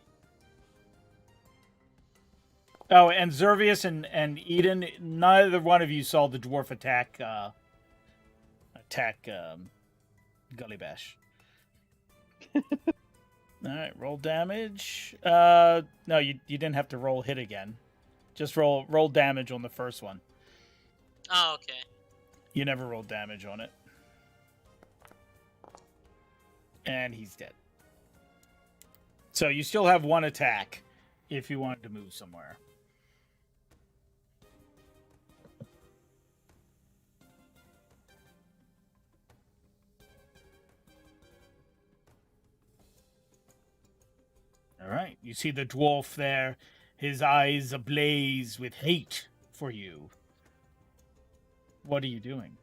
Oh, and Zervius and Eden, neither one of you saw the dwarf attack Gully Bash. All right, roll damage. No, you didn't have to roll hit again. Just roll damage on the first one. Oh, okay. You never rolled damage on it. And he's dead. So you still have one attack if you wanted to move somewhere. All right. You see the dwarf there, his eyes ablaze with hate for you. What are you doing?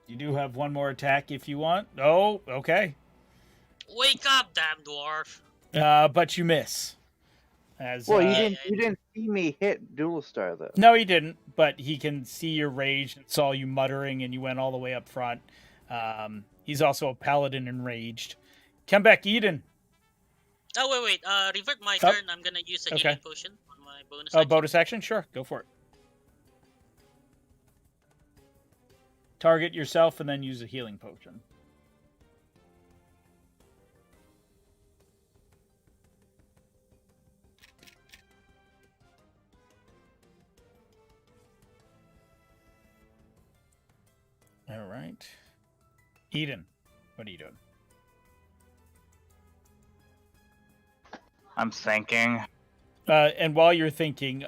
You do have one more attack if you want. Oh, okay. Wake up, damn dwarf. But you miss. As Well, Yeah, you didn't see me hit Dual Star though. No, he didn't. But he can see your rage and saw you muttering, and you went all the way up front. He's also a paladin enraged. Come back, Eden. Oh, wait. Revert my Oh. turn. I'm gonna use a Okay. healing potion on my bonus Oh, action. bonus action? Sure, go for it. Target yourself and then use a healing potion. All right. Eden, what are you doing? I'm thinking. And while you're thinking,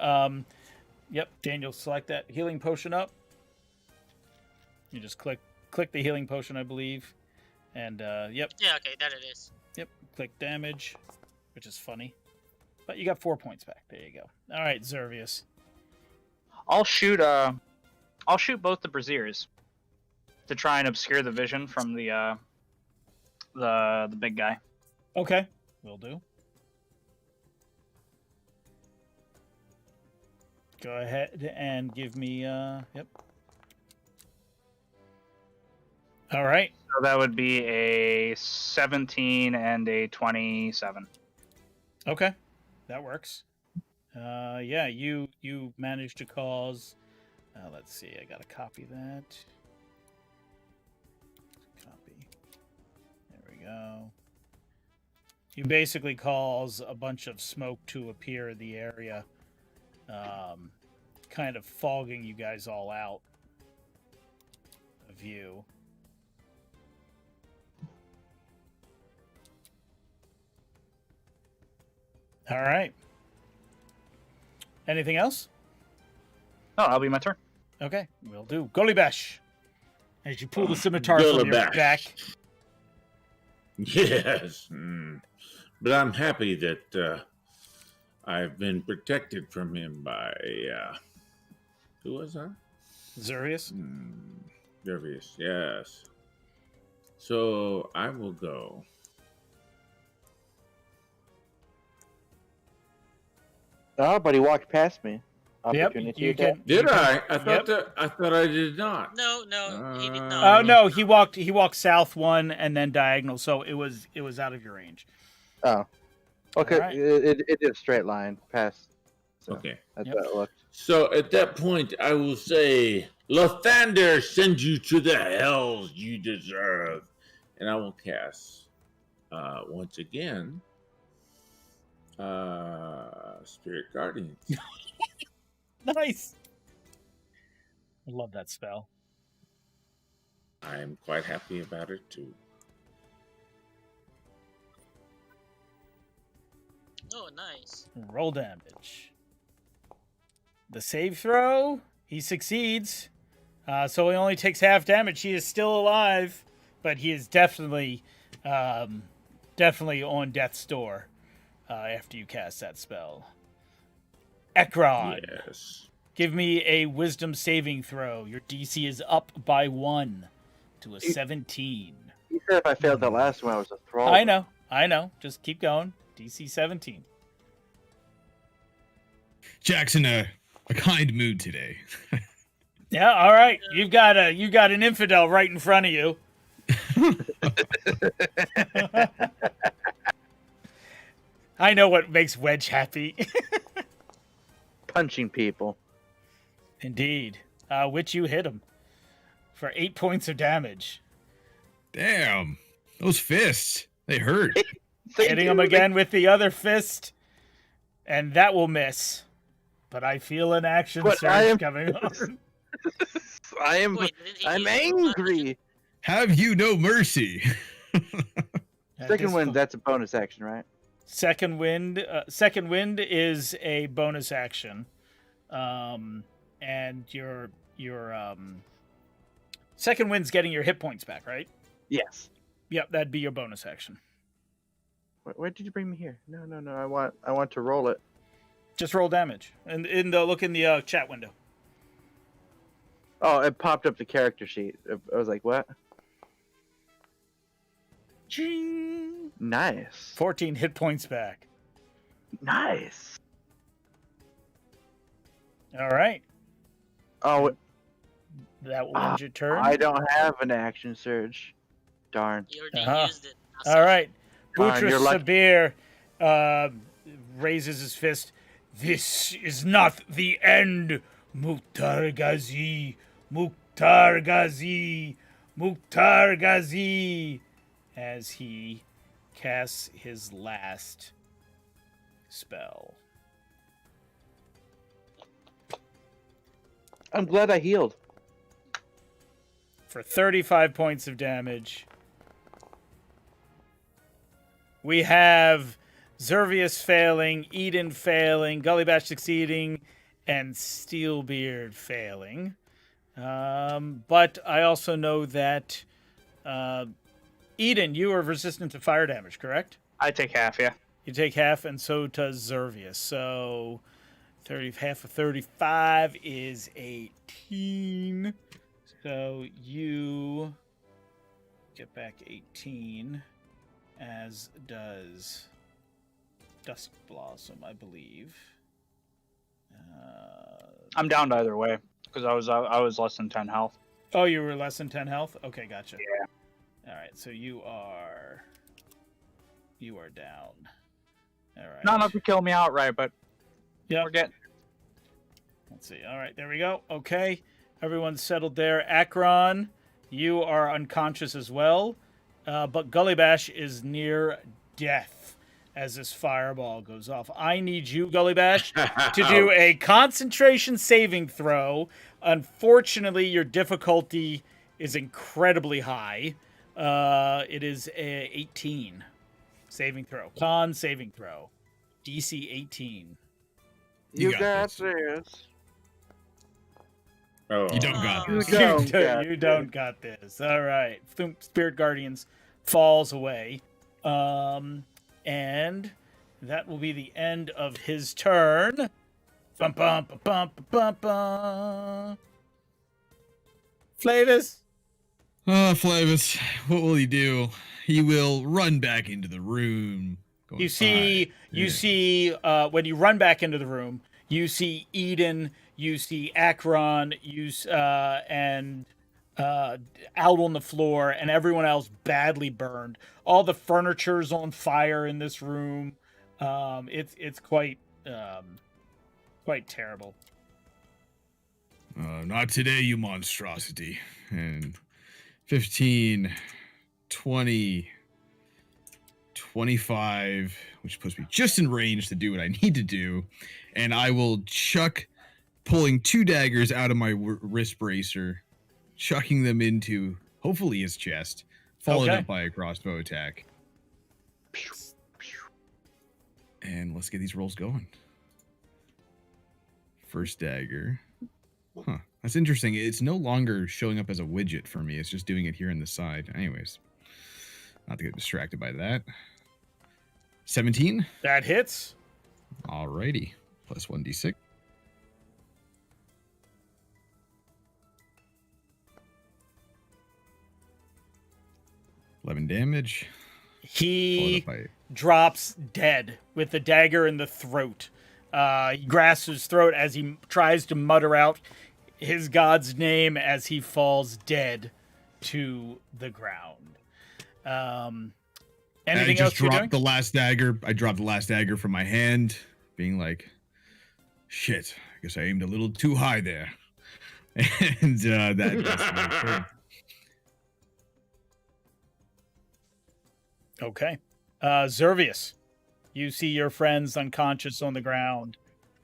yep, Daniel, select that healing potion up. You just click the healing potion, I believe. And, yep, Yeah, okay, there it is. click damage, which is funny. But you got 4 points back. There you go. All right, Zervius. I'll shoot both the braziers to try and obscure the vision from the big guy. Okay, will do. Go ahead and give me, yep. All right. So that would be a 17 and a 27. Okay, that works. Yeah, you managed to cause. Let's see, I gotta copy that. Copy. There we go. You basically cause a bunch of smoke to appear in the area, kind of fogging you guys all out of view. All right. Anything else? Oh, that'll be my turn. Okay, will do. Golibash. As you pull the scimitar from your Golibash. back. Yes. But I'm happy that I've been protected from him by who was that? Zurius. Dervius, yes. So I will go. Oh, but he walked past me. Yep, Opportunity you attack. can. Did you I? can- I thought I thought I did not. No, he did Uh, not. Oh no, he walked south one and then diagonal, so it was out of your range. Oh. Okay, Alright. it did a straight line past. So Okay. that's Yep. how it looked. So at that point, I will say, Lathander sends you to the hells you deserve. And I will cast, once again, Spirit Guardians. Nice. I love that spell. I'm quite happy about it, too. Oh, nice. Roll damage. The save throw, he succeeds. So he only takes half damage. He is still alive, but he is definitely on death's door after you cast that spell. Ekron, Yes. give me a wisdom saving throw. Your DC is up by 1 to a 17. He said if I failed that last one, I was a thrall. I know. Just keep going. DC 17. Jack's in a kind mood today. Yeah, all right. You got an infidel right in front of you. I know what makes Wedge happy. Punching people. Indeed. Which you hit him for 8 points of damage. Damn, those fists, they hurt. Hitting him again with the other fist, and that will miss. But I feel an action But surge coming on. I'm Wait, did he I'm use the bonus angry. Have you no mercy? Second wind, that's a bonus action, right? Second wind. Second wind is a bonus action, and your second wind's getting your hit points back, right? Yes. Yep, that'd be your bonus action. Where did you bring me here? No. I want to roll it. Just roll damage, and look in the chat window. Oh, it popped up the character sheet. I was like, what? Ching! Nice. 14 hit points back. Nice. All right, Oh, that will end your turn. I don't have an action surge. Darn. You already Uh-huh. used it. All right. Fine, Boutros you're lucky. Sabir raises his fist. This is not the end, Mukhtar Ghazi. Mukhtar Ghazi. Mukhtar Ghazi. As he casts his last spell. I'm glad I healed. For 35 points of damage. We have Zervius failing, Eden failing, Gullybash succeeding, and Steelbeard failing. But I also know that Eden, you are resistant to fire damage, correct? I take half, yeah. You take half, and so does Zervius. So half of 35 is 18. So you get back 18, as does Dusk Blossom, I believe. I'm down either way because I was less than 10 health. Oh, you were less than 10 health? Okay, gotcha. Yeah. All right, so you are down. All right. Not enough to kill me outright, but Yep. we're getting. Let's see. All right, there we go. Okay, everyone's settled there. Akron, you are unconscious as well, but Gullybash is near death as this fireball goes off. I need you, Gullybash, to do a concentration saving throw. Unfortunately, your difficulty is incredibly high. It is a 18 saving throw. Con saving throw. DC 18. You You got got this. this. Oh, You don't got Oh. this. You don't got this. All right. Spirit Guardians falls away. And that will be the end of his turn. Bum, bum, bum, bum, bum, bum. Flavis. Flavis, what will he do? He will run back into the room. Going You see, five. you Yeah. see, when you run back into the room, you see Eden, you see Akron, and out on the floor, and everyone else badly burned. All the furniture's on fire in this room. It's quite terrible. Not today, you monstrosity. And 15, 20, 25, which puts me just in range to do what I need to do. And I will chuck, pulling 2 daggers out of my wrist bracer, chucking them into, hopefully, his chest, followed Okay. up by a crossbow attack. And let's get these rolls going. First dagger. Huh. That's interesting. It's no longer showing up as a widget for me. It's just doing it here in the side. Anyways, not to get distracted by that. 17. That hits. Alrighty. Plus 1d6. $11 damage. Followed He up by drops dead with the dagger in the throat. He grasps his throat as he tries to mutter out his god's name as he falls dead to the ground. Anything I just else you're dropped doing? the last dagger. I dropped the last dagger from my hand, being like, "Shit, I guess I aimed a little too high there." And that's my turn. Okay. Zervius, you see your friends unconscious on the ground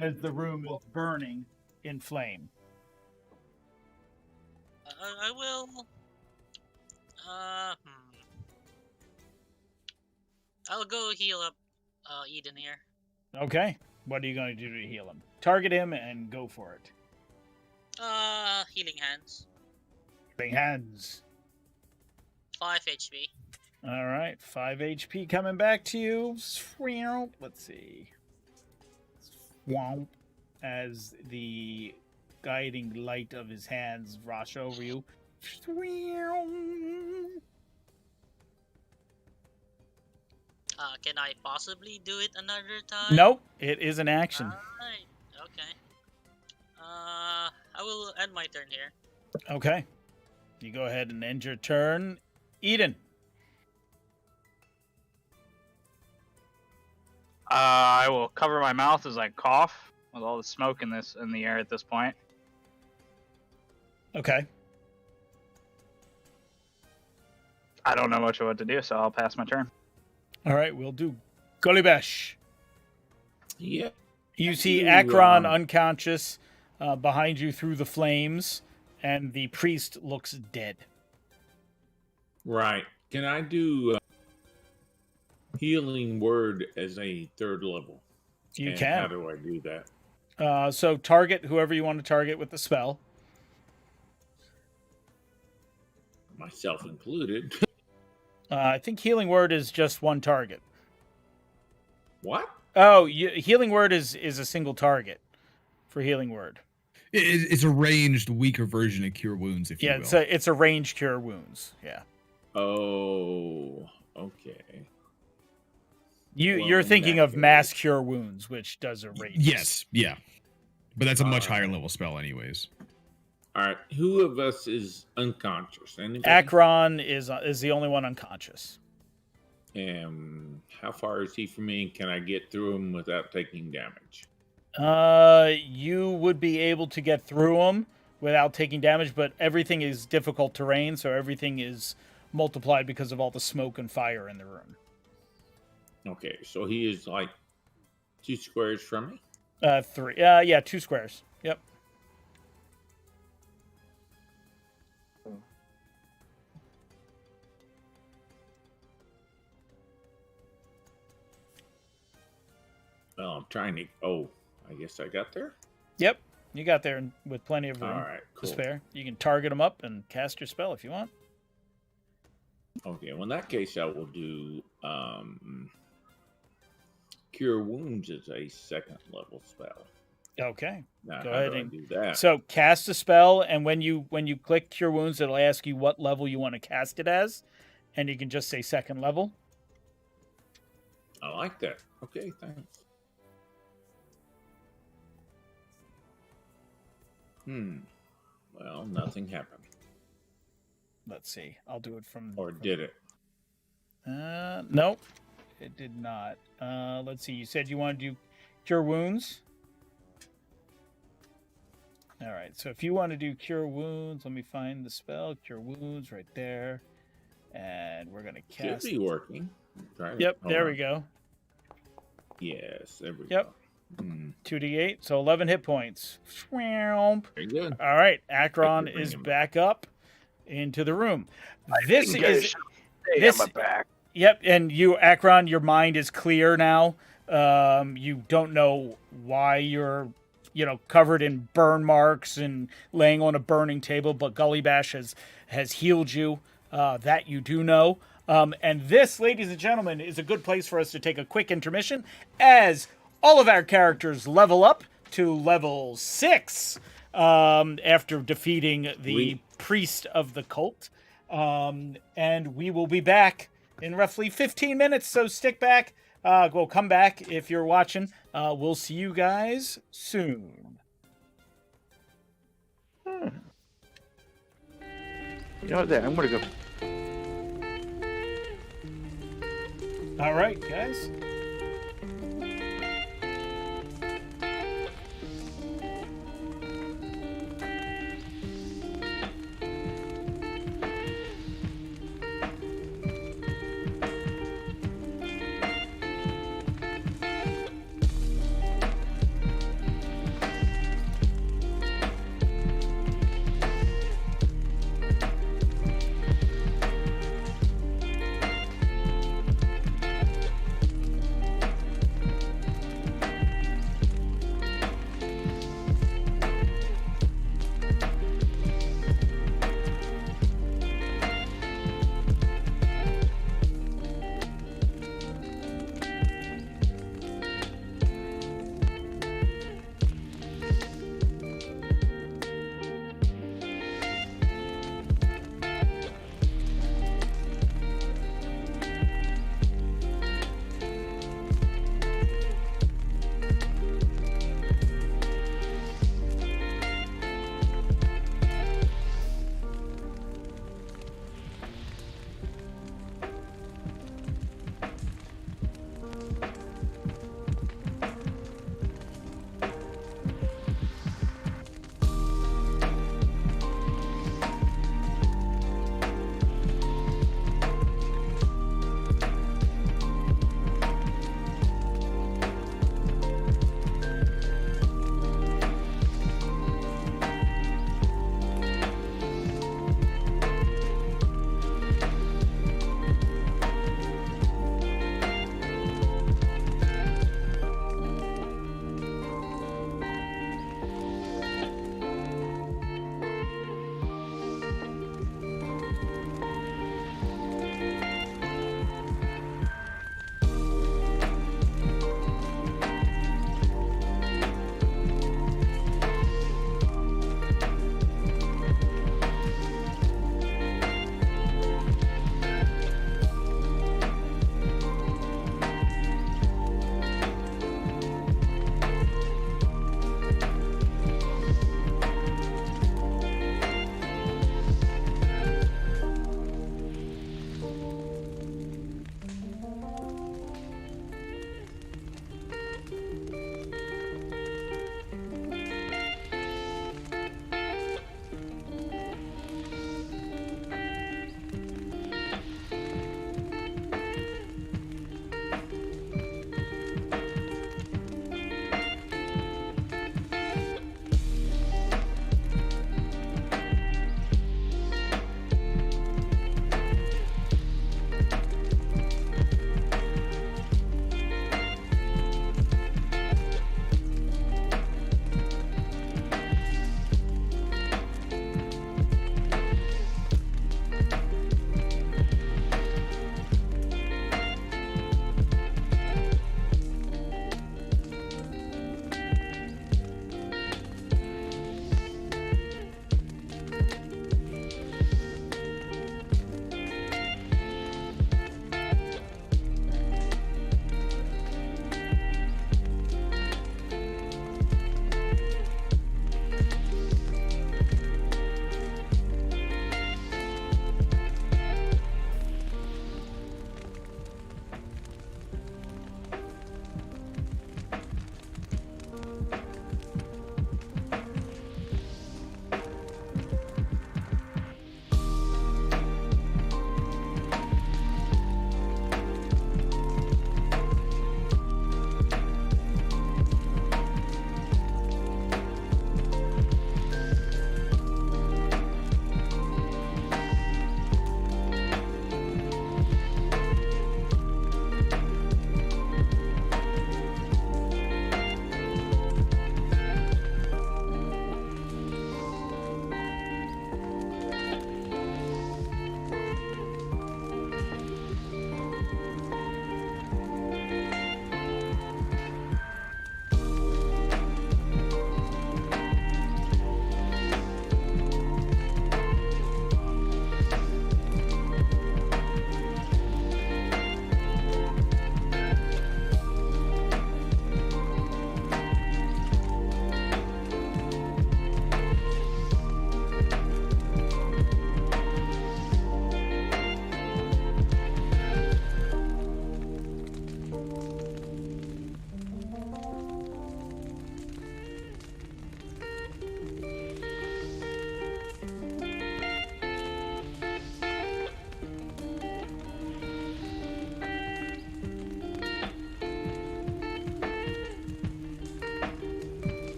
as the room is burning in flame. I will. I'll go heal up Eden here. Okay. What are you going to do to heal him? Target him and go for it. Healing hands. Big hands. 5 HP. All right. 5 HP coming back to you. Let's see. Swamp. As the guiding light of his hands rush over you. Can I possibly do it another time? Nope. It is an action. Alright. Okay. I will end my turn here. Okay. You go ahead and end your turn. Eden. I will cover my mouth as I cough with all the smoke in the air at this point. Okay. I don't know much of what to do, so I'll pass my turn. All right. We'll do Golibesh. Yeah. You see Ooh, Akron unconscious behind you through the flames, and the priest looks dead. Right. Can I do healing word as a 3rd level? You And can. How do I do that? So target whoever you want to target with the spell. Myself included. I think healing word is just one target. What? Oh, healing word is a single target for healing word. It's a ranged, weaker version of Cure Wounds, if you will. Yeah, it's a range cure wounds. Yeah. Oh, okay. Well, You're in thinking that of mass cure wounds, which does a range. Yes, yeah. But that's a much Alright. higher level spell, anyways. All right. Who of us is unconscious? Anybody? Akron is the only one unconscious. How far is he from me? Can I get through him without taking damage? You would be able to get through them without taking damage, but everything is difficult terrain, so everything is multiplied because of all the smoke and fire in the room. Okay, so he is like 2 squares from me. 3. Yeah, 2 squares. Yep. Well, I'm trying to. Oh, I guess I got there. Yep. You got there with plenty of room All right, to cool. spare. You can target them up and cast your spell if you want. Okay, well in that case, I will do Cure Wounds as a 2nd level spell. Okay. Now, Go how ahead do I and- do that? So cast a spell, and when you click Cure Wounds, it'll ask you what level you want to cast it as, and you can just say 2nd level. I like that. Okay, thanks. Well, nothing happened. Let's see. I'll do it from. Or did it? Nope. It did not. Let's see. You said you want to do Cure Wounds. All right. So if you want to do Cure Wounds, let me find the spell. Cure Wounds right there. And we're going to Should cast. be working. Try it. Yep. Hold There on. we go. Yes, there we Yep. go. 2d8. So 11 hit points. Swamp. Very good. All right. Akron Thank you for is bringing him back up into the room. This You guys is. should stay this- on my back. Yep, and you, Akron, your mind is clear now. You don't know why you're, covered in burn marks and laying on a burning table, but Gullybash has healed you. That you do know. And this, ladies and gentlemen, is a good place for us to take a quick intermission as all of our characters level up to level 6 after defeating the Sweet. priest of the cult. And we will be back in roughly 15 minutes, so stick back. Well, come back if you're watching. We'll see you guys soon. You know what? There, I'm gonna go. All right, guys.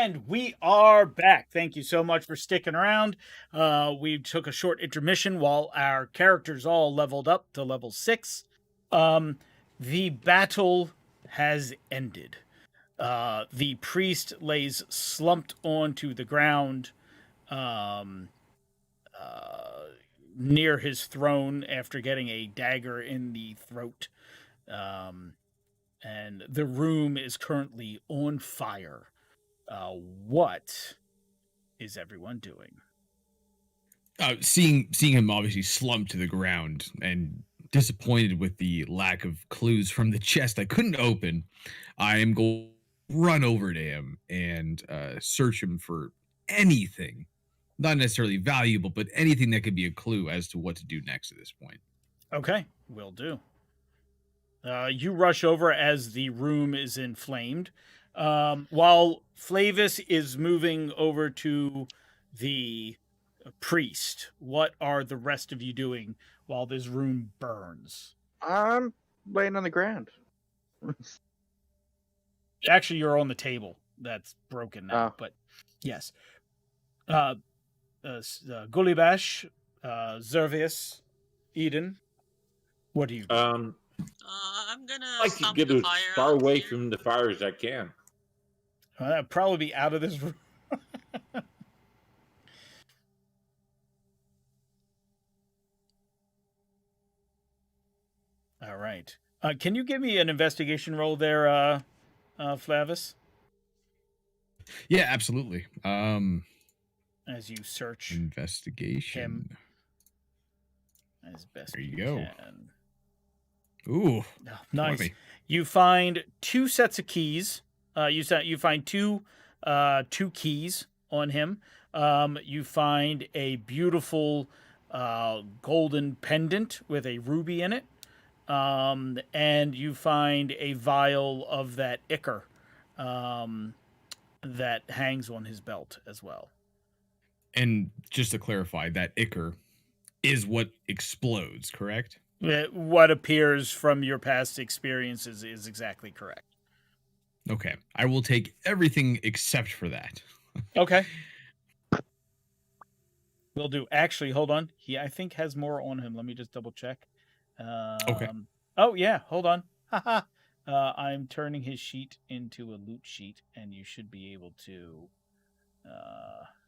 And we are back. Thank you so much for sticking around. We took a short intermission while our characters all leveled up to level 6. The battle has ended. The priest lays slumped onto the ground near his throne after getting a dagger in the throat. And the room is currently on fire. What is everyone doing? Seeing him obviously slumped to the ground and disappointed with the lack of clues from the chest I couldn't open, I am going to run over to him and search him for anything, not necessarily valuable, but anything that could be a clue as to what to do next at this point. Okay, will do. You rush over as the room is inflamed. While Flavis is moving over to the priest, what are the rest of you doing while this room burns? I'm laying on the ground. Actually, you're on the table. That's broken now, Oh. but yes. Gullibash, Zervius, Eden, what do you do? I'm gonna I like to stomp get the as fire far out away here. from the fire as I can. That'd probably be out of this room. All right. Can you give me an investigation roll there, Flavis? Yeah, absolutely. As you search Investigation. as best There you you go. can. Ooh, Oh, nice. 20. You find 2 sets of keys. You find two keys on him. You find a beautiful golden pendant with a ruby in it. And you find a vial of that ichor that hangs on his belt as well. And just to clarify, that ichor is what explodes, correct? What appears from your past experiences is exactly correct. Okay. I will take everything except for that. Okay. Will do. Actually, hold on. He, I think, has more on him. Let me just double check. Okay. Oh, yeah. Hold on. Haha. I'm turning his sheet into a loot sheet, and you should be able to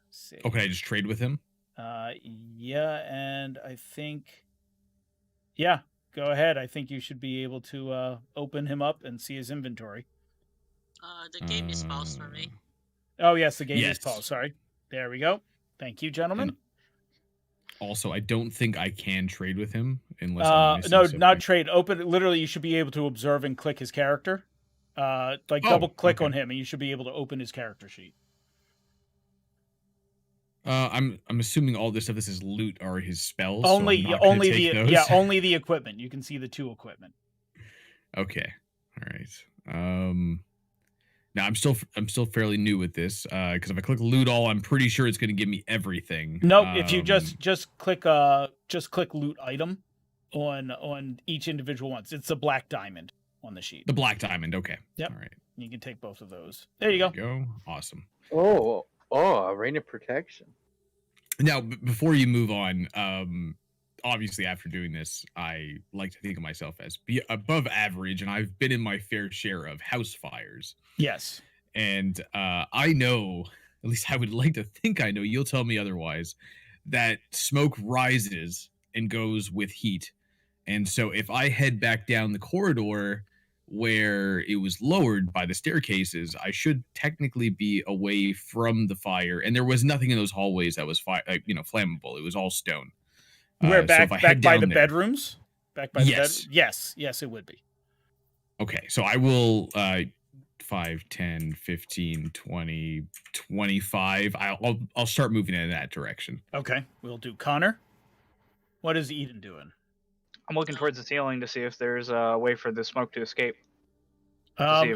see. Oh, can I just trade with him? Yeah, and I think... Yeah, go ahead. I think you should be able to open him up and see his inventory. The game is paused for me. Oh, yes, the game is Yes. paused. Sorry. There we go. Thank you, gentlemen. And also, I don't think I can trade with him unless I'm missing No, something. not trade. Open. Literally, you should be able to observe and click his character. Like Oh, double click okay. on him, and you should be able to open his character sheet. I'm assuming all this stuff. This is loot or his spells. so I'm Only not gonna the take those. yeah, only the equipment. You can see the 2 equipment. Okay. All right. Now I'm still fairly new with this because if I click loot all, I'm pretty sure it's going to give me everything. Nope. If you just click loot item on each individual ones, it's a black diamond on the sheet. the black diamond. Okay. Yep. All right. You can take both of those. There you go. Go. Awesome. Oh, a rain of protection. Now, before you move on, obviously after doing this, I like to think of myself as be above average, and I've been in my fair share of house fires. Yes. And I know, at least I would like to think I know, you'll tell me otherwise, that smoke rises and goes with heat. And so if I head back down the corridor where it was lowered by the staircases, I should technically be away from the fire. And there was nothing in those hallways that was flammable. It was all stone. We're So back if I back head by down the there- bedrooms. Back by the Yes. bed. Yes, it would be. Okay, so I will 5, 10, 15, 20, 25. I'll start moving in that direction. Okay, we'll do Connor. What is Eden doing? I'm looking towards the ceiling to see if there's a way for the smoke to escape. To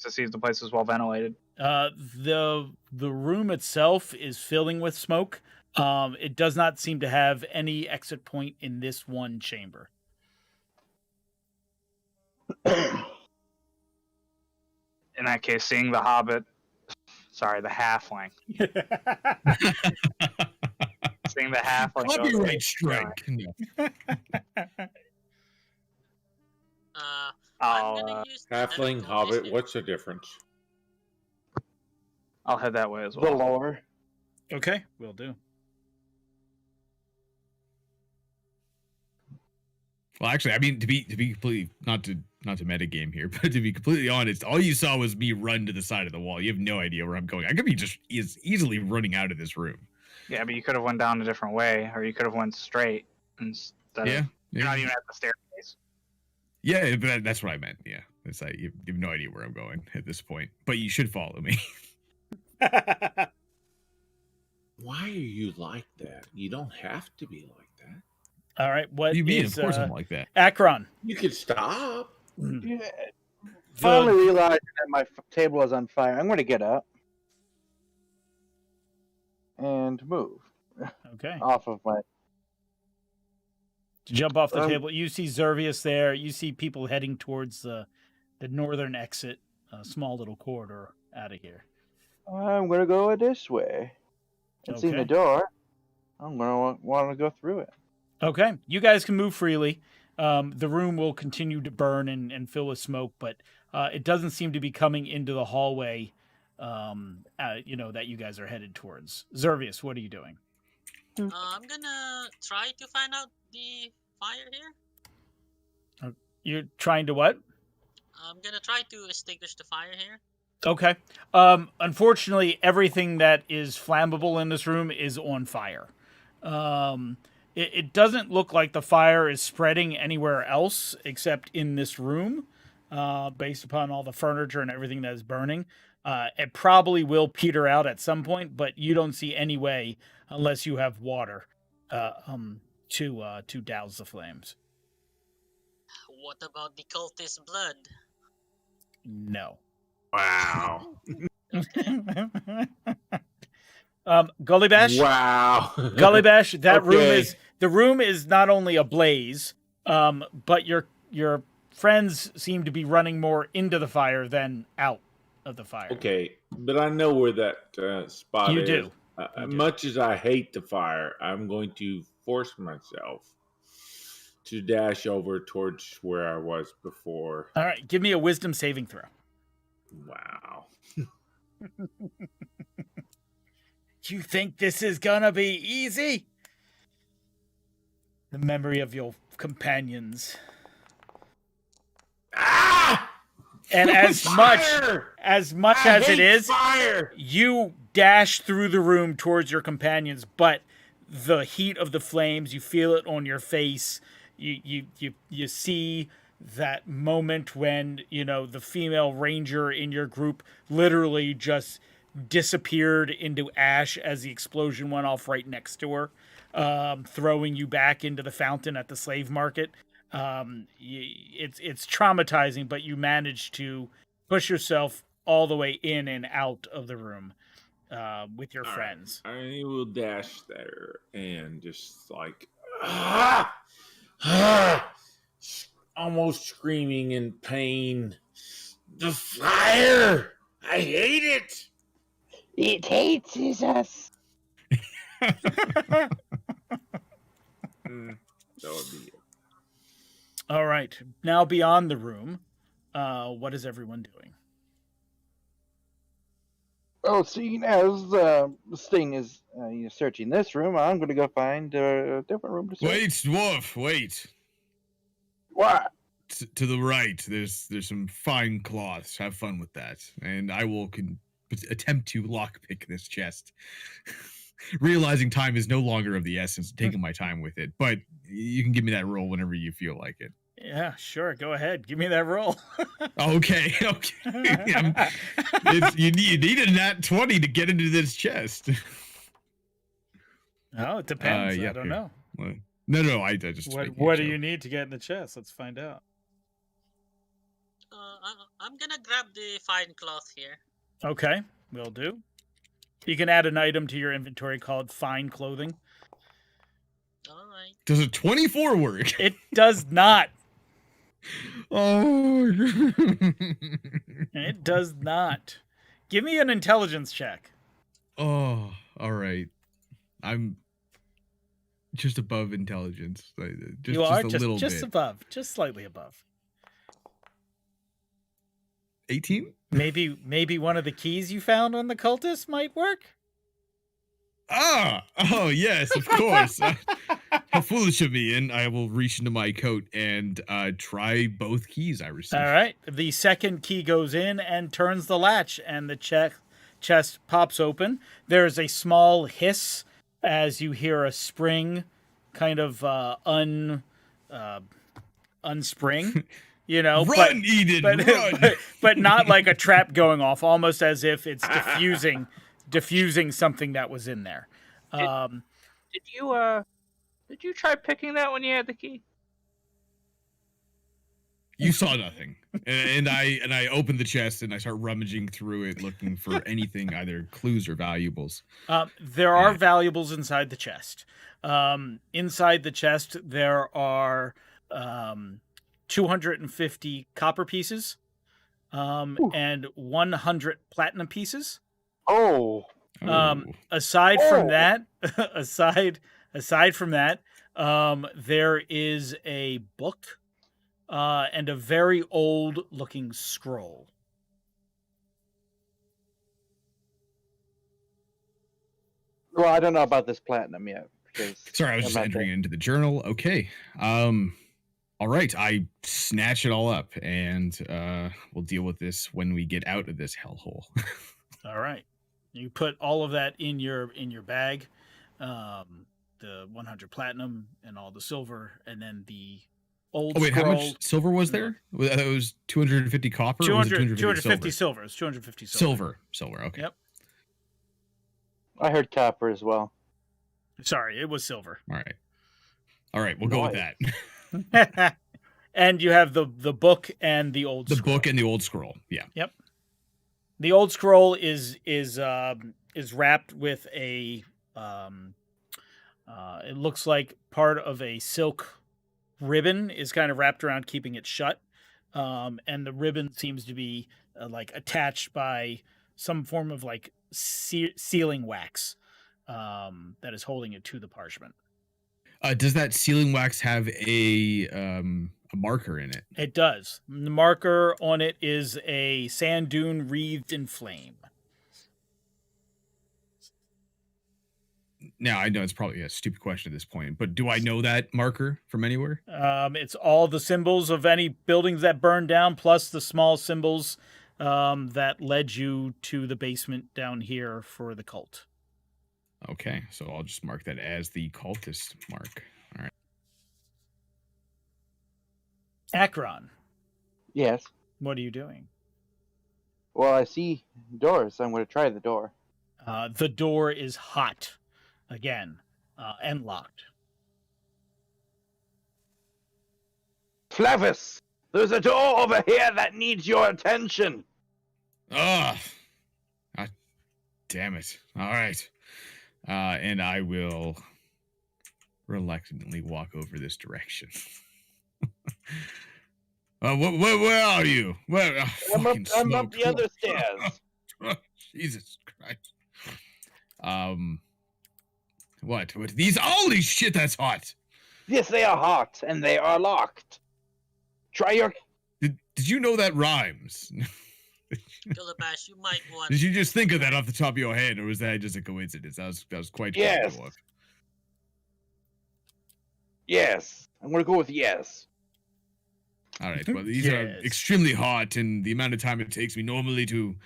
see if the place is well ventilated. The room itself is filling with smoke. It does not seem to have any exit point in this one chamber. In that case, seeing the Hobbit Sorry, the halfling. Seeing the halfling. go to Copyright the- strike. No. I'm I'll gonna use the Halfling, difficulties hobbit, here. what's the difference? I'll head that way as The well. lore. Okay, will do. Well, actually, I mean to be completely not to metagame here, but to be completely honest, all you saw was me run to the side of the wall. You have no idea where I'm going. I could be just easily running out of this room. Yeah, but you could have went down a different way, or you could have went straight instead. Yeah, Of, you're not yeah, even at the staircase. yeah. But that's what I meant. Yeah, it's like you have no idea where I'm going at this point. But you should follow me. Why are you like that? You don't have to be like that. All right, what What do you mean? is, Of course, I'm like that. Akron? You could stop. Yeah. Finally realizing that my table is on fire, I'm going to get up and move Okay. off of my. To jump off the Um, table, you see Zervius there. You see people heading towards the northern exit, a small little corridor out of here. I'm going to go this way. I've seen the Okay. door. I'm going to want to go through it. Okay, you guys can move freely. The room will continue to burn and fill with smoke, but it doesn't seem to be coming into the hallway. That you guys are headed towards. Zervius, what are you doing? I'm gonna try to find out the fire here. You're trying to what? I'm gonna try to extinguish the fire here. Okay. Unfortunately, everything that is flammable in this room is on fire. It doesn't look like the fire is spreading anywhere else except in this room, based upon all the furniture and everything that is burning. It probably will peter out at some point, but you don't see any way unless you have water to douse the flames. What about the cultist blood? No. Wow. Gully Bash? Wow. Gully Bash, that Okay. room is not only ablaze, but your friends seem to be running more into the fire than out of the fire. Okay, but I know where that spot You is. do. You do. Much as I hate the fire, I'm going to force myself to dash over towards where I was before. All right, give me a wisdom saving throw. Wow. You think this is gonna be easy? The memory of your companions. Ah! And as Fire! as much I as it hate is, fire. you dash through the room towards your companions, but the heat of the flames, you feel it on your face. You see that moment when, the female ranger in your group literally just disappeared into ash as the explosion went off right next to her, throwing you back into the fountain at the slave market. It's traumatizing, but you manage to push yourself all the way in and out of the room with your All right. friends. I will dash there and just like ah, almost screaming in pain. The fire! I hate it. It hates us. That would be it. All right. Now beyond the room, what is everyone doing? Oh, seeing as Sting is searching this room, I'm going to go find a different room to search. Wait, dwarf, wait. What? To the right, there's some fine cloths. Have fun with that, and I will attempt to lockpick this chest. Realizing time is no longer of the essence, taking my time with it. But you can give me that roll whenever you feel like it. Yeah, sure. Go ahead. Give me that roll. Okay. You need a nat 20 to get into this chest. Oh, it depends. Yeah, I don't here. know. Well, No, I just. What do you need to get in the chest? Let's find out. I'm gonna grab the fine cloth here. Okay, will do. You can add an item to your inventory called fine clothing. All right. Does a 24 work? It does not. Oh. It does not. Give me an intelligence check. Oh, all right. I'm just above intelligence. You are a little just bit. above, just slightly above. 18? Maybe one of the keys you found on the cultist might work. Oh yes, of course. How foolish of me! And I will reach into my coat and try both keys I received. All right. The second key goes in and turns the latch, and the chest pops open. There's a small hiss as you hear a spring kind of unspring. You know, Run, Eden, run! But not like a trap going off, almost as if it's diffusing something that was in there. Did you try picking that when you had the key? You saw nothing, and I opened the chest and I start rummaging through it, looking for anything, either clues or valuables. There are valuables inside the chest. Inside the chest, there are 250 copper pieces and 100 platinum pieces. Oh. Aside from that, there is a book and a very old looking scroll. Well, I don't know about this platinum yet. Because Sorry, I was just entering into the journal. Okay. All right. I snatch it all up, and we'll deal with this when we get out of this hellhole. All right. You put all of that in your bag, the 100 platinum and all the silver, and then the old Oh wait, scroll. how much silver was there? It was 250 copper. 250 silver. It's 250 silver. Silver. Okay. Yep. I heard copper as well. Sorry, it was silver. All right. We'll go with that. And you have the book and the old scroll. Book and the old scroll. Yeah. Yep. The old scroll is wrapped with a it looks like part of a silk ribbon is kind of wrapped around keeping it shut. And the ribbon seems to be like attached by some form of like sealing wax that is holding it to the parchment. Does that sealing wax have a marker in it? It does. The marker on it is a sand dune wreathed in flame. Now, I know it's probably a stupid question at this point, but do I know that marker from anywhere? It's all the symbols of any buildings that burned down, plus the small symbols that led you to the basement down here for the cult. Okay, so I'll just mark that as the cultist mark. All right. Akron, Yes. what are you doing? Well, I see doors, so I'm going to try the door. The door is hot again and locked. Flavis, there's a door over here that needs your attention. Ah, damn it. All right. And I will reluctantly walk over this direction. Where are you? Where? I'm up the other stairs. Jesus Christ. What? Holy shit, that's hot. Yes, they are hot, and they are locked. Try your... Did you know that rhymes? Calabash, you might want. Did you just think of that off the top of your head, or was that just a coincidence? That was quite Yes. cool. Yes. I'm going to go with yes. All right. Well, these are extremely hot, and the amount of time it takes me normally to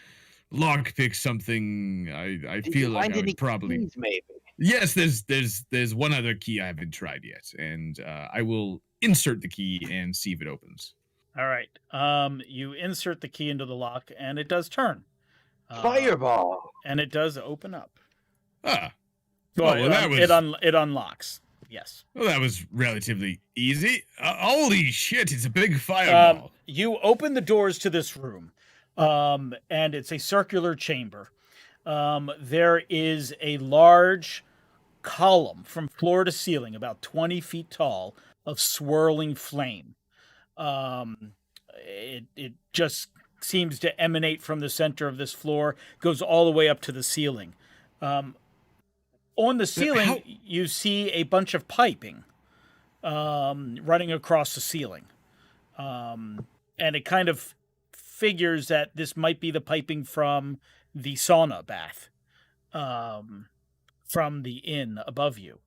lockpick something, I feel like I would probably. Keys, maybe? Yes, there's one other key I haven't tried yet, and I will insert the key and see if it opens. All right. You insert the key into the lock, and it does turn. Fireball. And it does open up. Ah. Well, that was it unlocks. Yes. well, that was relatively easy. Holy shit! It's a big fireball. You open the doors to this room, and it's a circular chamber. There is a large column from floor to ceiling, about 20 feet tall, of swirling flame. It just seems to emanate from the center of this floor, goes all the way up to the ceiling. On the ceiling, you see a bunch of piping running across the ceiling. And it kind of figures that this might be the piping from the sauna bath from the inn above you.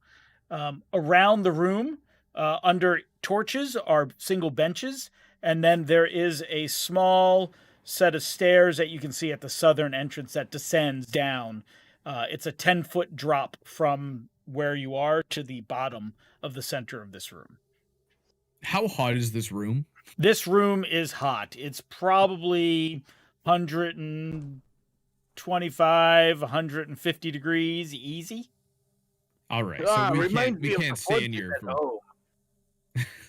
Around the room, under torches, are single benches, and then there is a small set of stairs that you can see at the southern entrance that descends down. It's a 10-foot drop from where you are to the bottom of the center of this room. How hot is this room? This room is hot. It's probably 125, 150 degrees easy. All right, so we can't stay in here for.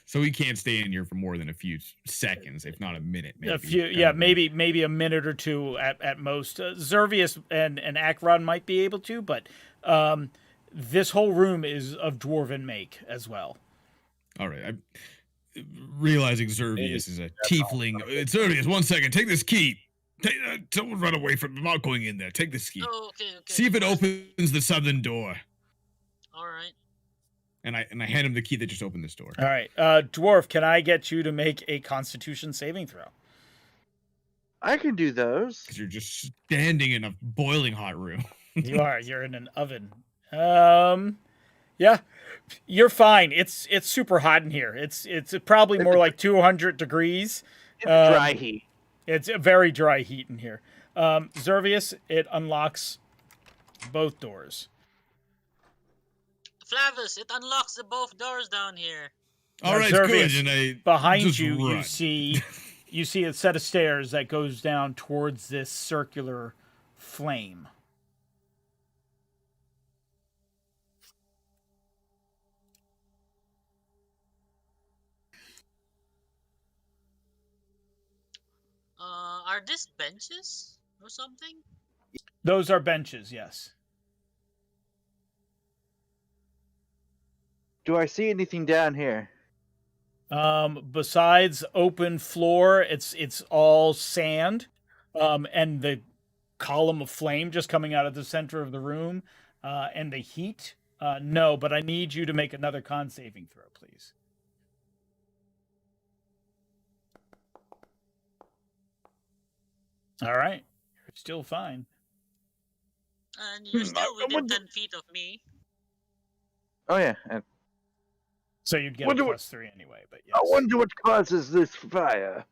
So we can't stay in here for more than a few seconds, if not a minute. Maybe. A few, yeah, maybe a minute or two at most. Xervius and Akron might be able to, but this whole room is of dwarven make as well. All right, I'm realizing Xervius is a tiefling. Xervius, 1 second. Take this key. Don't run away from. I'm not going in there. Take this key. Oh, okay. See if it opens the southern door. All right. And I hand him the key that just opened this door. All right, dwarf, can I get you to make a Constitution saving throw? I can do those. Because you're just standing in a boiling hot room. You are. You're in an oven. Yeah, you're fine. It's super hot in here. It's probably more like 200 degrees. It's dry heat. It's a very dry heat in here. Xervius, it unlocks both doors. Flavis, it unlocks the both doors down here. All right, Xervius, good. And I behind just you, run. you see a set of stairs that goes down towards this circular flame. Are these benches or something? Those are benches, yes. Do I see anything down here? Besides open floor, it's all sand, and the column of flame just coming out of the center of the room, and the heat. No, but I need you to make another con saving throw, please. All right, you're still fine. And you're still within 10 feet of me. Oh yeah. So you'd get a +3 anyway, but yes. I wonder what causes this fire.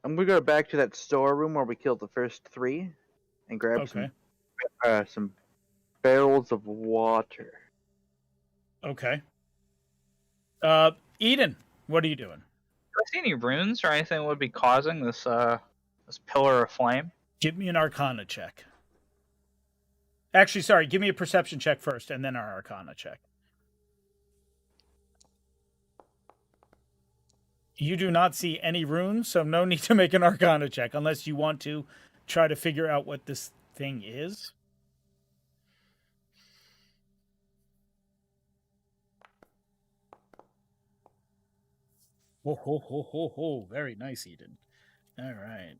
I'm gonna go back to that storeroom where we killed the first 3 and grab some barrels of water. Okay. Eden, what are you doing? Do I see any runes or anything that would be causing this this pillar of flame? Give me an Arcana check. Actually, sorry, give me a perception check first, and then our Arcana check. You do not see any runes, so no need to make an Arcana check, unless you want to try to figure out what this thing is. Ho, ho, ho, ho, ho. Very nice, Eden. All right.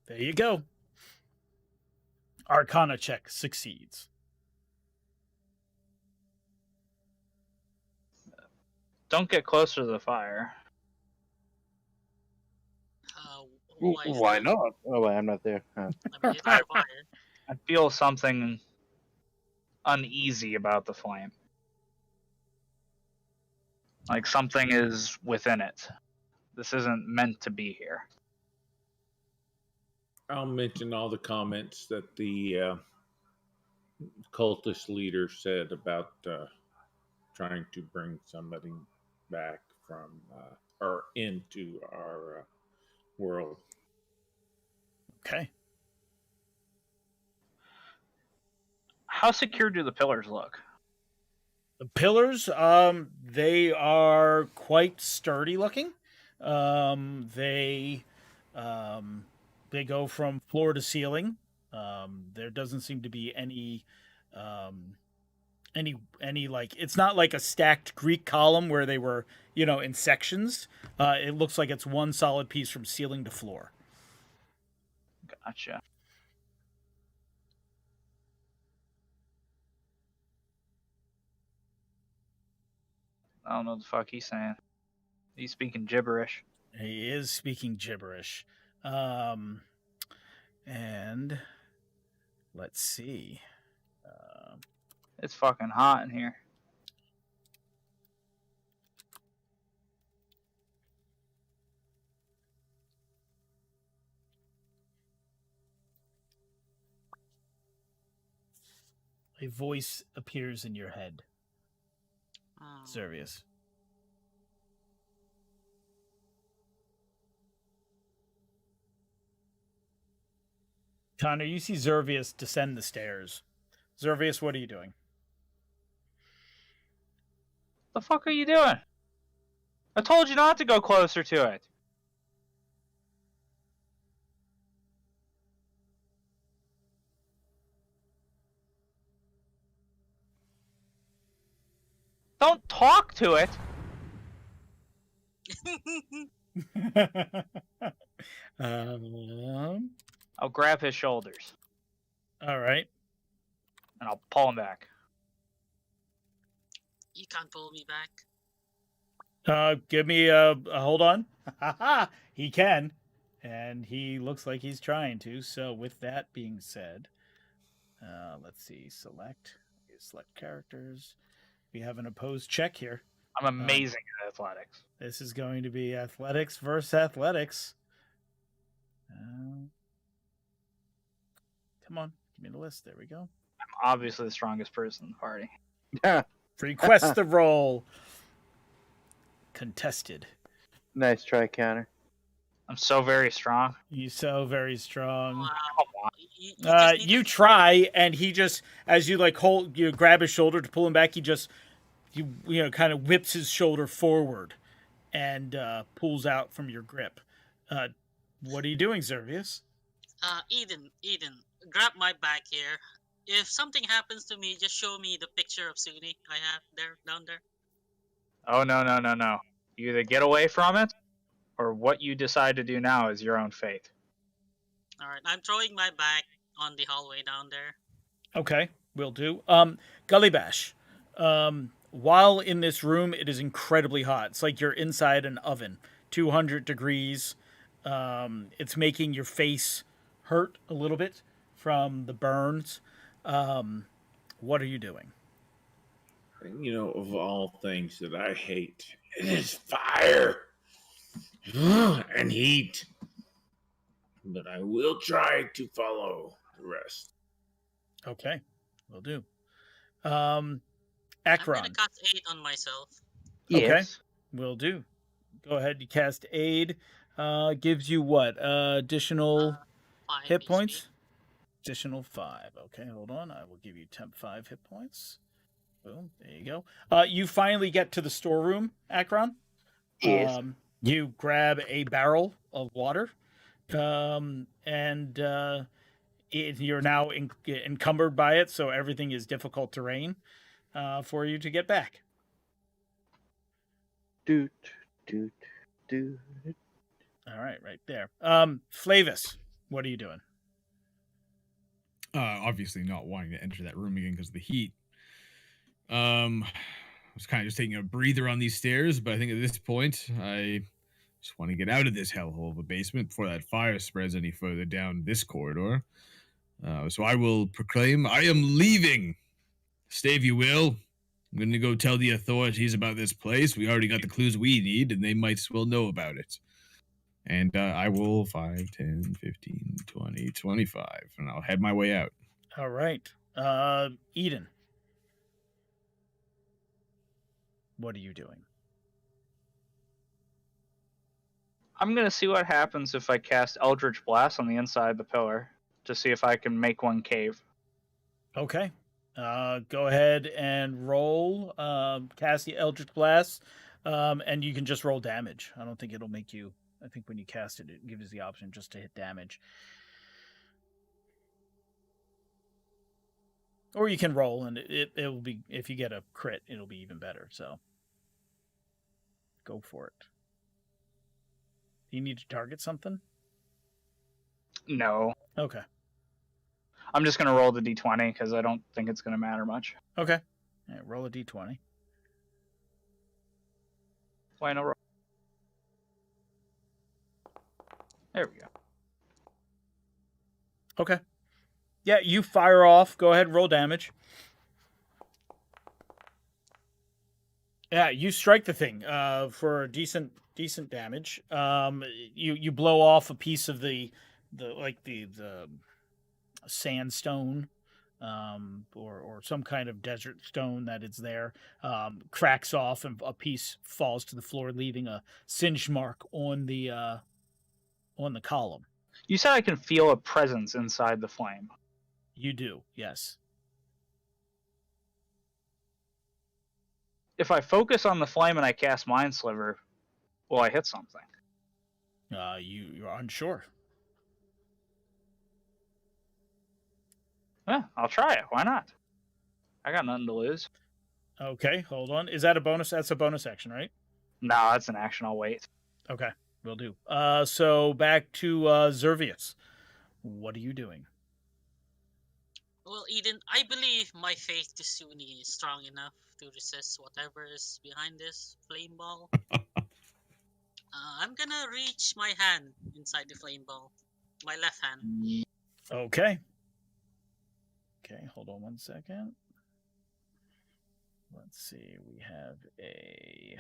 There you go. Arcana check succeeds. Don't get closer to the fire. Why not? Oh, wait, I'm not there. I mean, it's fire. I feel something uneasy about the flame. Like something is within it. This isn't meant to be here. I'll mention all the comments that the cultist leader said about trying to bring somebody back from or into our world. Okay. How secure do the pillars look? The pillars, they are quite sturdy looking. They go from floor to ceiling. There doesn't seem to be any like, it's not like a stacked Greek column where they were, in sections. It looks like it's one solid piece from ceiling to floor. Gotcha. I don't know what the fuck he's saying. He's speaking gibberish. He is speaking gibberish. And let's see. It's fucking hot in here. A voice appears in your head, Oh. Servius. Connor, you see Zervius descend the stairs. Zervius, what are you doing? The fuck are you doing? I told you not to go closer to it. Don't talk to it. I'll grab his shoulders All right. and I'll pull him back. You can't pull me back. Give me a hold on. He can, and he looks like he's trying to. So, with that being said, let's see. Select characters. We have an opposed check here. I'm amazing at athletics. This is going to be athletics versus athletics. Come on, give me the list. There we go. I'm obviously the strongest person in the party. Request the roll. Contested. Nice try, Counter. I'm so very strong. You so very strong. Wow. Come on. You just need You to- try, and he just, as you grab his shoulder to pull him back, he just, kind of whips his shoulder forward and pulls out from your grip. What are you doing, Zervius? Eden, grab my back here. If something happens to me, just show me the picture of Suni I have down there. Oh, no. You either get away from it, or what you decide to do now is your own fate. All right, I'm throwing my back on the hallway down there. Okay, will do. Gullybash. While in this room, it is incredibly hot. It's like you're inside an oven, 200 degrees. It's making your face hurt a little bit from the burns. What are you doing? Of all things that I hate, it is fire and heat. But I will try to follow the rest. Okay, will do. I'm Akron. gonna cast 8 on myself. Okay. Yes. Will do. Go ahead. You cast aid. Gives you what? Additional 5 hit HP. points? Additional 5. Okay, hold on. I will give you 5 hit points. Boom. There you go. You finally get to the storeroom, Akron. Yes. You grab a barrel of water. And you're now encumbered by it, so everything is difficult terrain for you to get back. Doot. All right, right there. Flavis, what are you doing? Obviously not wanting to enter that room again because of the heat. I was kind of just taking a breather on these stairs, but I think at this point, I just want to get out of this hellhole of a basement before that fire spreads any further down this corridor. So I will proclaim, I am leaving. Stay if you will. I'm going to go tell the authorities about this place. We already got the clues we need, and they might as well know about it. And I will 5, 10, 15, 20, 25, and I'll head my way out. All right. Eden. What are you doing? I'm gonna see what happens if I cast Eldritch Blast on the inside of the pillar to see if I can make one cave. Okay. Go ahead and roll. Cast the Eldritch Blast, and you can just roll damage. I don't think it'll make you. I think when you cast it, it gives you the option just to hit damage. Or you can roll, and it will be, if you get a crit, it'll be even better. So go for it. Do you need to target something? No. Okay. I'm just gonna roll the d20 because I don't think it's gonna matter much. Okay. All right, roll a d20. Why no roll? There we go. Okay. Yeah, you fire off. Go ahead and roll damage. Yeah, you strike the thing for decent damage. You blow off a piece of the sandstone, or some kind of desert stone that is there. Cracks off and a piece falls to the floor, leaving a singe mark on the column. You said I can feel a presence inside the flame. You do, yes. If I focus on the flame and I cast Mind Sliver, will I hit something? You're unsure. Yeah, I'll try it. Why not? I got nothing to lose. Okay, hold on. Is that a bonus? That's a bonus action, right? No, that's an action. I'll wait. Okay, will do. So back to Zervius. What are you doing? Well, Eden, I believe my faith to Suni is strong enough to resist whatever is behind this flame ball. I'm gonna reach my hand inside the flame ball. My left hand. Okay. Okay, hold on 1 second. Let's see. We have a...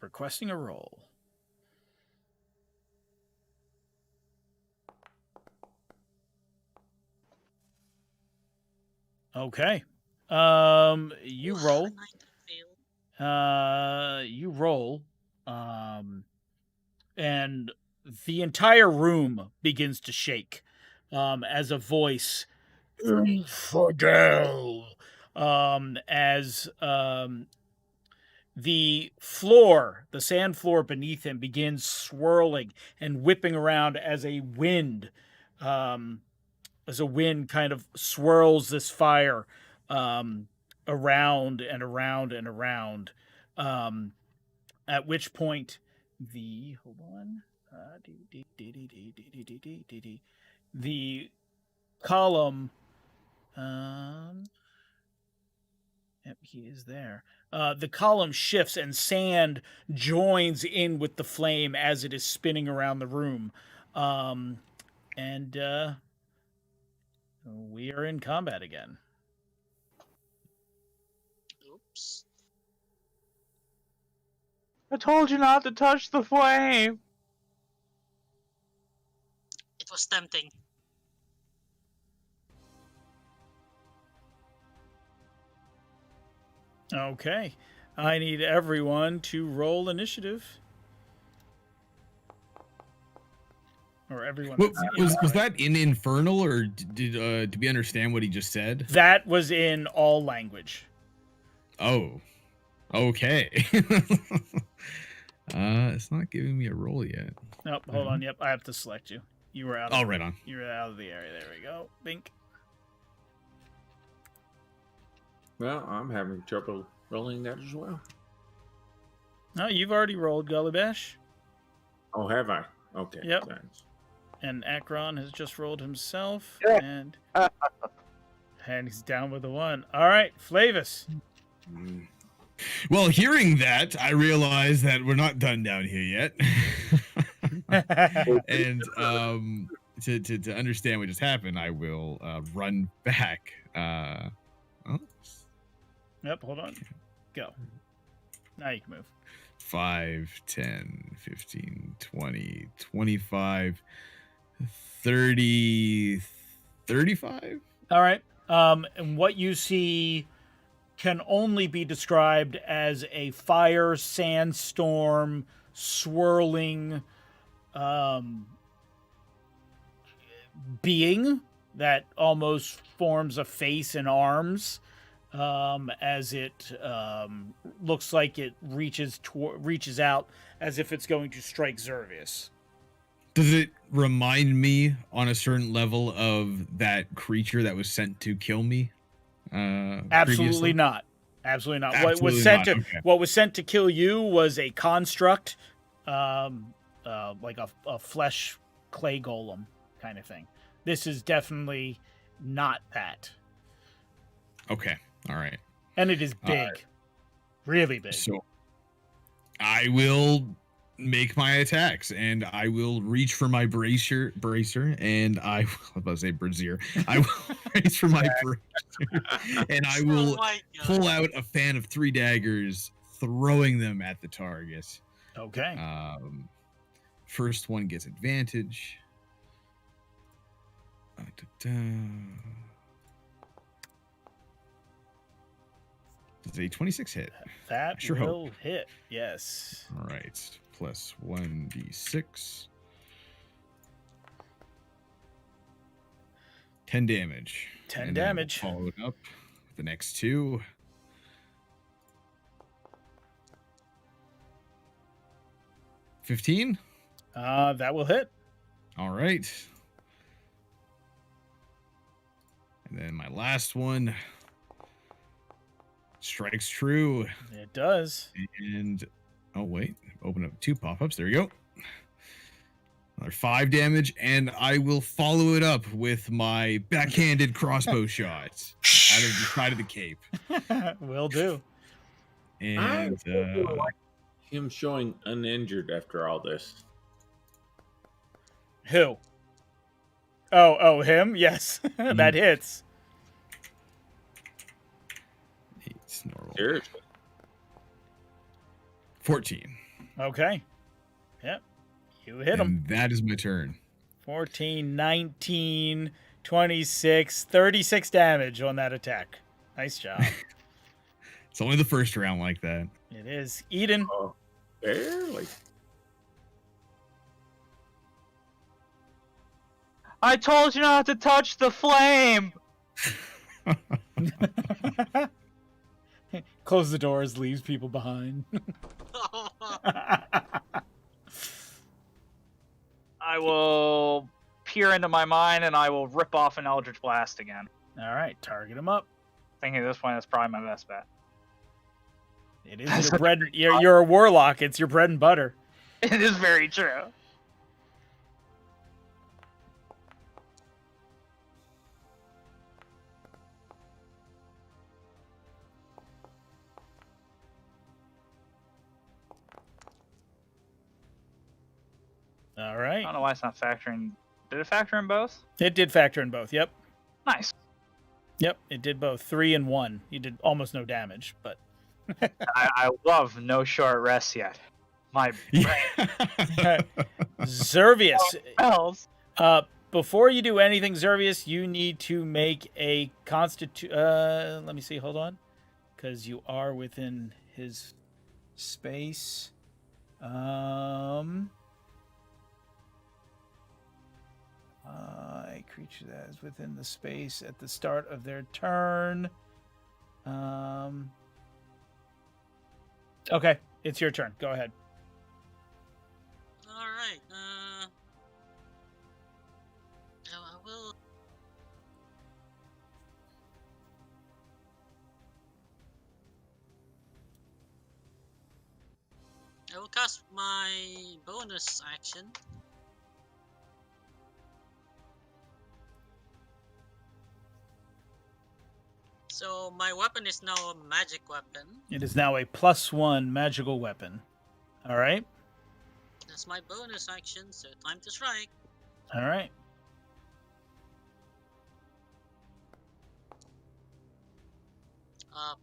requesting a roll. Okay. You roll. You roll. And the entire room begins to shake as a voice, Infidel, as the floor, the sand floor beneath him begins swirling and whipping around as a wind kind of swirls this fire around and around and around. At which point the column, yep, he is there. The column shifts and sand joins in with the flame as it is spinning around the room. And we are in combat again. Oops. I told you not to touch the flame. It was tempting. Okay. I need everyone to roll initiative. Or everyone. Was that in Infernal, or did we understand what he just said? That was in all language. Oh, okay. It's not giving me a roll yet. Nope, hold on. Yep, I have to select you. You were out. Oh, right on. You were out of the area. There we go. Bink. Well, I'm having trouble rolling that as well. No, you've already rolled, Gullibash. Oh, have I? Okay. Yep. Thanks. And Akron has just rolled himself, Yeah. and he's down with a 1. All right, Flavis. Mm. Well, hearing that, I realize that we're not done down here yet. And to understand what just happened, I will run back. Yep, hold on. Go. Now you can move. 5, 10, 15, 20, 25, 30, 35? All right. And what you see can only be described as a fire sandstorm swirling being that almost forms a face and arms as it looks like it reaches out as if it's going to strike Zervius. Does it remind me on a certain level of that creature that was sent to kill me? Absolutely Previously? not. Absolutely not. Absolutely What was sent to kill you was a construct, like a flesh clay golem kind of thing. This is definitely not that, Okay. All right. and it is big, really big. So I will make my attacks, and I will reach for my bracer, and I was about to say brazier. I will reach for my bracer, and I will Oh my God. pull out a fan of 3 daggers, throwing them at the target. Okay. First one gets advantage. Does a 26 hit? That sure will hit. Yes. All right, plus 1d6. 10 damage. 10 And then we'll damage. follow it up with the next 2. 15. That will hit. All right. And then my last one strikes true. It does. And oh wait, open up 2 pop-ups. There you go. Another 5 damage, and I will follow it up with my backhanded crossbow shot out of the side of the cape. Will do. And like him showing uninjured after all this. Who? Oh, him? Yes. That hits. it's normal. Seriously. 14. Okay. Yep. You hit him. And that is my turn. 14, 19, 26, 36 damage on that attack. Nice job. It's only the first round like that. It is. Eden. Oh, barely. I told you not to touch the flame. Close the doors, leaves people behind. I will peer into my mind and I will rip off an Eldritch Blast again. All right, target him up. Thinking at this point that's probably my best bet. It is your bread. You're a warlock. It's your bread and butter. It is very true. All I right. don't know why it's not factoring. Did it factor in both? It did factor in both. Yep. Nice. Yep. It did both. 3 and 1. You did almost no damage, but I love no short rest yet. My Zervius. bells. Before you do anything, Zervius, you need to make a let me see. Hold on, because you are within his space. A creature that is within the space at the start of their turn. Okay, it's your turn. Go ahead. All right. I will. I will cast my bonus action. So my weapon is now a magic weapon. It is now a +1 magical weapon. All right. That's my bonus action, so time to strike. All right.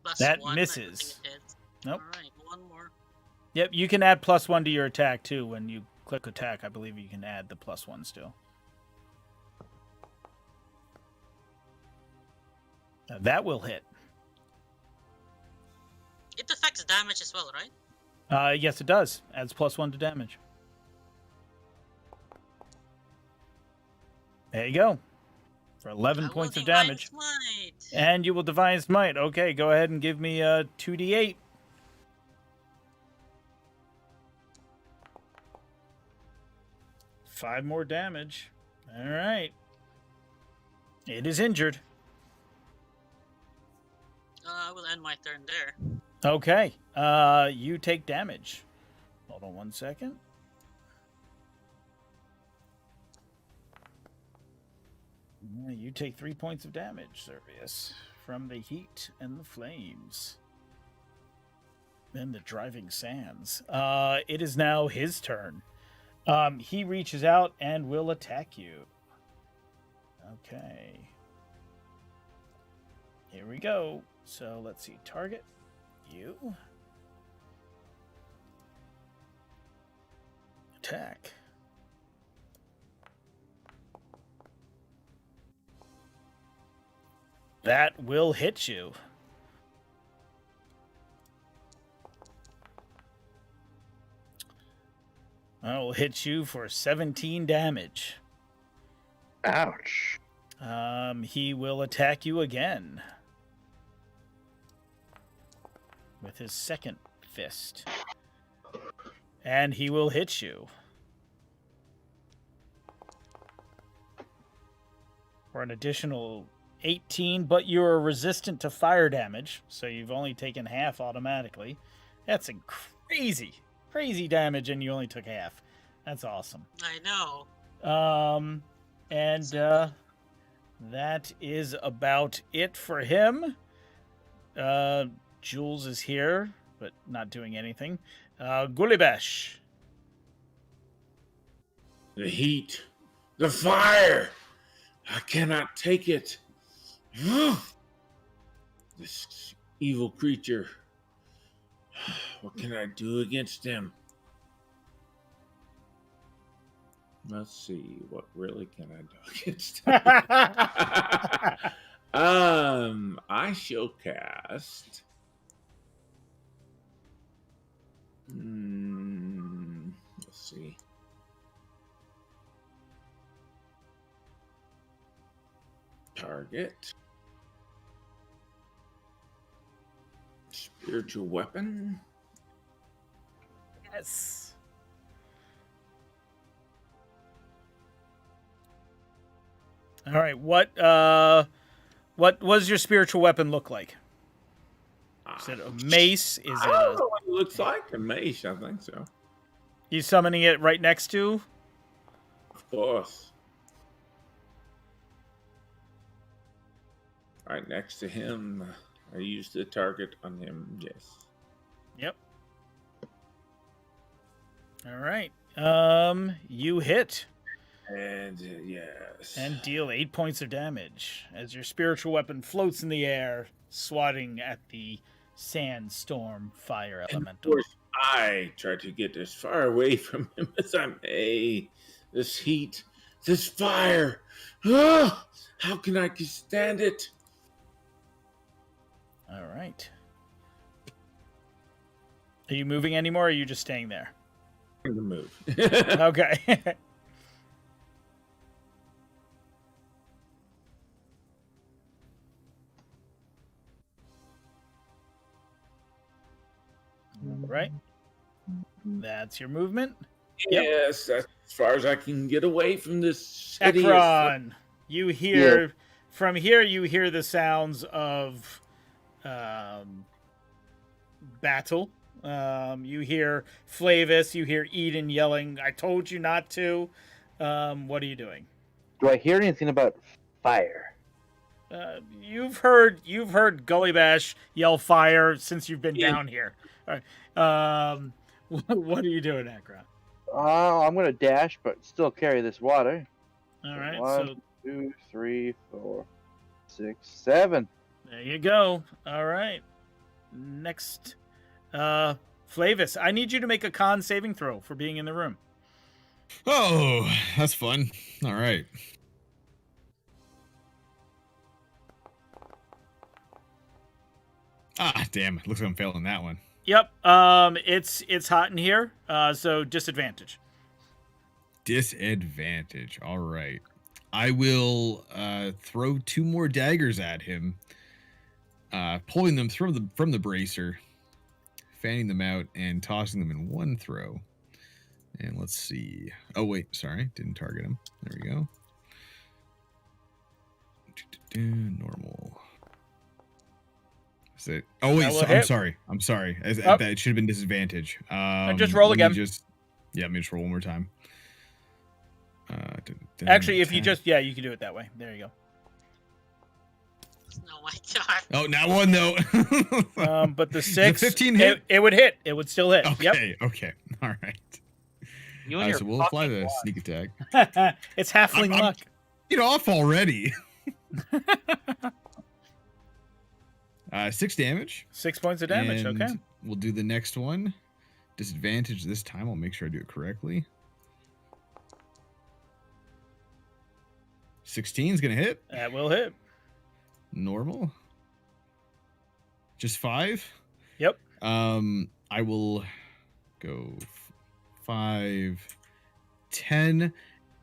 Plus That 1. misses. Nope. Alright, one more. Yep, you can add +1 to your attack too. When you click attack, I believe you can add the +1 still. That will hit. It affects damage as well, right? Yes, it does. Adds +1 to damage. There you go. For 11 points of damage. And you will Divine Smite. Okay, go ahead and give me a 2d8. Five more damage. All right. It is injured. I will end my turn there. Okay. You take damage. Hold on 1 second. You take 3 points of damage, Servius, from the heat and the flames. And the driving sands. It is now his turn. He reaches out and will attack you. Okay. Here we go. So let's see. Target you. Attack. That will hit you. I will hit you for 17 damage. Ouch. He will attack you again with his second fist. And he will hit you for an additional 18, but you're resistant to fire damage, so you've only taken half automatically. That's a crazy damage, and you only took half. That's awesome. I know. And that is about it for him. Jules is here, but not doing anything. Gulibesh. The heat, the fire. I cannot take it. This evil creature. What can I do against him? Let's see. What really can I do against him? I shall cast. Let's see. Target. Spiritual weapon. Yes. All right. What does your spiritual weapon look like? Is it a mace? Is I it don't know what it looks like. A mace, I think so. You summoning it right next to? Of course. Right next to him. I used the target on him, yes. Yep. All right. You hit. And yes. And deal 8 points of damage as your spiritual weapon floats in the air, swatting at the sandstorm fire And of elemental. course, I try to get as far away from him as I may. This heat, this fire. Ah, how can I stand it? All right. Are you moving anymore, or are you just staying there? To move. Okay. All right. That's your movement. Yep. Yes, that's as far as I can get away from this city. Ekron, you hear from here. You hear the sounds of battle. You hear Flavis. You hear Eden yelling, "I told you not to." What are you doing? Do I hear anything about fire? You've heard Gullybash yell fire since you've been down here. All right. What are you doing, Ekron? I'm gonna dash, but still carry this water. All right. 1, 2, 3, 4, 6, 7. There you go. All right. Next, Flavis, I need you to make a con saving throw for being in the room. Oh, that's fun. All right. Ah, damn. Looks like I'm failing that one. Yep. It's hot in here. So disadvantage. Disadvantage. All right. I will throw 2 more daggers at him, pulling them from the bracer, fanning them out, and tossing them in one throw. And let's see. Oh, wait. Sorry. Didn't target him. There we go. Normal. Is it? Oh, wait. I'm sorry. I'm sorry. That should have been disadvantage. Just roll again. Let me just roll one more time. Actually, if you just, you can do it that way. There you Oh my god. go. Oh, not one though. But the 6, 15 hit. It would hit. It would still hit. Okay. Okay. All right. You and your So we'll apply the sneak attack. Yep. It's halfling luck. Get off already. 6 damage. 6 points of damage. And Okay. We'll do the next one. Disadvantage this time. I'll make sure I do it correctly. 16 is gonna hit. That will hit. Normal. Just 5. Yep. I will go 5, 10,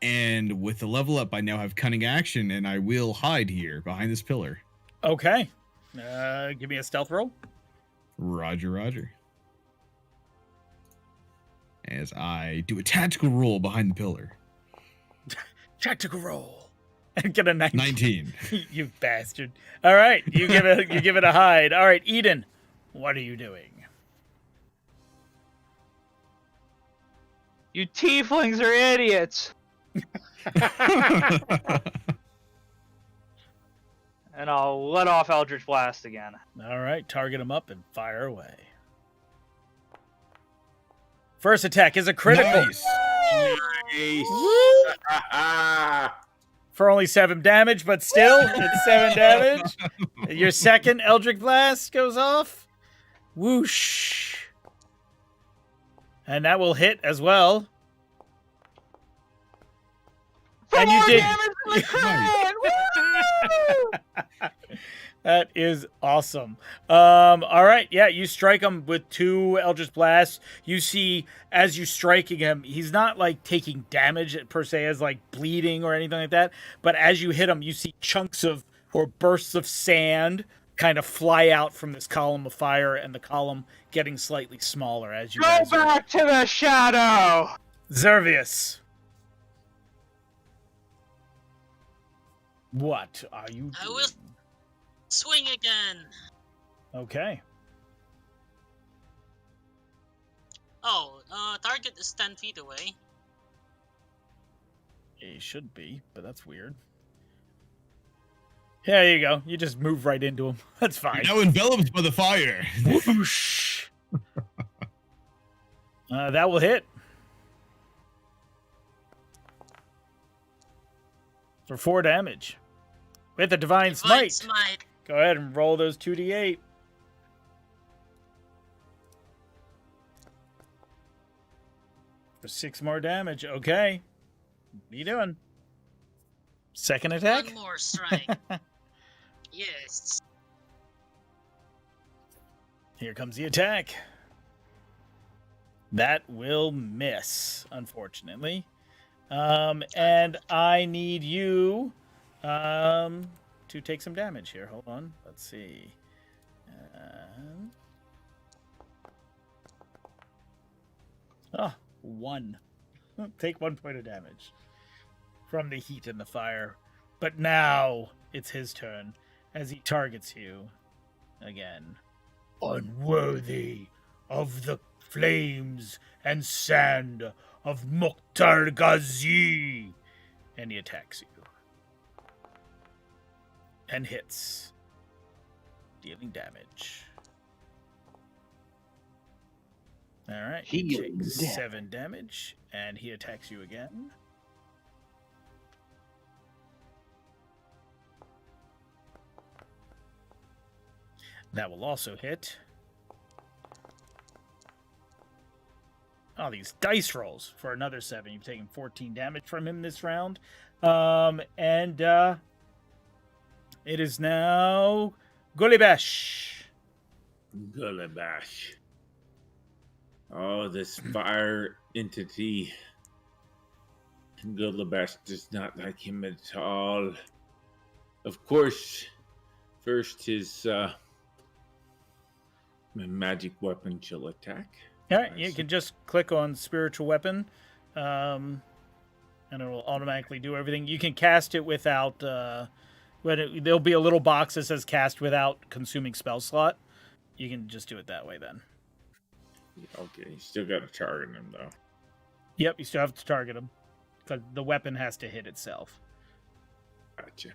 and with the level up, I now have cunning action, and I will hide here behind this pillar. Okay. Give me a stealth roll. Roger, Roger. As I do a tactical roll behind the pillar. Tactical roll. And get a 19. 19. You bastard. All right. You give it a hide. All right, Eden, what are you doing? You tieflings are idiots. And I'll let off Eldritch Blast again. All right, target him up and fire away. First attack is a critical. Nice. Nice. For only 7 damage, but still, it's 7 damage. Your second Eldritch Blast goes off. Whoosh. And that will hit as well. And you did. That is awesome. All right, yeah, you strike him with 2 Eldritch Blasts. You see, as you striking him, he's not like taking damage per se, as like bleeding or anything like that. But as you hit him, you see chunks of or bursts of sand kind of fly out from this column of fire, and the column getting slightly smaller as you Go back to the shadow. Zervius. What are you doing? I will swing again. Okay. Oh, target is 10 feet away. He should be, but that's weird. Yeah, there you go. You just move right into him. That's fine. You're now enveloped by the fire. Whoosh. That will hit. For 4 damage. With the Divine Smite. Go ahead and roll those 2d8. For 6 more damage. Okay. What are you doing? Second attack? One more strike. Yes. Here comes the attack. That will miss, unfortunately. And I need you to take some damage here. Hold on. Let's see. 1. Take 1 point of damage from the heat and the fire. But now it's his turn as he targets you again. Unworthy of the flames and sand of Mukhtar Ghazi. And he attacks you. And hits. Dealing damage. Alright, he takes 7 damage, and he attacks you again. That will also hit. Oh, these dice rolls for another 7. You've taken 14 damage from him this round. It is now Gulibesh. Gulabash. Oh, this fire entity. Gulabash does not like him at all. Of course, first his magic weapon shall attack. All right, you can just click on spiritual weapon, and it will automatically do everything. You can cast it without. There'll be a little box that says "cast without consuming spell slot." You can just do it that way then. Okay, you still got to target him though. Yep, you still have to target him because the weapon has to hit itself. Gotcha.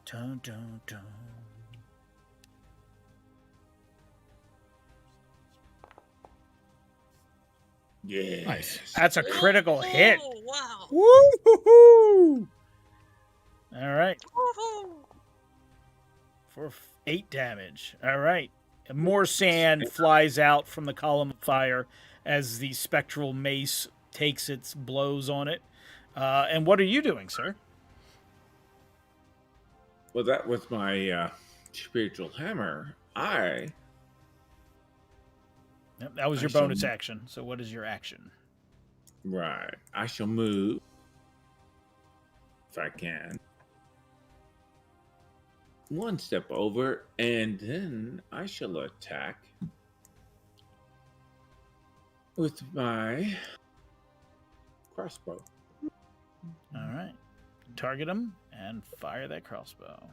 Dun, dun, dun. Yeah. Nice. That's a critical hit. Oh, wow. Woo-hoo-hoo! All right, Woohoo. for 8 damage. All right, and more sand flies out from the column of fire as the spectral mace takes its blows on it. And what are you doing, sir? Well, that was my spiritual hammer. Yep, that was your bonus action. So what is your action? I shall move if I can. One step over, and then I shall attack with my crossbow. All right, target him and fire that crossbow.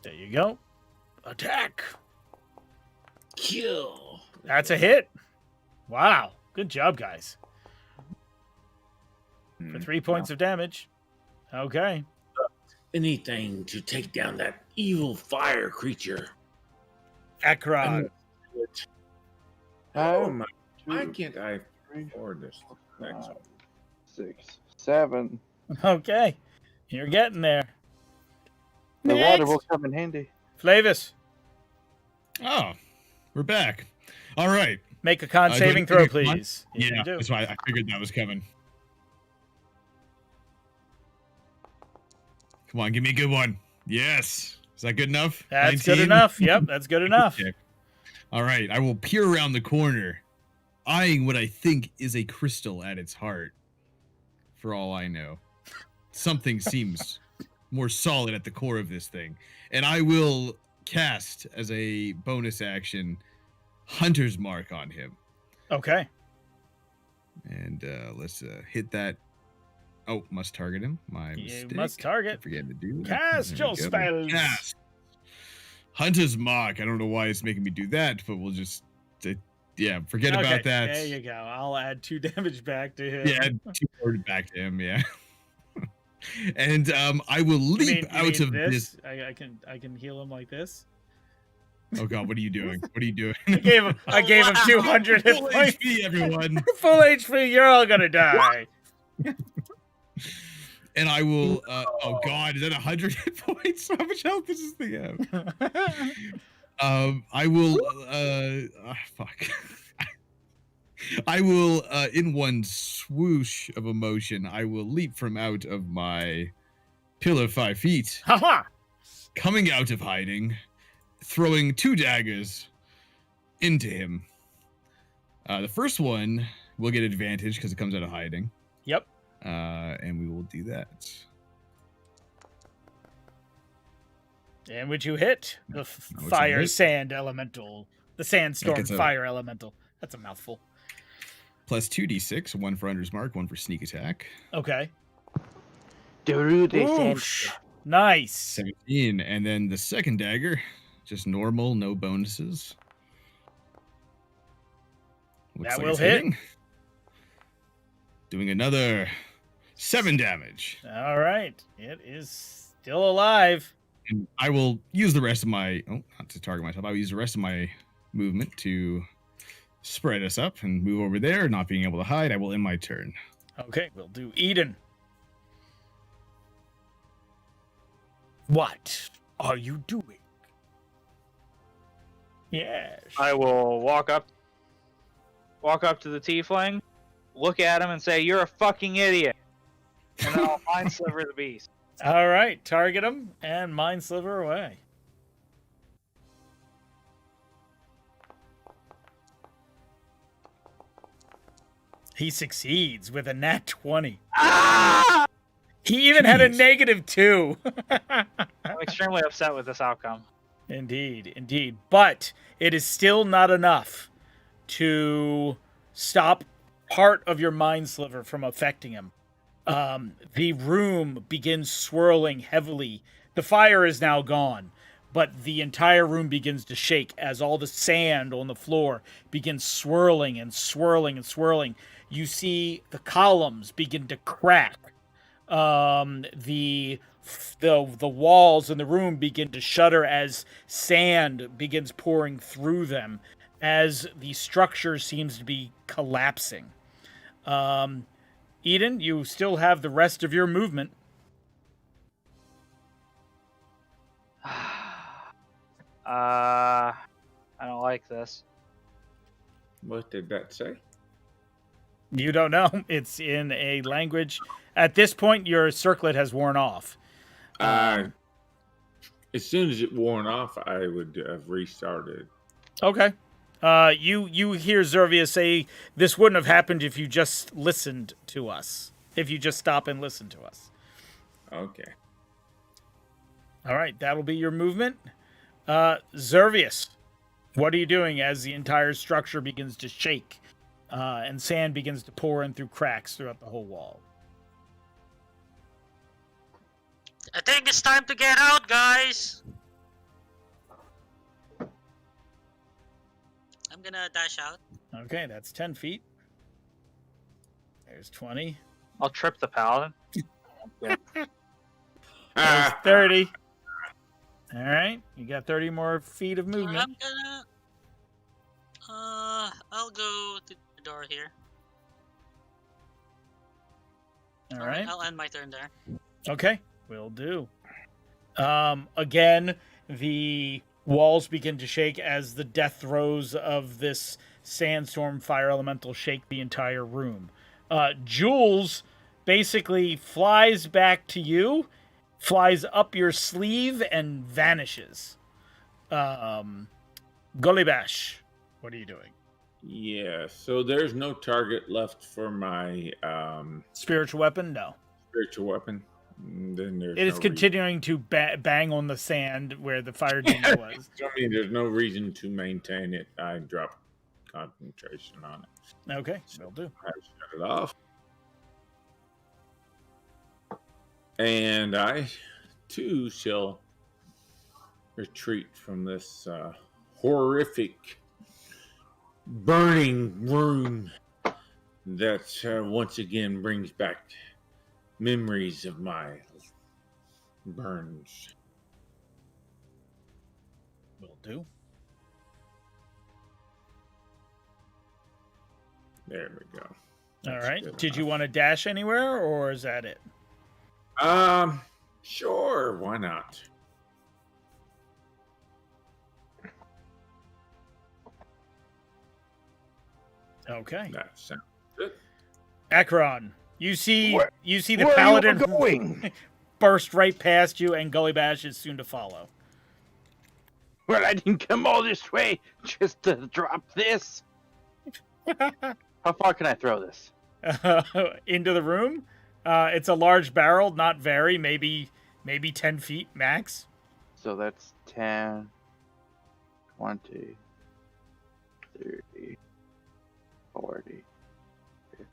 There you go. Attack. Kill. That's a hit. Wow. Good job, guys. For 3 points of damage. Okay. Anything to take down that evil fire creature. Akrog. Oh my! Why 2, can't I 3, afford this next one? 6, 7. Okay. You're getting there. The water Next. will come in handy. Flavis, Oh, we're back. All right. make a con Do I saving need to throw, make one? please. Yes, Yeah, you do. that's why I figured that was coming. Come on, give me a good one. Yes. Is that good enough? That's good 19? enough. Yep, that's good enough. Okay. All right. I will peer around the corner, eyeing what I think is a crystal at its heart. For all I know, something seems more solid at the core of this thing. And I will cast as a bonus action Hunter's Mark on him. Okay. And let's hit that. Oh, must target him. My You mistake. must target. I forget to do that. Cast There your we go. spells. Cast. Hunter's Mark. I don't know why it's making me do that, but we'll just forget Okay, about that. There you go. I'll add 2 damage back to him. Yeah, add 2 more back to him. Yeah. And I will You leap mean out of this. I can heal him like this. Oh God, what are you doing? What are you doing? I gave him 200 hit Full points. HP, everyone. Full HP. You're all gonna die. And I will. Oh God, is that 100 hit points? How much health does this thing have? I will. Fuck. I will, in one swoosh of emotion, I will leap from out of my pillar 5 feet, Haha. coming out of hiding, throwing 2 daggers into him. The first one will get advantage because it comes out of hiding. Yep. And we will do that. And would you hit the Which I fire hit. sand elemental? The sandstorm gets a- fire elemental. That's a mouthful. Plus 2d6, 1 for Hunter's Mark, 1 for sneak attack. Okay. Oosh. Nice. 17. And then the second dagger, just normal, no bonuses. That will it's hit. hitting. Doing another 7 damage. All right. It is still alive. And I will use the rest of my not to target myself. I will use the rest of my movement to spread us up and move over there. Not being able to hide, I will end my turn. Okay, we'll do Eden. What are you doing? Yes. I will walk up to the tiefling, look at him, and say, "You're a fucking idiot," and then I'll mind sliver the beast. All right, target him and mind sliver away. He succeeds with a nat 20. Ah! He even had a Jeez. -2. I'm extremely upset with this outcome. Indeed, indeed. But it is still not enough to stop part of your mind sliver from affecting him. The room begins swirling heavily. The fire is now gone, but the entire room begins to shake as all the sand on the floor begins swirling and swirling and swirling. You see the columns begin to crack. The walls in the room begin to shudder as sand begins pouring through them, as the structure seems to be collapsing. Eden, you still have the rest of your movement. I don't like this. What did that say? You don't know. It's in a language. At this point, your circlet has worn off. As soon as it worn off, I would have restarted. Okay. You hear Zervia say, "This wouldn't have happened if you just listened to us. If you just stop and listen to us." Okay. All right, that'll be your movement. Zervius, what are you doing as the entire structure begins to shake and sand begins to pour in through cracks throughout the whole wall? I think it's time to get out, guys. I'm gonna dash out. Okay, that's 10 feet. There's 20. I'll trip the paladin. There's 30. All right, you got 30 more feet of movement. I'm gonna. I'll go to the door here. All right. I'll end my turn there. Okay, will do. Again, the walls begin to shake as the death throes of this sandstorm fire elemental shake the entire room. Jules basically flies back to you, flies up your sleeve, and vanishes. Golibash, what are you doing? Yeah, so there's no target left for my Spiritual weapon? No. spiritual weapon. Then there's It is no continuing to bang on the sand where the fire demon was. I mean, there's no reason to maintain it. I drop concentration on it. Okay, will do. I shut it off. And I, too, shall retreat from this horrific burning room that once again brings back memories of my burns. Will do. There we go. All That's right. good Did you enough. want to dash anywhere, or is that it? Sure, why not? Okay. That sounds good. Akron, you see Where- the Where paladin are you going? burst right past you, and Gullybash is soon to follow. Well, I didn't come all this way just to drop this. How far can I throw this? Into the room. It's a large barrel, not very, maybe 10 feet max. So that's 10, 20, 30, 40, 50.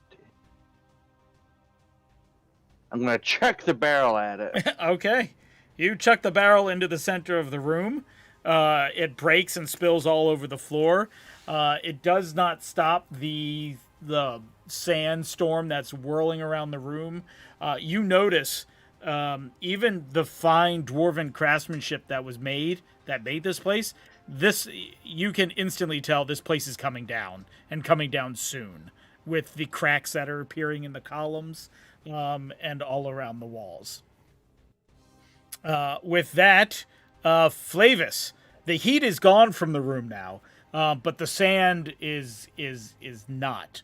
I'm going to chuck the barrel at it. Okay. You chuck the barrel into the center of the room. It breaks and spills all over the floor. It does not stop the sandstorm that's whirling around the room. You notice even the fine dwarven craftsmanship that made this place. You can instantly tell this place is coming down, and coming down soon, with the cracks that are appearing in the columns and all around the walls. With that, Flavis, the heat is gone from the room now, but the sand is not.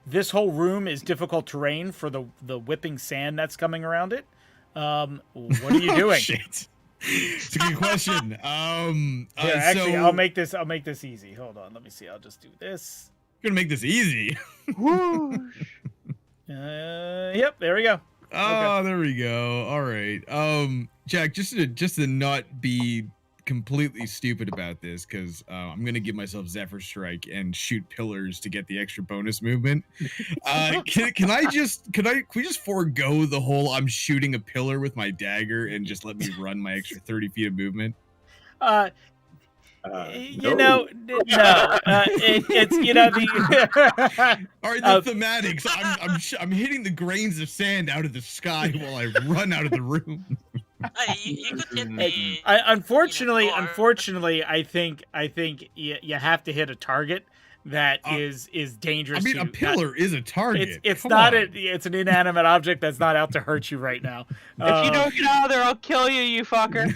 This whole room is difficult terrain for the whipping sand that's coming around it. What are you doing? Shit. It's a good question. Here, actually, I'll make this easy. Hold on, let me see. I'll just do this. Gonna make this easy. Whoosh. Yep, there we go. Oh, there we go. All right. Jack, just to not be completely stupid about this, because I'm gonna give myself Zephyr Strike and shoot pillars to get the extra bonus movement. Can we just forego the whole I'm shooting a pillar with my dagger and just let me run my extra 30 feet of movement? You know, no. It's the. All right, the thematics. I'm hitting the grains of sand out of the sky while I run out of the room. You could hit the. Unfortunately, door. I think you have to hit a target that is dangerous. I mean, a pillar is a target. It's Come not on. it's an inanimate object that's not out to hurt you right now. If you don't get out of there, I'll kill you, you fucker.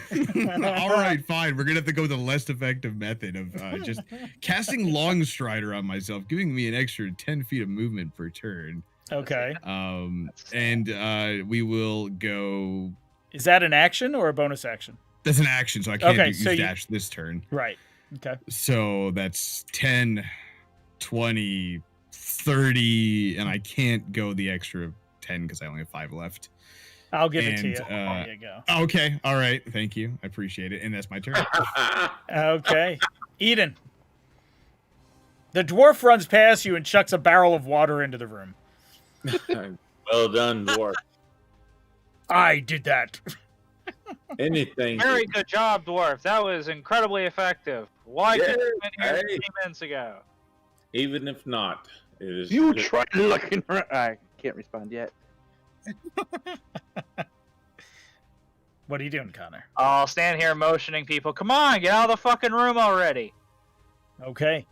All right, fine. We're gonna have to go with the less effective method of just casting Long Strider on myself, giving me an extra 10 feet of movement per turn. Okay. And we will go. Is that an action or a bonus action? That's an action, so I can't Okay, use so dash this turn. Right. Okay. So that's 10, 20, 30, and I can't go the extra 10 because I only have 5 left. I'll give it to you. And, There you go. Okay, all right. Thank you. I appreciate it. And that's my turn. Okay. Eden. The dwarf runs past you and chucks a barrel of water into the room. Well done, dwarf. I did that. Anything. Very good job, dwarf. That was incredibly effective. Why Yeah, couldn't you have been here hey. 15 minutes ago? Even if not, it is. You good. try looking around. I can't respond yet. What are you doing, Connor? I'll stand here motioning people. Come on, get out of the fucking room already. Okay.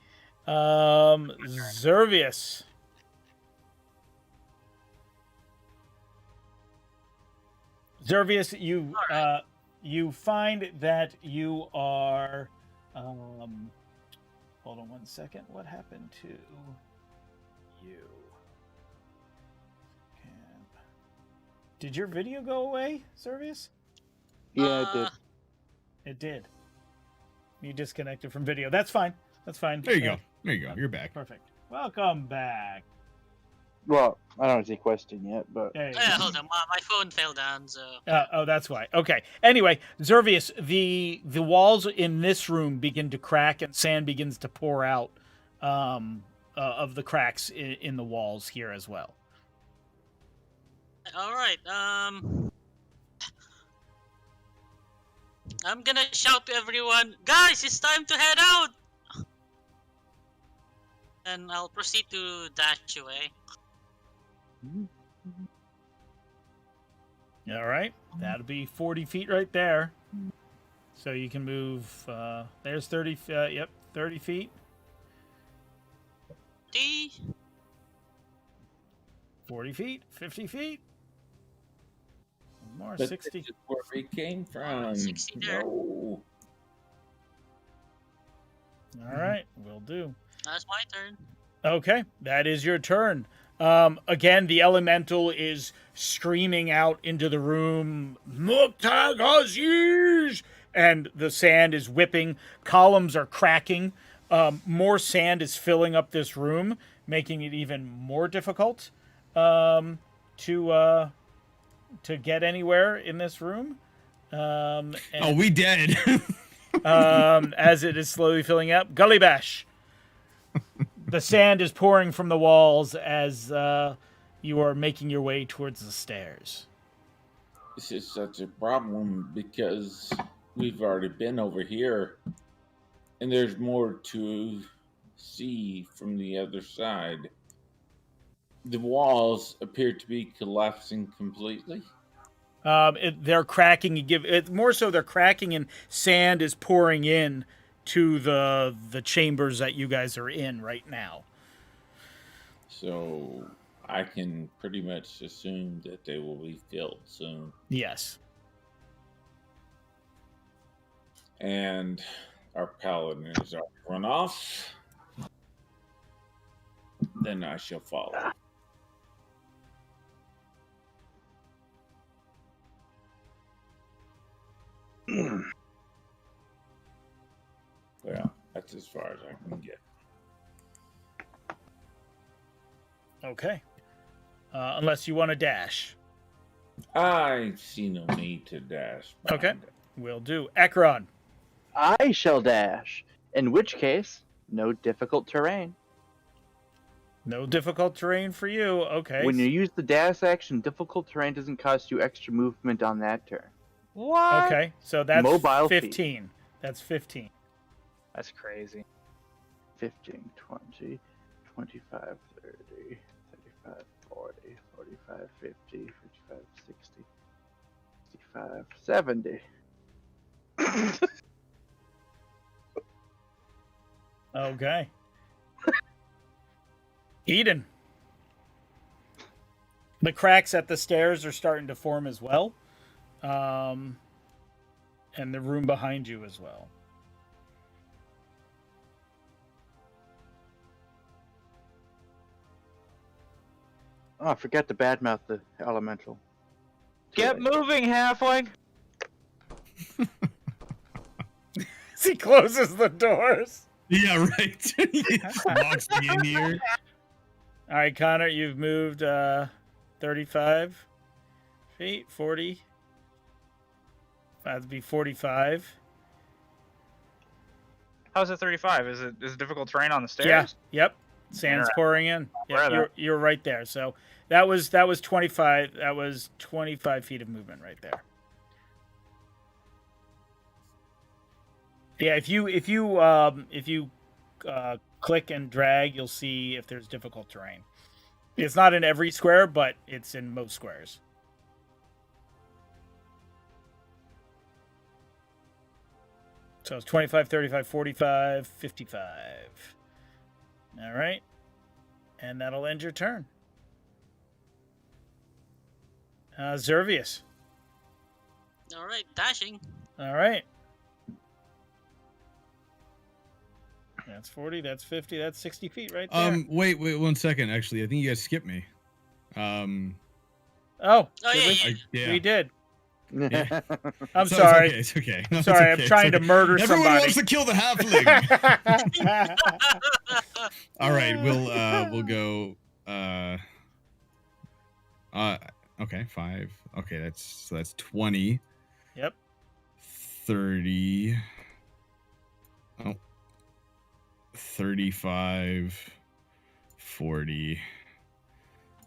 Zervius. Zervius, you find that you are hold on one second. What happened to you? Did your video go away, Zervius? Yeah, it did. It did. You disconnected from video. That's fine. That's fine. There you go. There you go. You're back. Perfect. Welcome back. Well, I don't see a question yet, but There you Yeah, go. hold on. My phone fell down, so. Oh, that's why. Okay. Anyway, Zervius, the walls in this room begin to crack and sand begins to pour out of the cracks in the walls here as well. All right. I'm gonna shout to everyone, guys, it's time to head out. And I'll proceed to dash away. All right. That'll be 40 feet right there. So you can move. There's 30. Yep, 30 feet. 40 feet. 50 feet. More. But 60. This is where we came from. 60 there. No. All right. Will do. That's my turn. Okay, that is your turn. Again, the elemental is screaming out into the room, Muktag Aziz! And the sand is whipping. Columns are cracking. More sand is filling up this room, making it even more difficult to get anywhere in this room. And, Oh, we dead. as it is slowly filling up. Gully Bash. The sand is pouring from the walls as you are making your way towards the stairs. This is such a problem because we've already been over here, and there's more to see from the other side. The walls appear to be collapsing completely. They're cracking. More so, they're cracking, and sand is pouring in to the chambers that you guys are in right now. So I can pretty much assume that they will be filled soon. Yes. And our paladin is already run off. Then I shall follow. Well, that's as far as I can get. Okay. Unless you want to dash. I see no need to dash. Okay. behind it. Will do. Ekron. I shall dash. In which case, no difficult terrain. No difficult terrain for you. Okay. When you use the dash action, difficult terrain doesn't cost you extra movement on that turn. What? Okay. So that's Mobile feat. 15. That's 15. That's crazy. 15, 20, 25, 30, 35, 40, 45, 50, 55, 60, 65, 70. Okay. Eden. The cracks at the stairs are starting to form as well. And the room behind you as well. Oh, I forgot to badmouth the elemental. Get moving, halfling. As he closes the doors. Yeah, right. He locks me in here. All right, Connor, you've moved 35 feet, 40. That'd be 45. How's it 35? Is it difficult terrain on the stairs? Yeah. Yep. Sand's Alright. pouring in. Where Yep, are you're right there. So that was 25. That was 25 feet of movement right there. Yeah. If you click and drag, you'll see if there's difficult terrain. It's not in every square, but it's in most squares. So it's 25, 35, 45, 55. All right. And that'll end your turn. Zervius. All right, dashing. All right. That's 40, that's 50, that's 60 feet right there. Wait 1 second. Actually, I think you guys skipped me. Oh, Oh, did yeah, we? We did. Yeah. I'm So sorry. It's okay. No, it's Sorry, okay. I'm It's trying to okay. murder Everyone somebody. wants to kill the halfling. All right, we'll go. Okay, 5. Okay, that's 20. Yep. 30. Oh. 35. 40.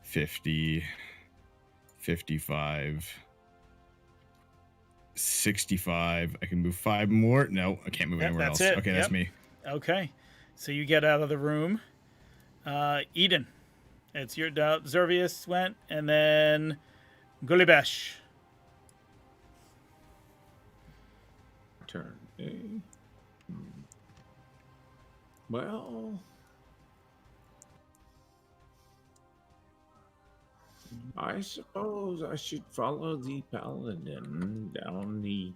50. 55. 65. I can move 5 more. No, I can't move Yep, anywhere that's else. it. Okay, that's Yep. me. Okay. So you get out of the room. Eden. It's your Zervius went, and then Gulibesh. Turn A. Well, I suppose I should follow the paladin down the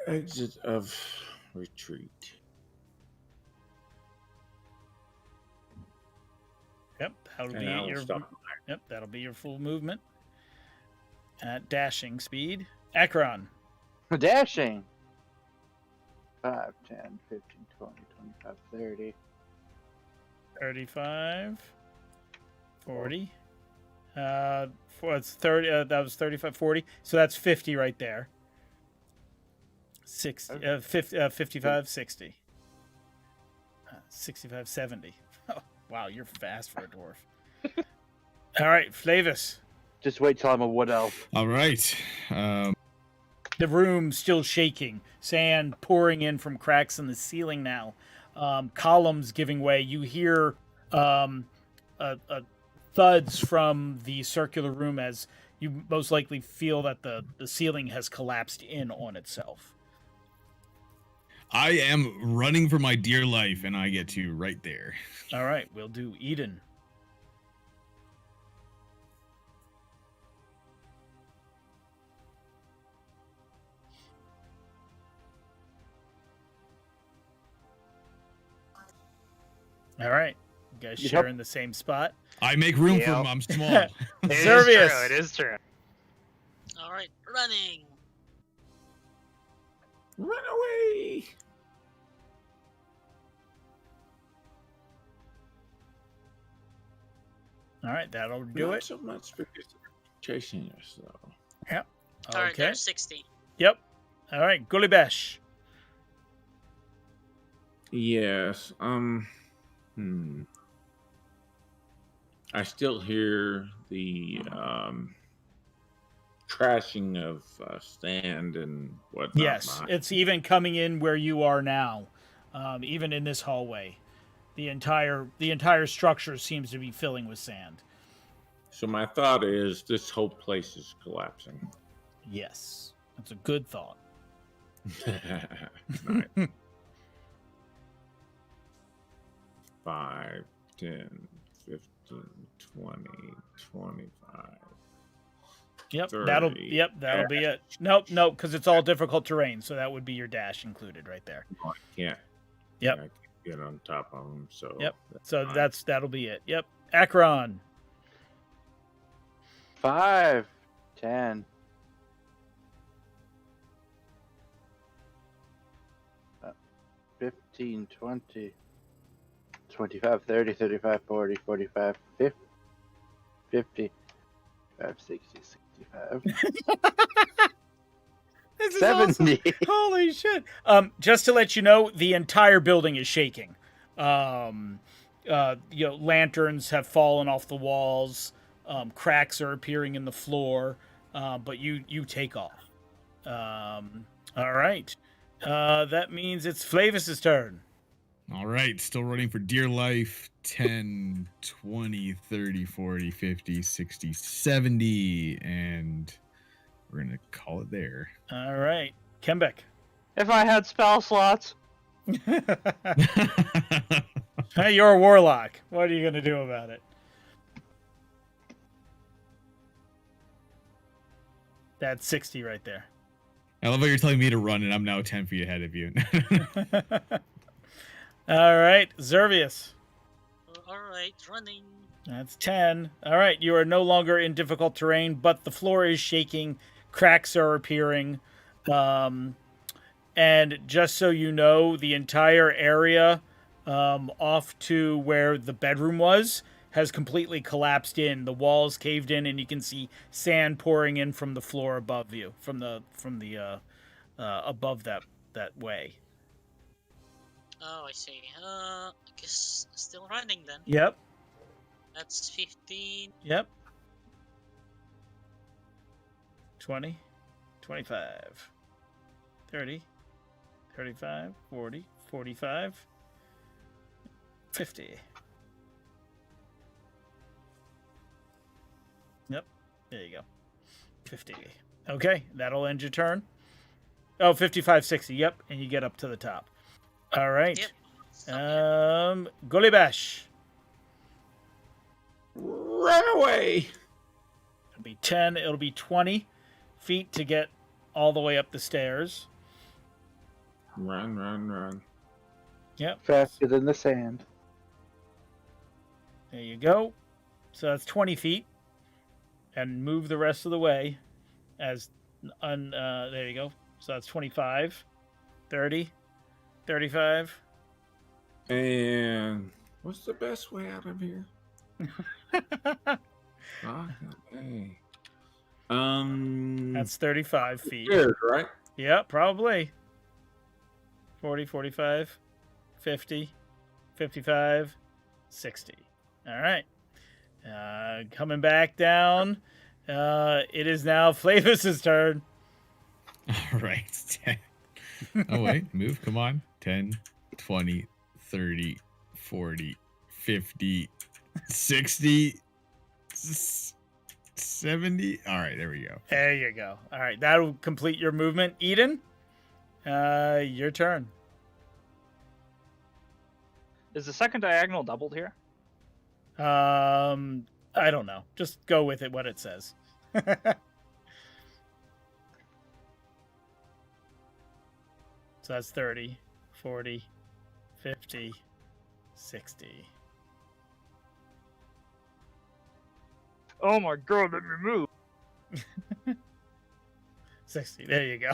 exit of retreat. Yep, that'll And be I'll your. stop. Yep, that'll be your full movement at dashing speed. Akron. Dashing. 5, 10, 15, 20, 25, 30. 35, 40. It's 30. That was 35, 40. So that's 50 right there. 60, 55, 60. 65, 70. Oh, wow, you're fast for a dwarf. All right, Flavis. Just wait till I'm a wood elf. All right. The room still shaking, sand pouring in from cracks in the ceiling now, columns giving way. You hear thuds from the circular room as you most likely feel that the ceiling has collapsed in on itself. I am running for my dear life, and I get to right there. All right, we'll do Eden. All right. You guys Yep. sharing the same spot. I make room for Yep. him. I'm small. It is Servius. true. It is true. All right, running. Run away! All right, that'll do Not it. so much because they're chasing us, though. All right, Okay. there's 60. Yep. All right, Gulibash. Yes. I still hear the crashing of sand and whatnot. Yes, it's even coming in where you are now, even in this hallway. The entire structure seems to be filling with sand. So my thought is this whole place is collapsing. Yes, that's a good thought. Nice. 5, 10, 15, 20, 25. Yep, 30. that'll be it. Nope, because it's all difficult terrain, so that would be your dash included right there. I can't. Yep. I can't get on top of them. So. Yep. that's So fine. that'll be it. Yep. Akron. 5, 10. 15, 20, 25, 30, 35, 40, 45, 50, 55, 60, 65, This is awesome. 70. Holy shit! Just to let you know, the entire building is shaking. Lanterns have fallen off the walls. Cracks are appearing in the floor. But you take off. All right. That means it's Flavis's turn. All right, still running for dear life. 10, 20, 30, 40, 50, 60, 70. And we're going to call it there. All right, Kembek. If I had spell slots. Hey, you're a warlock. What are you gonna do about it? That's 60 right there. I love how you're telling me to run, and I'm now 10 feet ahead of you. All right, Zervius. All right, running. That's 10. All right, you are no longer in difficult terrain, but the floor is shaking. Cracks are appearing. And just so you know, the entire area off to where the bedroom was has completely collapsed in. The walls caved in, and you can see sand pouring in from the floor above you, from the above that way. Oh, I see. I guess still running then. Yep. That's 15. Yep. 20, 25, 30, 35, 40, 45, 50. Yep. There you go. 50. Okay, that'll end your turn. Oh, 55, 60. Yep, and you get up to the top. All right. Yep. Stop here. Golibash. Run away! It'll be 10. It'll be 20 feet to get all the way up the stairs. Run, run, run. Yep. Faster than the sand. There you go. So that's 20 feet. And move the rest of the way as there you go. So that's 25, 30, 35. And what's the best way out of here? Hey. That's 35 feet. Stairs, right? Yep, probably. 40, 45, 50, 55, 60. All right. Coming back down. It is now Flavis's turn. All right. 10. Oh, wait. Move. Come on. 10, 20, 30, 40, 50, 60, 70. All right. There we go. There you go. All right. That'll complete your movement. Eden, your turn. Is the second diagonal doubled here? I don't know. Just go with it, what it says. So that's 30, 40, 50, 60. Oh my god, let me move. 60. There you go.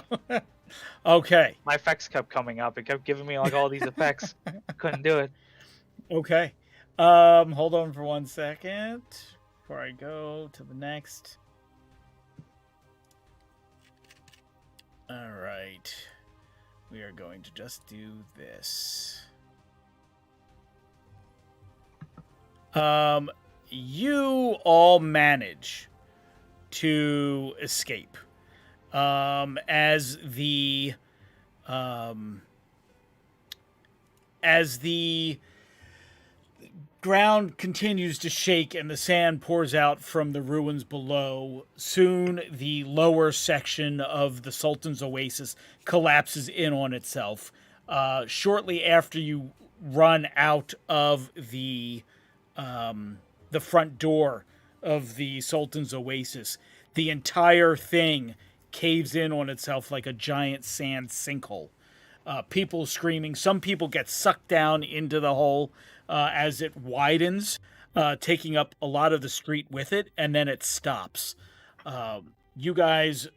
Okay. My effects kept coming up. It kept giving me like all these effects. I couldn't do it. Okay. Hold on for 1 second before I go to the next. All right. We are going to just do this. You all manage to escape. As the ground continues to shake and the sand pours out from the ruins below, soon the lower section of the Sultan's Oasis collapses in on itself. Shortly after you run out of the front door of the Sultan's Oasis, the entire thing caves in on itself like a giant sand sinkhole. People screaming. Some people get sucked down into the hole as it widens, taking up a lot of the street with it, and then it stops. You guys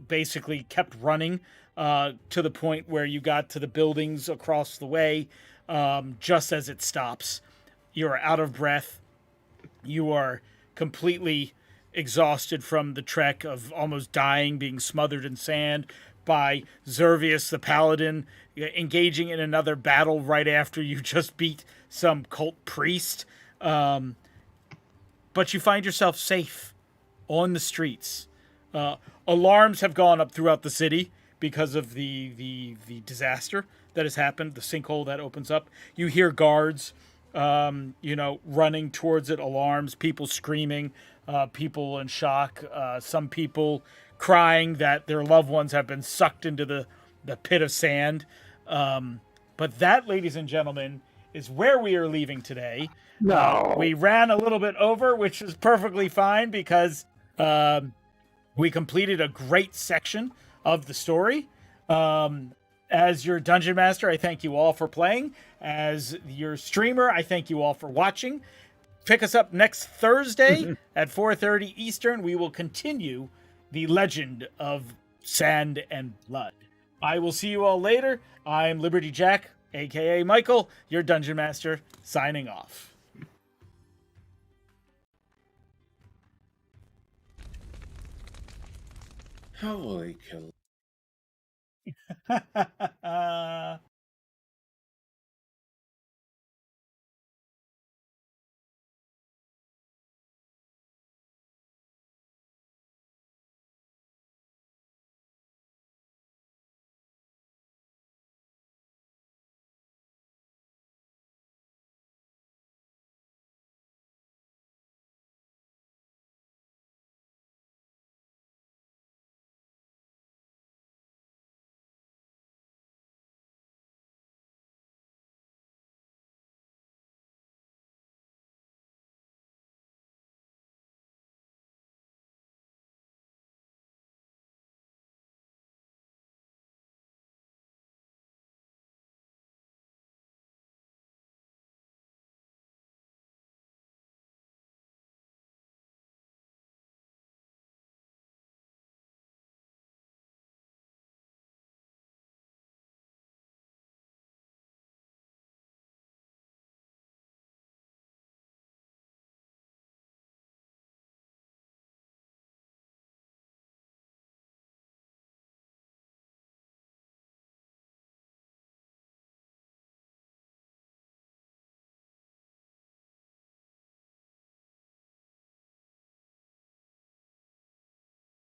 basically kept running to the point where you got to the buildings across the way just as it stops. You're out of breath. You are completely exhausted from the trek of almost dying, being smothered in sand by Zervius the Paladin, engaging in another battle right after you just beat some cult priest. But you find yourself safe on the streets. Alarms have gone up throughout the city because of the disaster that has happened, the sinkhole that opens up. You hear guards, running towards it, alarms, people screaming, people in shock, some people crying that their loved ones have been sucked into the pit of sand. But that, ladies and gentlemen, is where we are leaving today. No. We ran a little bit over, which is perfectly fine because we completed a great section of the story. As your dungeon master, I thank you all for playing. As your streamer, I thank you all for watching. Pick us up next Thursday at 4:30 Eastern. We will continue the legend of Sand and Blood. I will see you all later. I'm Liberty Jack, aka Michael, your dungeon master, signing off. How will they kill?